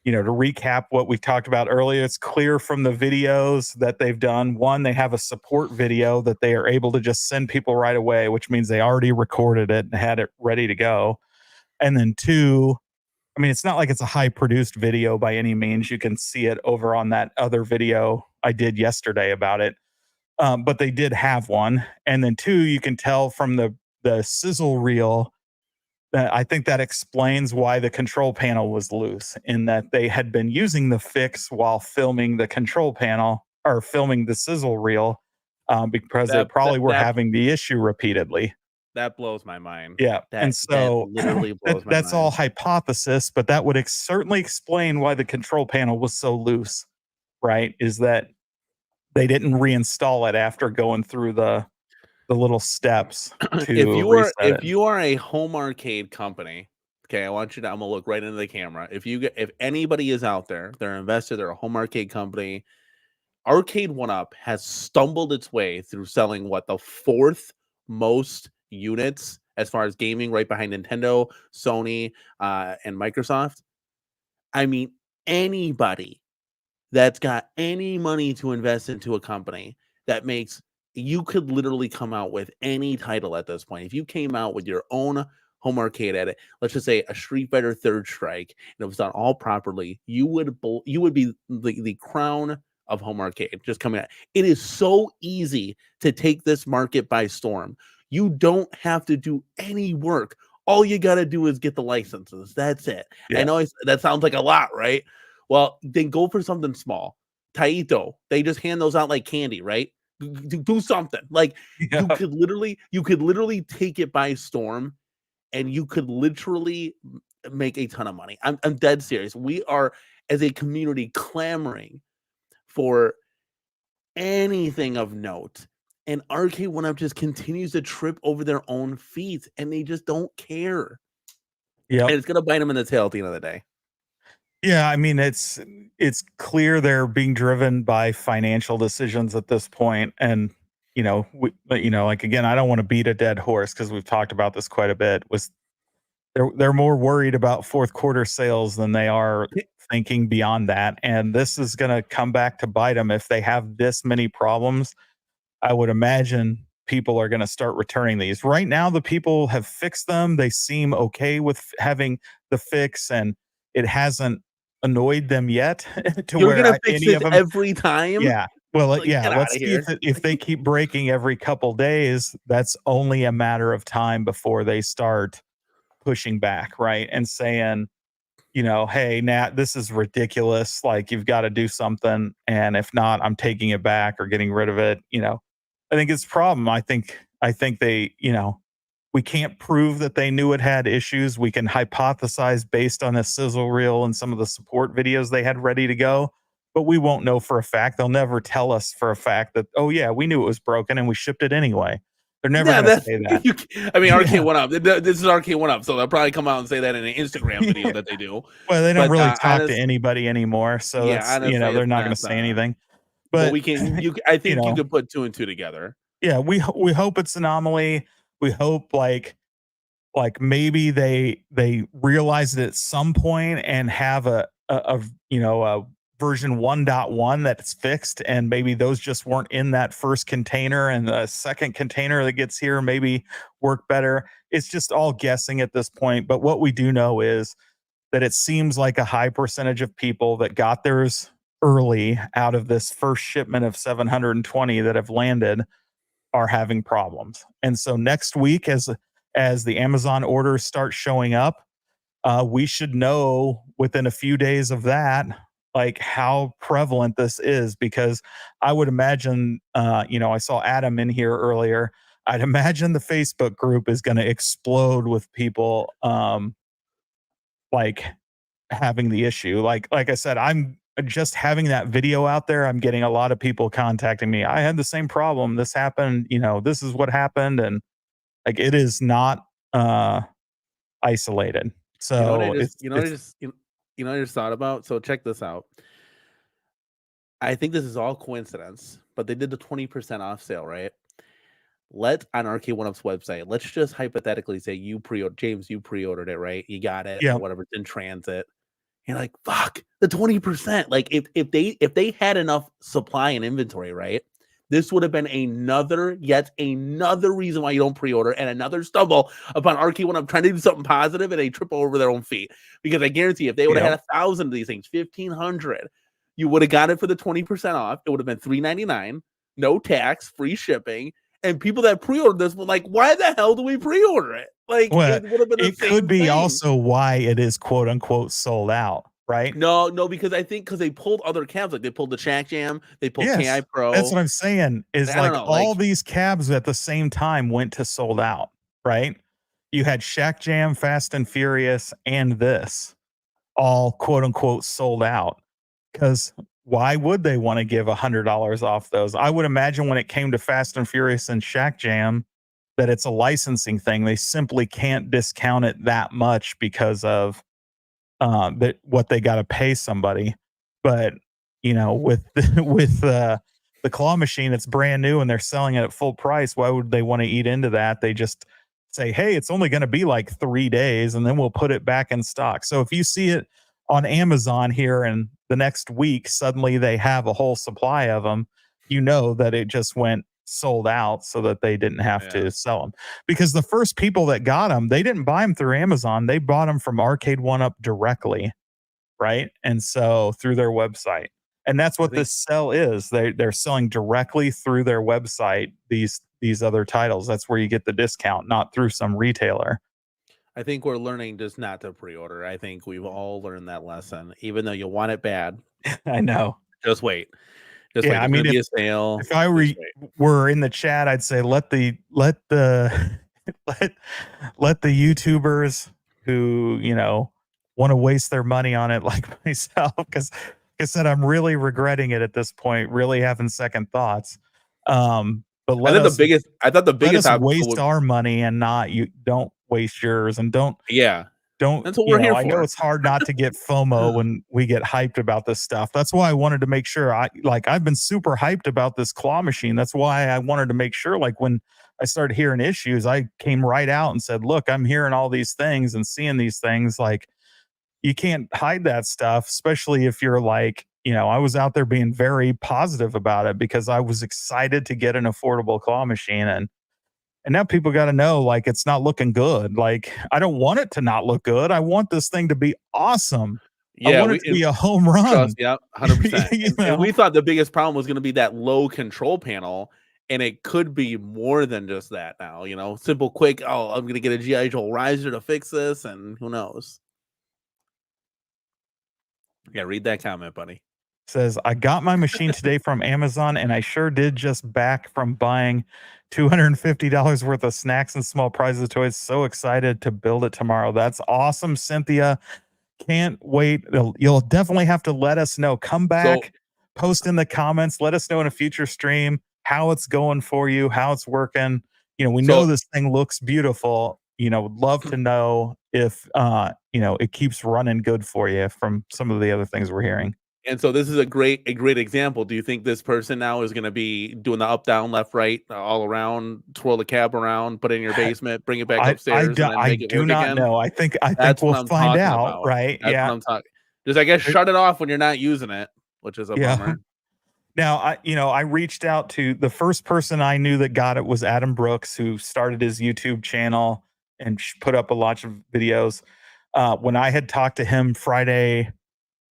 to recap what we talked about earlier, it's clear from the videos that they've done. One, they have a support video that they are able to just send people right away, which means they already recorded it and had it ready to go. And then 2, I mean, it's not like it's a high produced video by any means. You can see it over on that other video I did yesterday about it. But they did have one. And then 2, you can tell from the sizzle reel that I think that explains why the control panel was loose, in that they had been using the fix while filming the control panel or filming the sizzle reel, because they probably were having the issue repeatedly. That blows my mind. Yeah. And so that literally blows my that's mind. all hypothesis, but that would certainly explain why the control panel was so loose, right? Is that they didn't reinstall it after going through the little steps to if you are a home arcade company, okay, I'm gonna look right into the camera. If anybody is out there, they're an investor, they're a home arcade company, Arcade1up has stumbled its way through selling the 4th most units as far as gaming, right behind Nintendo, Sony, and Microsoft. I mean, anybody that's got any money to invest into a company that you could literally come out with any title at this point. If you came out with your own home arcade at it, let's just say a Street Fighter Third Strike, and it was done all properly, you would be the crown of home arcade just coming out. It is so easy to take this market by storm. You don't have to do any work. All you got to do is get the licenses. That's it. Yeah. I know that sounds like a lot, right? Well, then go for something small. Taito, they just hand those out like candy, right? Do something. Like, you could literally take it by storm, and you could literally make a ton of money. I'm dead serious. We are, as a community, clamoring for anything of note. And Arcade1up just continues to trip over their own feet, and they just don't care. Yeah, and it's gonna bite them in the tail at the end of the day. Yeah, I mean, it's clear they're being driven by financial decisions at this point, and like, again, I don't want to beat a dead horse because we've talked about this quite a bit. They're more worried about fourth quarter sales than they are thinking beyond that, and this is going to come back to bite them if they have this many problems. I would imagine people are going to start returning these. Right now, the people have fixed them. They seem okay with having the fix, and it hasn't annoyed them yet. You're going to fix it every time? Yeah. Well, yeah. Let's see if they keep breaking every couple days. That's only a matter of time before they start pushing back, right? And saying, hey, Nat, this is ridiculous. Like, you've got to do something. And if not, I'm taking it back or getting rid of it. I think it's a problem. I think they, we can't prove that they knew it had issues. We can hypothesize based on a sizzle reel and some of the support videos they had ready to go, but we won't know for a fact. They'll never tell us for a fact that, oh, yeah, we knew it was broken and we shipped it anyway. They're never Yeah, going to that's say that. I mean, Yeah. Arcade1up. This is Arcade1up, so they'll probably come out and say that in an Instagram video Yeah. that they do. Well, they don't But really talk to anybody anymore, so yeah, that's honestly, they're it's not going not. to say anything. But But we can. I think you know, could put 2 and 2 together. yeah, we hope it's anomaly. We hope maybe they realize it at some point and have a version 1.1 that's fixed, and maybe those just weren't in that first container, and the second container that gets here maybe work better. It's just all guessing at this point, but what we do know is that it seems like a high percentage of people that got theirs early out of this first shipment of 720 that have landed are having problems. And so next week, as the Amazon orders start showing up, we should know within a few days of that, like, how prevalent this is, because I would imagine, I saw Adam in here earlier. I'd imagine the Facebook group is going to explode with people, like, having the issue. Like I said, I'm just having that video out there. I'm getting a lot of people contacting me. I had the same problem. This happened. This is what happened, and like, it is not isolated. You know what I So just, it's what I just thought about. So check this out. I think this is all coincidence, but they did the 20% off sale, right? On Arcade1up's website, let's just hypothetically say James, you pre-ordered it, right? You got it, yeah. or whatever, it's in transit. You're like, fuck, the 20%. Like, if they had enough supply and inventory, right? This would have been yet another reason why you don't pre-order, and another stumble upon Arcade1up trying to do something positive, and they trip over their own feet. Because I guarantee if they would have had 1,000 of these things, 1,500, you would have got it for the 20% off. It would have been $3.99, no tax, free shipping. And people that pre-ordered this were like, why the hell do we pre-order it? Like, Well, it would have been the it same could be thing. also why it is quote unquote sold out, right? No, because I think they pulled other cabs, like they pulled the Shack Jam, they pulled Yes, KI Pro. that's what I'm saying. Is I don't like know, all these cabs at the same time went to sold out, right? You had Shack Jam, Fast and Furious, and this all quote unquote sold out. Because why would they want to give $100 off those? I would imagine when it came to Fast and Furious and Shack Jam, that it's a licensing thing. They simply can't discount it that much because of that what they got to pay somebody. But with the claw machine, it's brand new and they're selling it at full price. Why would they want to eat into that? They just say, hey, it's only going to be like 3 days and then we'll put it back in stock. So if you see it on Amazon here and the next week, suddenly they have a whole supply of them, that it just went sold out so that they didn't have to sell them. Because the first people that got them, they didn't buy them through Amazon. They bought them from Arcade1up directly, right? And so through their website. And that's what this sell is. They're selling directly through their website these other titles. That's where you get the discount, not through some retailer. I think we're learning just not to pre-order. I think we've all learned that lesson. Even though you want it bad, I know. Just wait. Just yeah, wait. I mean, be a sale. If I were in the chat, I'd say let the let the YouTubers who want to waste their money on it, like myself, because like I said, I'm really regretting it at this point, really having second thoughts. But I thought the biggest let us waste our money and don't waste yours, and don't that's what we're here for. I know it's hard not to get FOMO when we get hyped about this stuff. That's why I wanted to make sure I've been super hyped about this claw machine. That's why I wanted to make sure, like, when I started hearing issues, I came right out and said, look, I'm hearing all these things and seeing these things. Like, you can't hide that stuff, especially if you're like, I was out there being very positive about it because I was excited to get an affordable claw machine. And now people got to know, like, it's not looking good. Like, I don't want it to not look good. I want this thing to be awesome. I want it to be a home run. Yeah, 100%. And we thought the biggest problem was going to be that low control panel. And it could be more than just that now, simple, quick. Oh, I'm going to get a G.I. Joe riser to fix this. And who knows? Yeah, read that comment, buddy. Says, I got my machine today from Amazon, and I sure did just back from buying $250 worth of snacks and small prizes toys. So excited to build it tomorrow. That's awesome, Cynthia. Can't wait. You'll definitely have to let us know. Come back, post in the comments. Let us know in a future stream how it's going for you, how it's working. We know this thing looks beautiful. Would love to know if it keeps running good for you from some of the other things we're hearing. And so this is a great example. Do you think this person now is going to be doing the up, down, left, right, all around, twirl the cab around, put it in your basement, bring it back upstairs, and then make it do work not again? know. I think That's we'll what I'm find talking out, about. right? That's what I'm talking. Just I guess shut it off when you're not using it, which is a bummer. Now, I reached out to the first person I knew that got it was Adam Brooks, who started his YouTube channel and put up a lot of videos. When I had talked to him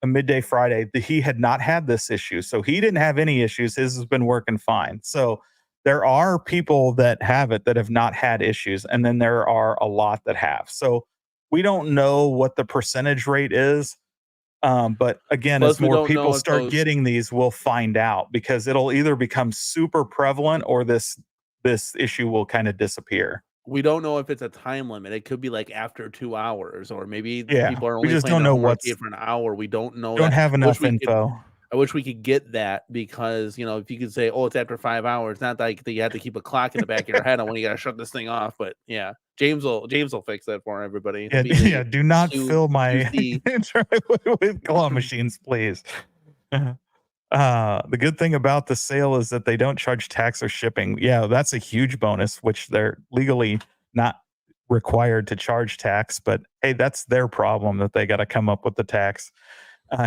midday Friday, he had not had this issue. So he didn't have any issues. His has been working fine. So there are people that have it that have not had issues. And then there are a lot that have. So we don't know what the percentage rate is. But again, Plus, as more people start getting these, we'll find out, because it'll either become super prevalent or this issue will kind of disappear. We don't know if it's a time limit. It could be like after 2 hours, or maybe people are we only just playing don't their know home arcade for an hour. We don't know don't that. have enough info. I wish we could get that, because if you could say, oh, it's after 5 hours, not like you have to keep a clock in the back of your head on when you got to shut this thing off. But yeah, James will fix that for everybody. Do not fill my with claw machines, please. The good thing about the sale is that they don't charge tax or shipping. Yeah, that's a huge bonus, which they're legally not required to charge tax. But hey, that's their problem that they got to come up with the tax.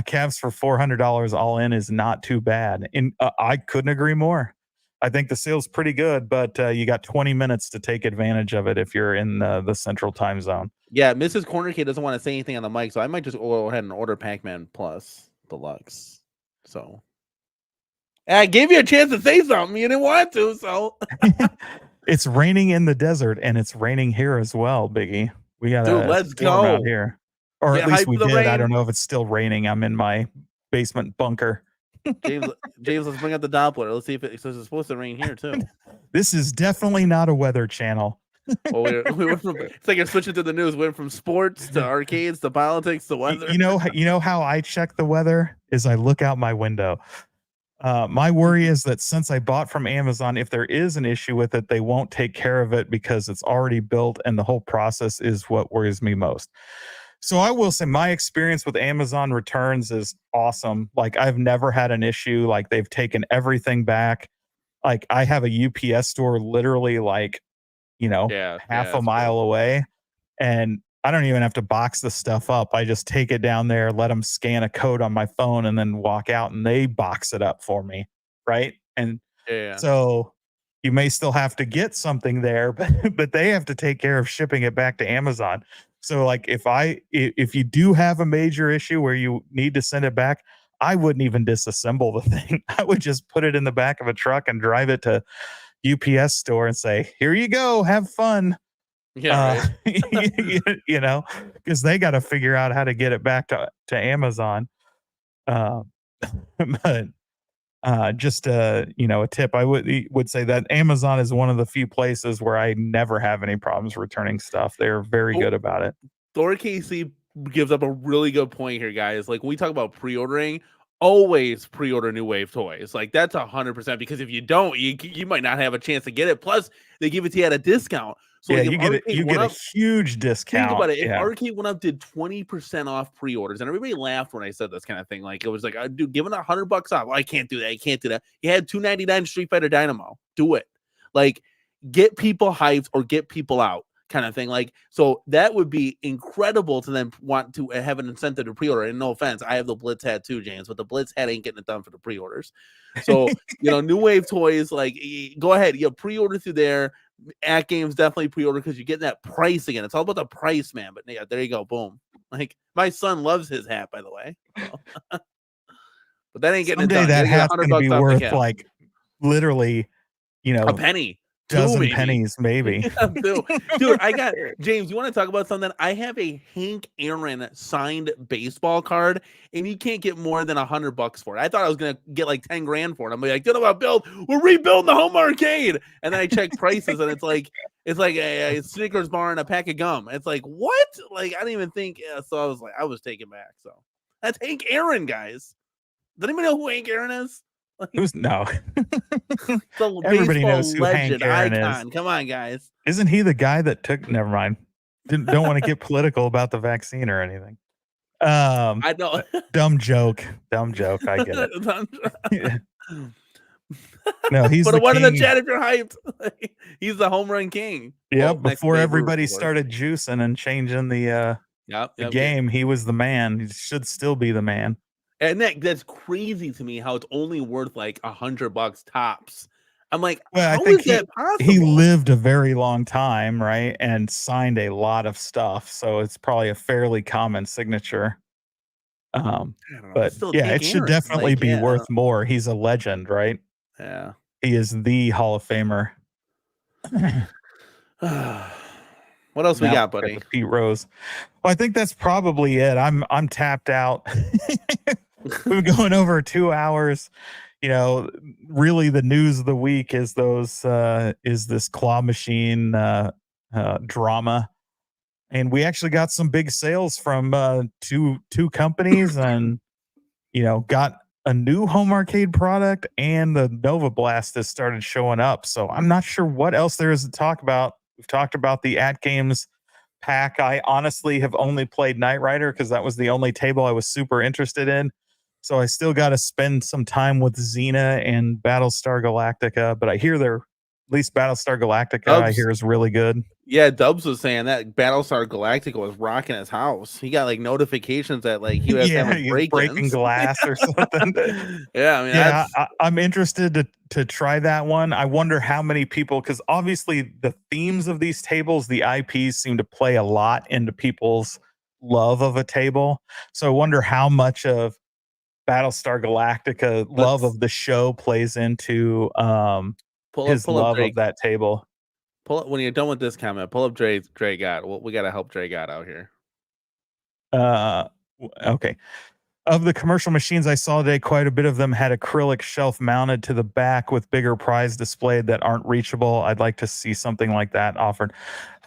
Calves for $400 all in is not too bad. And I couldn't agree more. I think the sale's pretty good, but you got 20 minutes to take advantage of it if you're in the central time zone. Yeah, Mrs. Corner Kid doesn't want to say anything on the mic, so I might just go ahead and order Pac-Man Plus Deluxe. So I gave you a chance to say something. You didn't want to, so it's raining in the desert, and it's raining here as well, Biggie. We got a storm out here. Or at least we did. Rain. I don't know if it's still raining. I'm in my basement bunker. James, let's bring up the Doppler. Let's see if it's supposed to rain here too. This is definitely not a weather channel. Well, we went from, it's like you're switching to the news. We went from sports to arcades to politics to weather. You know how I check the weather is I look out my window. My worry is that since I bought from Amazon, if there is an issue with it, they won't take care of it because it's already built, and the whole process is what worries me most. So I will say my experience with Amazon returns is awesome. Like, I've never had an issue. Like, they've taken everything back. Like, I have a UPS store literally half a mile away, and I don't even have to box the stuff up. I just take it down there, let them scan a code on my phone, and then walk out, and they box it up for me. Right. And so you may still have to get something there, but they have to take care of shipping it back to Amazon. So like if you do have a major issue where you need to send it back, I wouldn't even disassemble the thing. I would just put it in the back of a truck and drive it to UPS store and say, here you go, have fun. Yeah, right. Because they got to figure out how to get it back to Amazon. But just a tip, I would say that Amazon is one of the few places where I never have any problems returning stuff. They're very good about it. Thor KC gives up a really good point here, guys. Like, when we talk about pre-ordering, always pre-order New Wave toys. Like, that's 100%, because if you don't, you might not have a chance to get it. Plus, they give it to you at a discount. So yeah, you get a huge discount. Think about it. If Arcade1up did 20% off pre-orders, and everybody laughed when I said this kind of thing, like, it was like, dude, giving $100 off. Well, I can't do that. I can't do that. You had $299 Street Fighter Dynamo. Do it. Like, get people hyped or get people out, kind of thing. Like, so that would be incredible to then want to have an incentive to pre-order. And no offense, I have the Blitz hat too, James, but the Blitz hat ain't getting it done for the pre-orders. So New Wave toys, like, go ahead, pre-order through there. AtGames definitely pre-order, because you get that price again. It's all about the price, man. But yeah, there you go, boom. Like, my son loves his hat, by the way. So. But that ain't getting someday it done. That hat's gonna be worth like literally, a penny. dozen maybe. pennies, maybe. Dude, I got James. You want to talk about something? I have a Hank Aaron signed baseball card, and you can't get more than $100 for it. I thought I was gonna get like 10 grand for it. I'm like, you know what, Bill? We're rebuilding the home arcade, and then I check prices, and it's like a Snickers bar and a pack of gum. It's like, what? Like, I didn't even think. So I was like, I was taken back. So that's Hank Aaron, guys. Does anybody know who Hank Aaron is? Who's no? Everybody knows who Hank legend, Aaron icon. is. Come on, guys. Isn't he the guy that took? Never mind. Don't want to get political about the vaccine or anything. I know. Dumb joke. I get it. No, he's Put the a one king. in the chat if you're hyped. He's the home run king. Yeah, Well, before everybody started juicing and changing the game, he was the man. He should still be the man. And that's crazy to me how it's only worth like $100 tops. I'm like, well, how is that possible? He lived a very long time, right? And signed a lot of stuff. So it's probably a fairly common signature. But yeah, it should definitely be worth more. He's a legend, right? Yeah. He is the Hall of Famer. What else we got, buddy? Pete Rose. Well, I think that's probably it. I'm tapped out. We've been going over 2 hours. You know, really the news of the week is this claw machine drama. And we actually got some big sales from two companies, and got a new home arcade product, and the Nova Blast has started showing up. So I'm not sure what else there is to talk about. We've talked about the AtGames pack. I honestly have only played Knight Rider because that was the only table I was super interested in. So I still got to spend some time with Xena and Battlestar Galactica, but I hear at least Battlestar Galactica, I hear is really good. Yeah, Dubs was saying that Battlestar Galactica was rocking his house. He got like notifications that like he was breaking glass or something. Yeah, I'm interested to try that one. I wonder how many people, because obviously the themes of these tables, the IPs seem to play a lot into people's love of a table. So I wonder how much of Battlestar Galactica love of the show plays into his love of that table. Pull up when you're done with this comment. Pull up Dre God. We got to help Dre God out here. Okay. Of the commercial machines I saw today, quite a bit of them had acrylic shelf mounted to the back with bigger prize displayed that aren't reachable. I'd like to see something like that offered.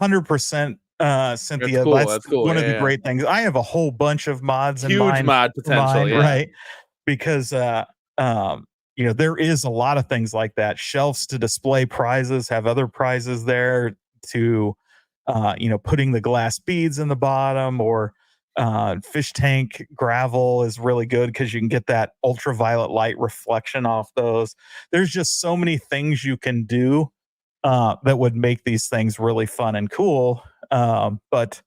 100%. Cynthia, that's cool. One of the great things. I have a whole bunch of mods in mind. Huge mod potential, right? Because there is a lot of things like that. Shelves to display prizes, have other prizes there to putting the glass beads in the bottom, or fish tank gravel is really good because you can get that ultraviolet light reflection off those. There's just so many things you can do that would make these things really fun and cool. But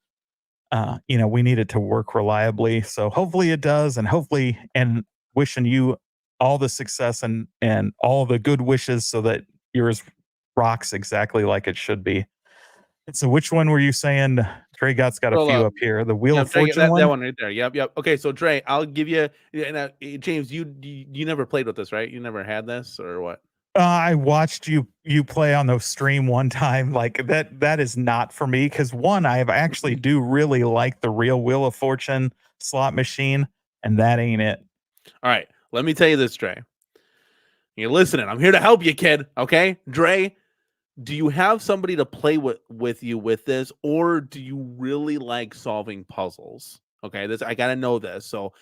we need it to work reliably. So hopefully it does, and wishing you all the success and all the good wishes so that yours rocks exactly like it should be. And so which one were you saying? Dre Gott's got a few up here. The Wheel of Fortune one? That one right there. Yep. Okay, so Dre, I'll give you, James, you never played with this, right? You never had this, or what? I watched you play on the stream one time. Like that is not for me, because one, I actually do really like the real Wheel of Fortune slot machine, and that ain't it. All right, let me tell you this, Dre. You're listening. I'm here to help you, kid. Okay, Dre, do you have somebody to play with you with this, or do you really like solving puzzles? Okay, I gotta know this. So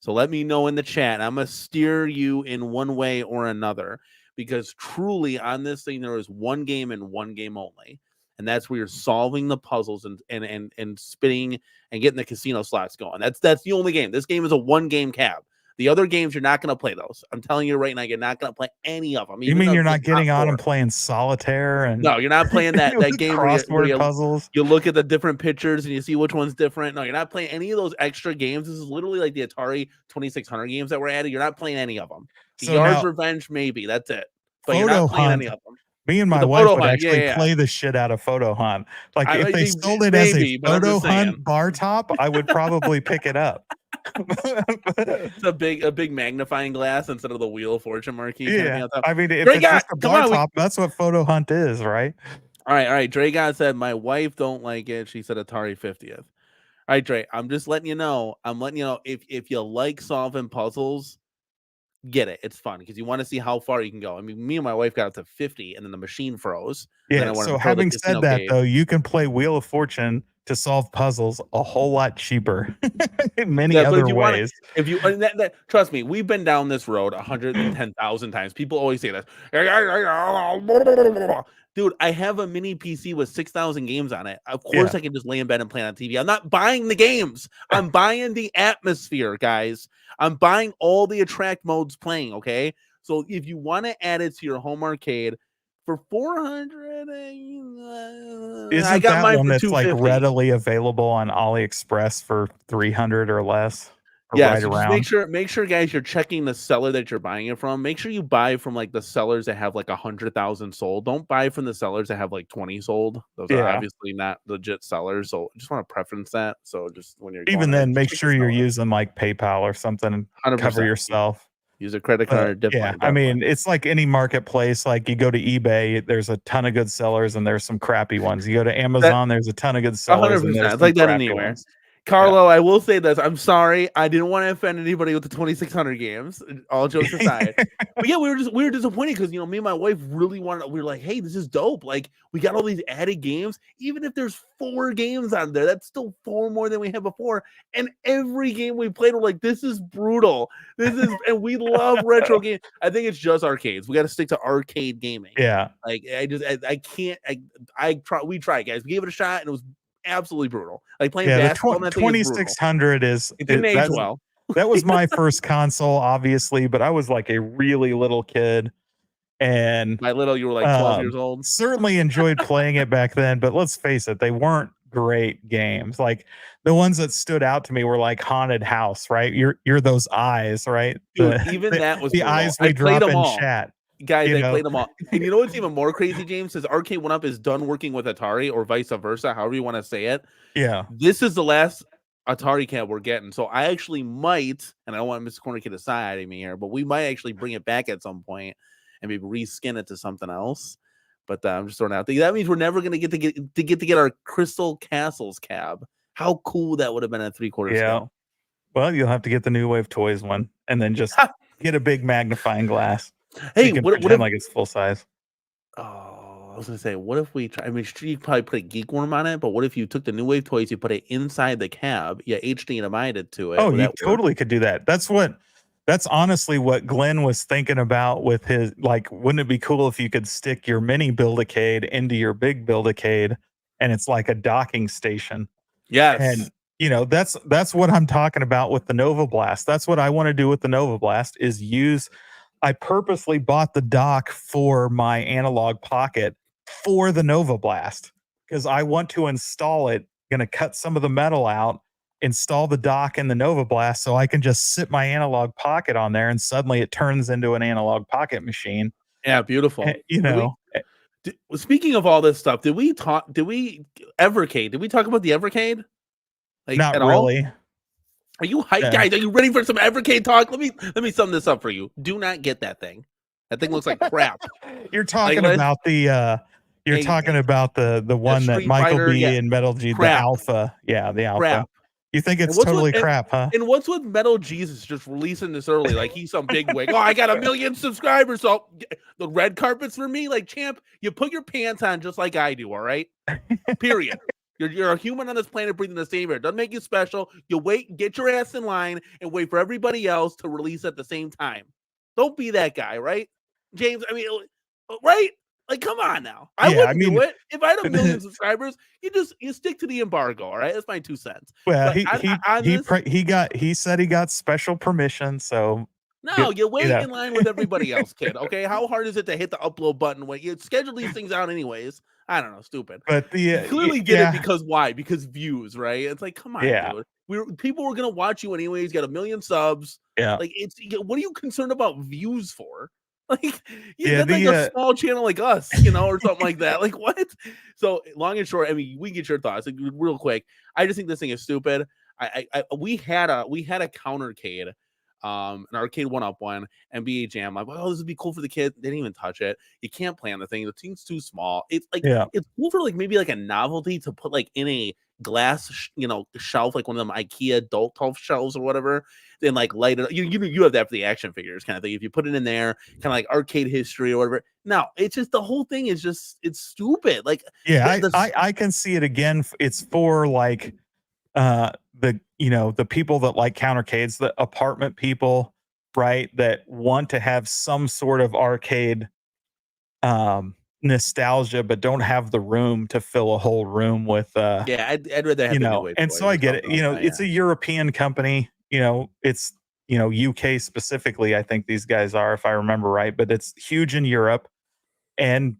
let me know in the chat. I'm gonna steer you in one way or another. Because truly on this thing, there is one game and one game only. And that's where you're solving the puzzles and spinning and getting the casino slots going. That's the only game. This game is a one game cab. The other games, you're not going to play those. I'm telling you right now, you're not going to play any of them. You mean you're not getting on and playing solitaire? And no, you're not playing that game crossword puzzles. You look at the different pictures and you see which one's different. No, you're not playing any of those extra games. This is literally like the Atari 2600 games that were added. You're not playing any of them. The Yard's Revenge, maybe. That's it. But you're not playing any of them. Me and my wife would actually play the shit out of Photo Hunt. Like if they sold it as a Photo Hunt bar top, I would probably pick it up. It's a big magnifying glass instead of the Wheel of Fortune marquee. Kind of thing Yeah, on top. I mean, if Dre it's just a come bar on, top, that's what photo hunt is, right? all right. Dre God said my wife don't like it. She said Atari 50th. All right, Dre. I'm just letting you know. I'm letting you know if you like solving puzzles, get it. It's fun because you want to see how far you can go. I mean, me and my wife got up to 50, and then the machine froze. And then I Yeah. wanted So to throw the having casino said that, cave. though, you can play Wheel of Fortune to solve puzzles a whole lot cheaper in many Yeah, but if other you want ways. if you trust me, we've been down this road 110,000 times. People always say this. Dude, I have a mini PC with 6,000 games on it. Of course, Yeah. I can just lay in bed and play on TV. I'm not buying the games. I'm buying the atmosphere, guys. I'm buying all the attract modes playing. Okay, so if you want to add it to your home arcade for 400, I Isn't got that mine one for that's like 250. readily available on AliExpress for 300 or less, or Yeah, right so just around? make sure, guys, you're checking the seller that you're buying it from. Make sure you buy from like the sellers that have like 100,000 sold. Don't buy from the sellers that have like 20 sold. Those are Yeah. obviously not legit sellers. So I just want to preference that. So just when you're going Even there, then, just make check the sure you're seller. using like PayPal or something and cover 100%. yourself. Use a credit But card. yeah, Definitely, I definitely. mean, it's like any marketplace. Like you go to eBay, there's a ton of good sellers and there's some crappy ones. You go to That Amazon, there's a ton of good sellers and 100%. there's It's some like that crappy anywhere. ones. Yeah. Carlo, I will say this. I'm sorry. I didn't want to offend anybody with the 2,600 games. All jokes aside. But yeah, we were disappointed because me and my wife really wanted. We were like, hey, this is dope. Like we got all these added games. Even if there's 4 games on there, that's still 4 more than we had before. And every game we played, we're like, this is brutal. And we love retro games. I think it's just arcades. We got to stick to arcade gaming. Yeah. Like I can't. We tried, guys. We gave it a shot, and it was absolutely brutal. Like playing Yeah, the basketball on that thing is brutal. 2600 is It didn't age that's well. that was my first console, obviously, but I was like a really little kid and By little, you were like 12 years old. certainly enjoyed playing it back then. But let's face it, they weren't great games. Like the ones that stood out to me were like Haunted House, right? You're those eyes, right? Dude, even that was the brutal. eyes I we played drop them in all. chat. Guys, You I know? played them all. And you know what's even more crazy, James? Says Arcade1up is done working with Atari or vice versa, however you want to say it. Yeah. This is the last Atari cab we're getting. So I actually might, and I don't want Mr. Corner Kid to side at me here, but we might actually bring it back at some point and maybe reskin it to something else. But I'm just throwing it out there. That means we're never gonna get to get our Crystal Castles cab. How cool that would have been at 3/4 Yeah. scale. Well, you'll have to get the New Wave Toys one and then just get a big magnifying glass. So Hey, you can what pretend if like it's full size. I was gonna say, what if we try? I mean, sure, you probably put a Geek Worm on it, but what if you took the New Wave Toys, you put it inside the cab, you HDMI'd it to it? Oh, Would you that work? totally could do that. That's honestly what Glenn was thinking about with his, like, wouldn't it be cool if you could stick your mini Build-A-Cade into your big Build-A-Cade and it's like a docking station? Yes. And that's what I'm talking about with the Nova Blast. That's what I want to do with the Nova Blast is I purposely bought the dock for my analog pocket for the Nova Blast because I want to install it, going to cut some of the metal out, install the dock in the Nova Blast so I can just sit my analog pocket on there and suddenly it turns into an analog pocket machine. Yeah, beautiful. Speaking of all this stuff, did we Evercade? Did we talk about the Evercade? Like Not at all? really. Are you hyped, Yeah. guys? Are you ready for some Evercade talk? Let me sum this up for you. Do not get that thing. That thing looks like crap. You're talking about the one that Street Michael Fighter, B yeah. and Metal G, the Crap. Alpha. Yeah, the Alpha. Crap. You think it's what's totally with- crap, huh? And what's with Metal Jesus just releasing this early? Like he's some big wig. Oh, I got 1 million subscribers. So the red carpet's for me. Like, champ, you put your pants on just like I do, all right? Period. You're a human on this planet breathing the same air. Doesn't make you special. You wait, get your ass in line, and wait for everybody else to release at the same time. Don't be that guy, right? James, I mean, right? Like, come on now. I wouldn't do it. If I had 1 million subscribers, you stick to the embargo, all right? That's my 2 cents. Well, But he said he got special permission, so no, you wait in line with everybody else, kid. Okay, how hard is it to hit the upload button when you schedule these things out anyways? I don't know, stupid. But you clearly get it because why? Because views, right? It's like, come on, dude. People were gonna watch you anyways. Got 1 million subs. Yeah, like what are you concerned about views for? Like, that's like a small channel like us, or something like that. Like, what? So, long and short, I mean, we get your thoughts. Like, real quick, I just think this thing is stupid. We had a counter Cade, an Arcade1up one, and BA Jam. Like, oh, this would be cool for the kids. They didn't even touch it. You can't play on the thing. The thing's too small. It's like it's cool for like maybe like a novelty to put like in a glass, shelf, like one of them IKEA adult shelves or whatever. Then like light it. You have that for the action figures kind of thing. If you put it in there, kind of like arcade history or whatever. No, it's just the whole thing is just it's stupid. Like I can see it again. It's for like the people that like countercades, the apartment people, right, that want to have some sort of arcade nostalgia but don't have the room to fill a whole room with I'd rather have and so I get it. It's a European company, it's UK specifically, I think these guys are, if I remember right, but it's huge in Europe, and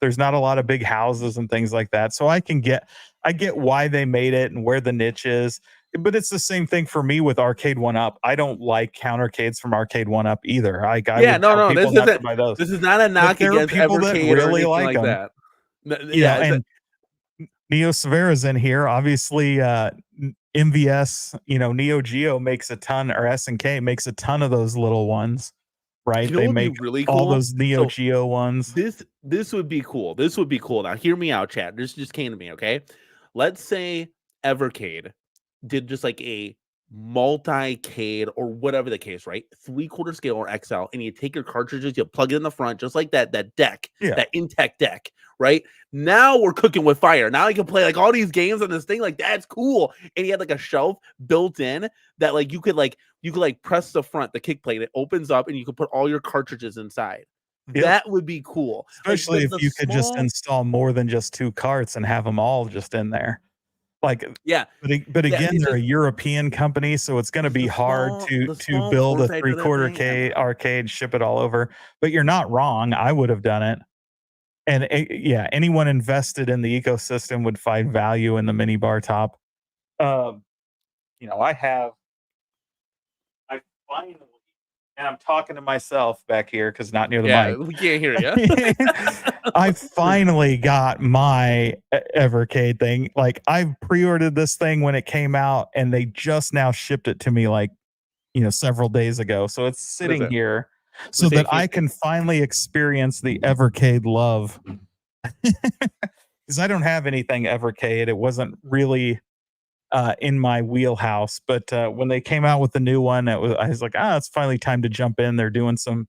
there's not a lot of big houses and things like that. So I get why they made it and where the niche is. But it's the same thing for me with Arcade1up. I don't like countercades from Arcade1up either. No. This is not a knock against people that really like them. That. And Neo Severa's in here. Obviously, MVS, Neo Geo makes a ton, or SNK makes a ton of those little ones. Right, they make really cool? all those Neo Geo ones. This would be cool. This would be cool. Now, hear me out, chat. This just came to me. Okay, let's say Evercade did just like a multi-Cade or whatever the case, right? 3/4 scale or XL, and you take your cartridges, you plug it in the front, just like that deck, that Intech deck, right? Now we're cooking with fire. Now I can play like all these games on this thing. Like that's cool. And you had like a shelf built in that like you could press the front, the kick plate, it opens up, and you could put all your cartridges inside. Yep. That would be cool, especially if you could just install more than just 2 carts and have them all just in there. Like, but again, they're a European company, so it's going to be hard to build a 3/4 K arcade, ship it all over. But you're not wrong. I would have done it. And anyone invested in the ecosystem would find value in the mini bar top. I finally, and I'm talking to myself back here because not near the mic. We can't hear you. I finally got my Evercade thing. Like, I pre-ordered this thing when it came out, and they just now shipped it to me like, several days ago. So it's sitting here so that I can finally experience the Evercade love. Because I don't have anything Evercade. It wasn't really in my wheelhouse, but when they came out with the new one, I was like, it's finally time to jump in. They're doing some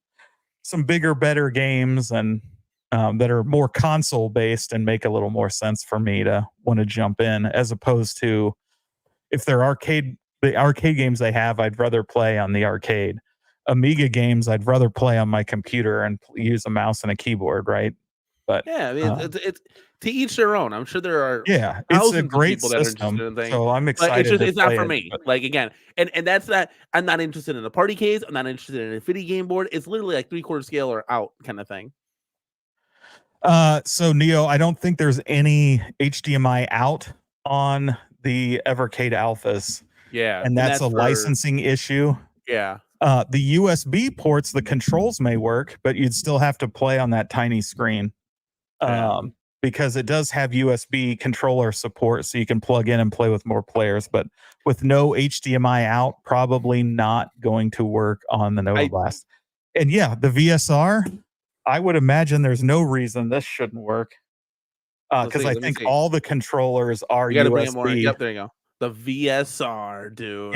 bigger, better games, and that are more console based and make a little more sense for me to want to jump in, as opposed to if they're the arcade games they have, I'd rather play on the arcade. Amiga games, I'd rather play on my computer and use a mouse and a keyboard, right? But it's to each their own. I'm sure there are it's a great system. So I'm excited. It's not for me. Like, again, and that's not. I'm not interested in the party case. I'm not interested in an Infinity game board. It's literally like 3/4 scale or out kind of thing. So Neo, I don't think there's any HDMI out on the Evercade Alphas. Yeah, and that's a licensing issue. Yeah. The USB ports, the controls may work, but you'd still have to play on that tiny screen. Because it does have USB controller support, so you can plug in and play with more players, but with no HDMI out, probably not going to work on the Nova Blast. And the VSR, I would imagine there's no reason this shouldn't work. Because I think all the controllers are USB. Bring it more. Yep, there you go. The VSR, dude.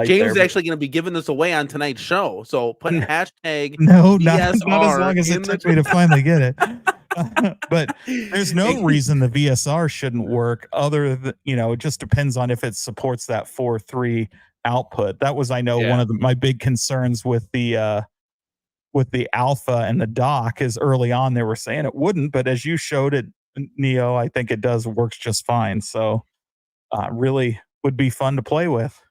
James is actually going to be giving this away on tonight's show. So put hashtag not as long as it took me to finally get it. But there's no reason the VSR shouldn't work, other than it just depends on if it supports that 4.3 output. That was, I know, one of my big concerns with the Alpha and the dock is early on they were saying it wouldn't, but as you showed it, Neo, I think it works just fine. So really would be fun to play with.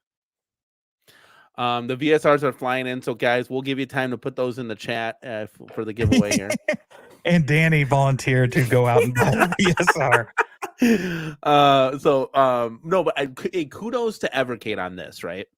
The VSRs are flying in, so guys, we'll give you time to put those in the chat for the giveaway here. And Danny volunteered to go out and buy the VSR. No, but kudos to Evercade on this, right?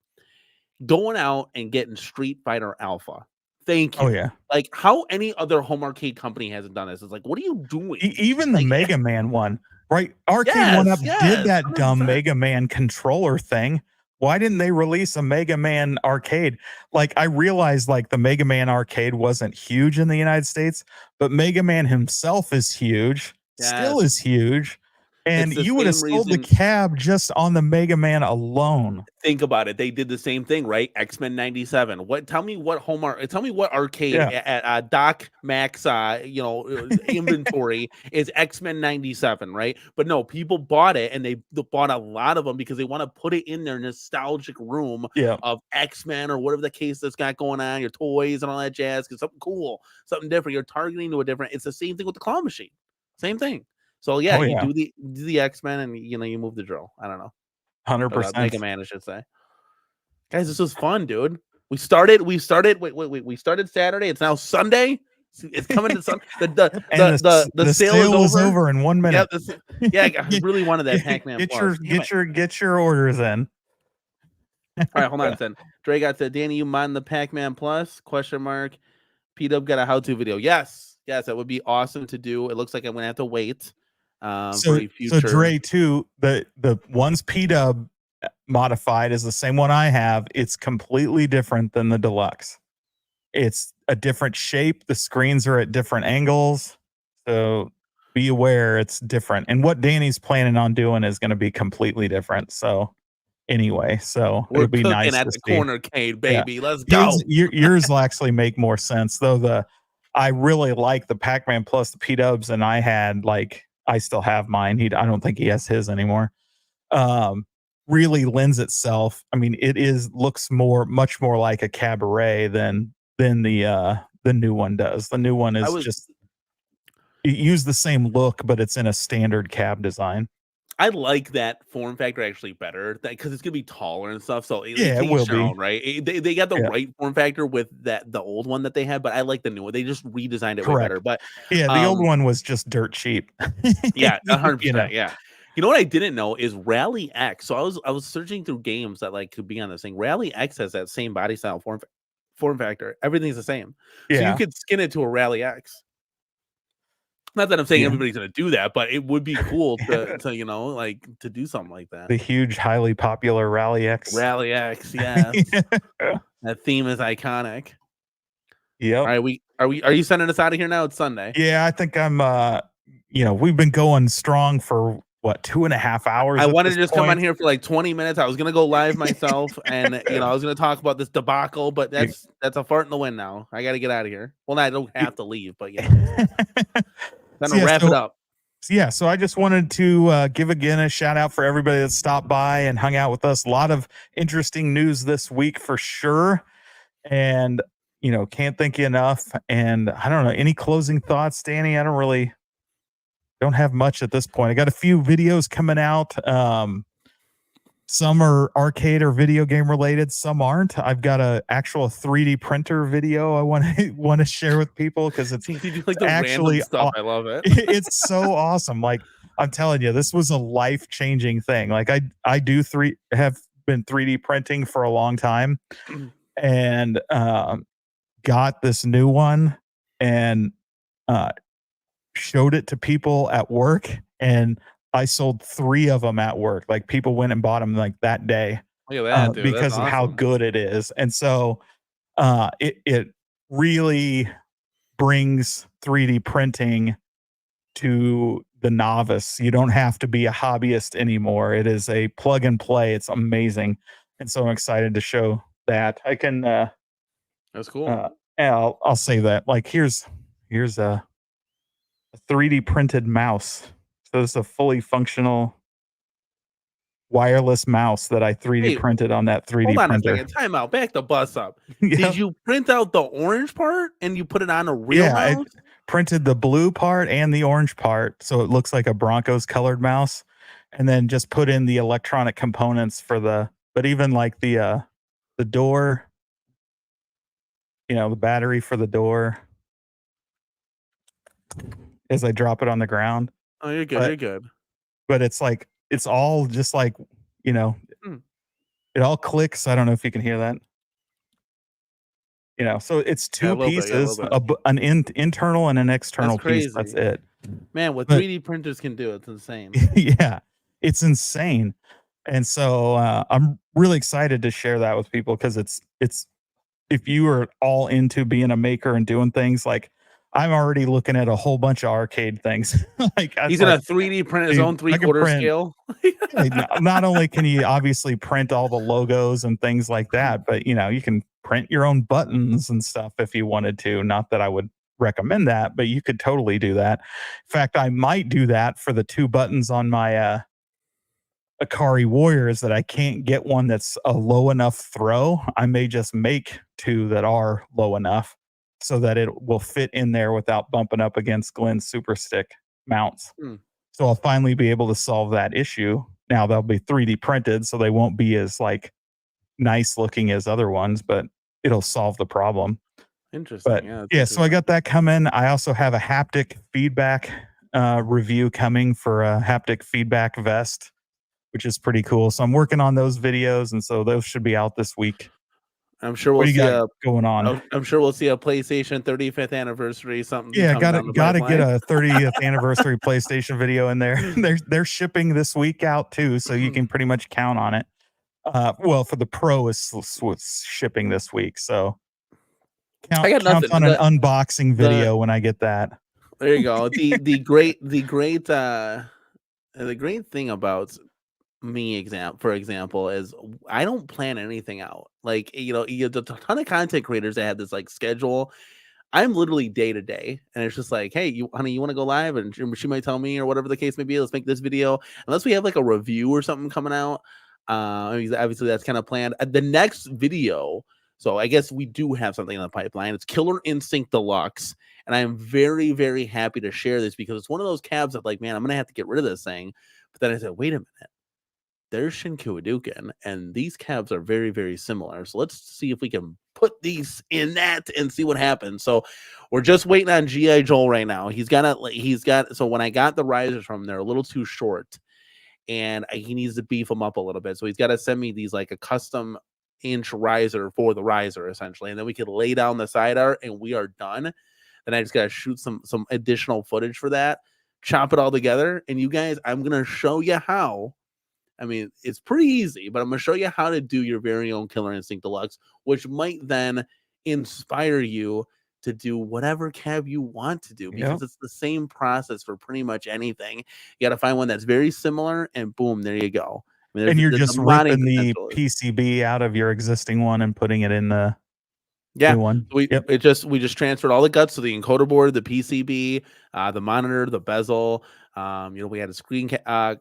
Going out and getting Street Fighter Alpha. Thank you. Oh yeah. Like, how any other home arcade company hasn't done this? It's like, what are you doing? Even the Mega Man one. Right. Arcade1up Yes, did yes, that dumb 100%. Mega Man controller thing. Why didn't they release a Mega Man arcade? Like, I realized like the Mega Man arcade wasn't huge in the United States, but Mega Man himself is huge, still Yes. is huge. It's And the you would have same sold the reason. cab just on the Mega Man alone. Think about it. They did the same thing, right? X-Men 97. Tell me what tell me what arcade Yeah. at Doc Max inventory is X-Men 97, right? But no, people bought it and they bought a lot of them because they want to put it in their nostalgic room Yeah. of X-Men or whatever the case that's got going on, your toys and all that jazz, because something cool, something different. You're targeting to a different. It's the same thing with the claw machine. Same thing. So yeah, Oh you yeah. do the X-Men and you move the drill. I don't know. Or the 100%. Mega Man, I should say. Guys, this was fun, dude. We started. We started Saturday. It's now Sunday. It's coming to Sun. And The the sale is was over. over in 1 minute. Yeah. I really wanted that Pac-Man Plus. Get your orders in. All right, hold on, Sen. Dre got said, Danny, you mind the Pac-Man Plus? Question mark. P-Dub got a how-to video. Yes, that would be awesome to do. It looks like I'm gonna have to wait for a future. So Dre too, the ones P-Dub modified is the same one I have. It's completely different than the deluxe. It's a different shape. The screens are at different angles. So be aware it's different. And what Danny's planning on doing is going to be completely different. So anyway, We're it'll be cooking nice at to the see. corner, Cade, baby. Yeah. Let's go. Yours will actually make more sense though. I really like the Pac-Man Plus, the P-Dubs, and I still have mine. I don't think he has his anymore. Really lends itself. I mean, looks much more like a cabaret than the new one does. The new one is just use the same look, but it's in a standard cab design. I like that form factor actually better because it's gonna be taller and stuff. So it will be right. They got the right form factor with the old one that they had, but I like the new one. They just redesigned it way better. But the old one was just dirt cheap. Yeah, 100%. Yeah. You know what I didn't know is Rally X. So I was searching through games that could be on this thing. Rally X has that same body style form factor. Everything's the same. So you could skin it to a Rally X. Not that I'm saying everybody's gonna do that, but it would be cool to to do something like that. The huge, highly popular Rally X. Rally X, yeah. That theme is iconic. Yep. All right, are you sending us out of here now? It's Sunday. Yeah, I think I'm we've been going strong for what 2.5 hours. I wanted to just come on here for 20 minutes. I was gonna go live myself and I was gonna talk about this debacle, but that's a fart in the wind now. I gotta get out of here. Well, I don't have to leave, but time to wrap it up. Yeah, so I just wanted to give again a shout out for everybody that stopped by and hung out with us. A lot of interesting news this week for sure. And can't thank you enough. And I don't know, any closing thoughts, Danny? I don't have much at this point. I got a few videos coming out. Some are arcade or video game related, some aren't. I've got a actual 3D printer video I want to share with people because it's actually stuff. I love it. It's so awesome. I'm telling you, this was a life-changing thing. I have been 3D printing for a long time and got this new one and showed it to people at work, and I sold 3 of them at work. People went and bought them that day. Look at that, dude. Because of how good it is. And so it really brings 3D printing to the novice. You don't have to be a hobbyist anymore. It is a plug and play. It's amazing. And so I'm excited to show that. I can that's cool. I'll say that. Here's a 3D printed mouse. So it's a fully functional wireless mouse that I 3D printed on that 3D printer. Hold on a second. Time out. Back the bus up. Did you print out the orange part and you put it on a real mouse? I printed the blue part and the orange part so it looks like a Broncos colored mouse, and then just put in the electronic components but even the door, the battery for the door as I drop it on the ground. Oh, you're good. You're good. But it's all just it all clicks. I don't know if you can hear that. So it's 2 pieces, an internal and an external piece. That's it. Man, what But 3D printers can do, it's insane. yeah, it's insane. And so I'm really excited to share that with people because it's if you are all into being a maker and doing things, like I'm already looking at a whole bunch of arcade things. Like He's it's gonna like, 3D print his dude, own I can 3/4 print. scale. Not only can you obviously print all the logos and things like that, but you can print your own buttons and stuff if you wanted to. Not that I would recommend that, but you could totally do that. In fact, I might do that for the 2 buttons on my Akari Warriors that I can't get one that's a low enough throw. I may just make 2 that are low enough so that it will fit in there without bumping up against Glenn's Super Stick mounts. Hmm. So I'll finally be able to solve that issue. Now they'll be 3D printed, so they won't be as like nice looking as other ones, but it'll solve the problem. Interesting. But Yeah, yeah, so I got that coming. I also have a haptic feedback review coming for a haptic feedback vest, which is pretty cool. So I'm working on those videos, and so those should be out this week. I'm sure What we'll do you see got going on? I'm sure we'll see a PlayStation 35th anniversary something Yeah, coming down the gotta get pipeline. a 30th anniversary PlayStation video in there. They're shipping this week out too, so you can pretty much count on it. Well, for the Pro is shipping this week, so I got count nothing. on an unboxing video when I get that. There you go. The great thing about me, for example, is I don't plan anything out. Like, you have a ton of content creators that have this like schedule. I'm literally day to day, and it's just like, hey, honey, you want to go live? And she might tell me, or whatever the case may be, let's make this video. Unless we have like a review or something coming out, I mean, obviously that's kind of planned. The next video, so I guess we do have something in the pipeline. It's Killer Instinct Deluxe, and I am very, very happy to share this because it's one of those cabs that, like, man, I'm gonna have to get rid of this thing. But then I said, wait a minute. There's Shinku Hadouken, and these cabs are very, very similar. So let's see if we can put these in that and see what happens. So we're just waiting on G.I. Joel right now. So when I got the risers from him, they're a little too short, and he needs to beef them up a little bit. So he's got to send me these like a custom inch riser for the riser, essentially, and then we can lay down the side art, and we are done. Then I just got to shoot some additional footage for that, chop it all together, and you guys, I'm gonna show you how. I mean, it's pretty easy, but I'm going to show you how to do your very own Killer Instinct Deluxe, which might then inspire you to do whatever cab you want to do because it's the same process for pretty much anything. You got to find one that's very similar, and boom, there you go. I mean, And you're just ripping the PCB out of your existing one and putting it in the new one. We just transferred all the guts to the encoder board, the PCB, the monitor, the bezel. We had a screen, we had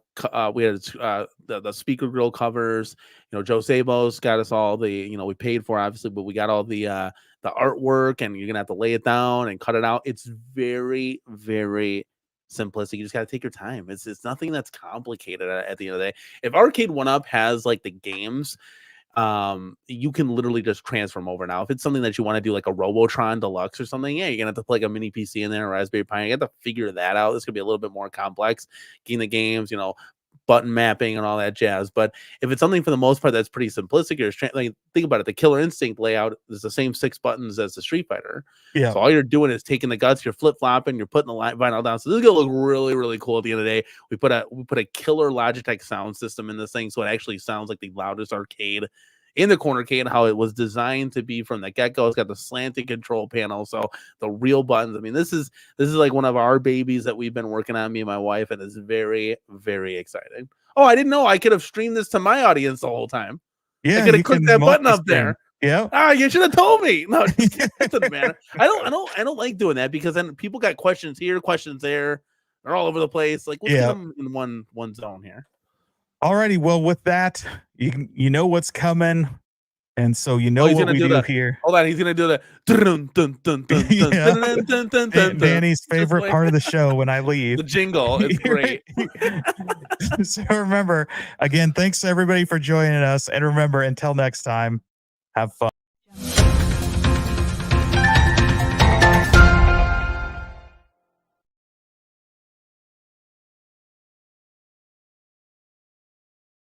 the speaker grill covers. Joe Sabos got us all the, we paid for obviously, but we got all the artwork, and you're gonna have to lay it down and cut it out. It's very, very simplistic. You just got to take your time. It's nothing that's complicated at the end of the day. If Arcade1up has like the games, you can literally just transfer them over now. If it's something that you want to do like a Robotron Deluxe or something, yeah, you're gonna have to plug a mini PC in there, a Raspberry Pi. You have to figure that out. This could be a little bit more complex, getting the games, button mapping and all that jazz. But if it's something for the most part that's pretty simplistic, think about it. The Killer Instinct layout is the same 6 buttons as the Street Fighter. Yeah. So all you're doing is taking the guts, you're flip flopping, you're putting the vinyl down. So this is gonna look really, really cool at the end of the day. We put a killer Logitech sound system in this thing, so it actually sounds like the loudest arcade in the corner Cade, how it was designed to be from the get-go. It's got the slanted control panel, so the real buttons. I mean, this is like one of our babies that we've been working on, me and my wife, and it's very, very exciting. Oh, I didn't know I could have streamed this to my audience the whole time. Yeah, I could have clicked that button up there. Yeah. You should have told me. No, it doesn't matter. I don't like doing that because then people got questions here, questions there. They're all over the place. Like, let's get them in one zone here. Alrighty, well, with that, you know what's coming, and so what we do here. Hold on, he's gonna do the Danny's favorite part of the show when I leave. The jingle, it's great. So remember, again, thanks everybody for joining us, and remember, until next time, have fun.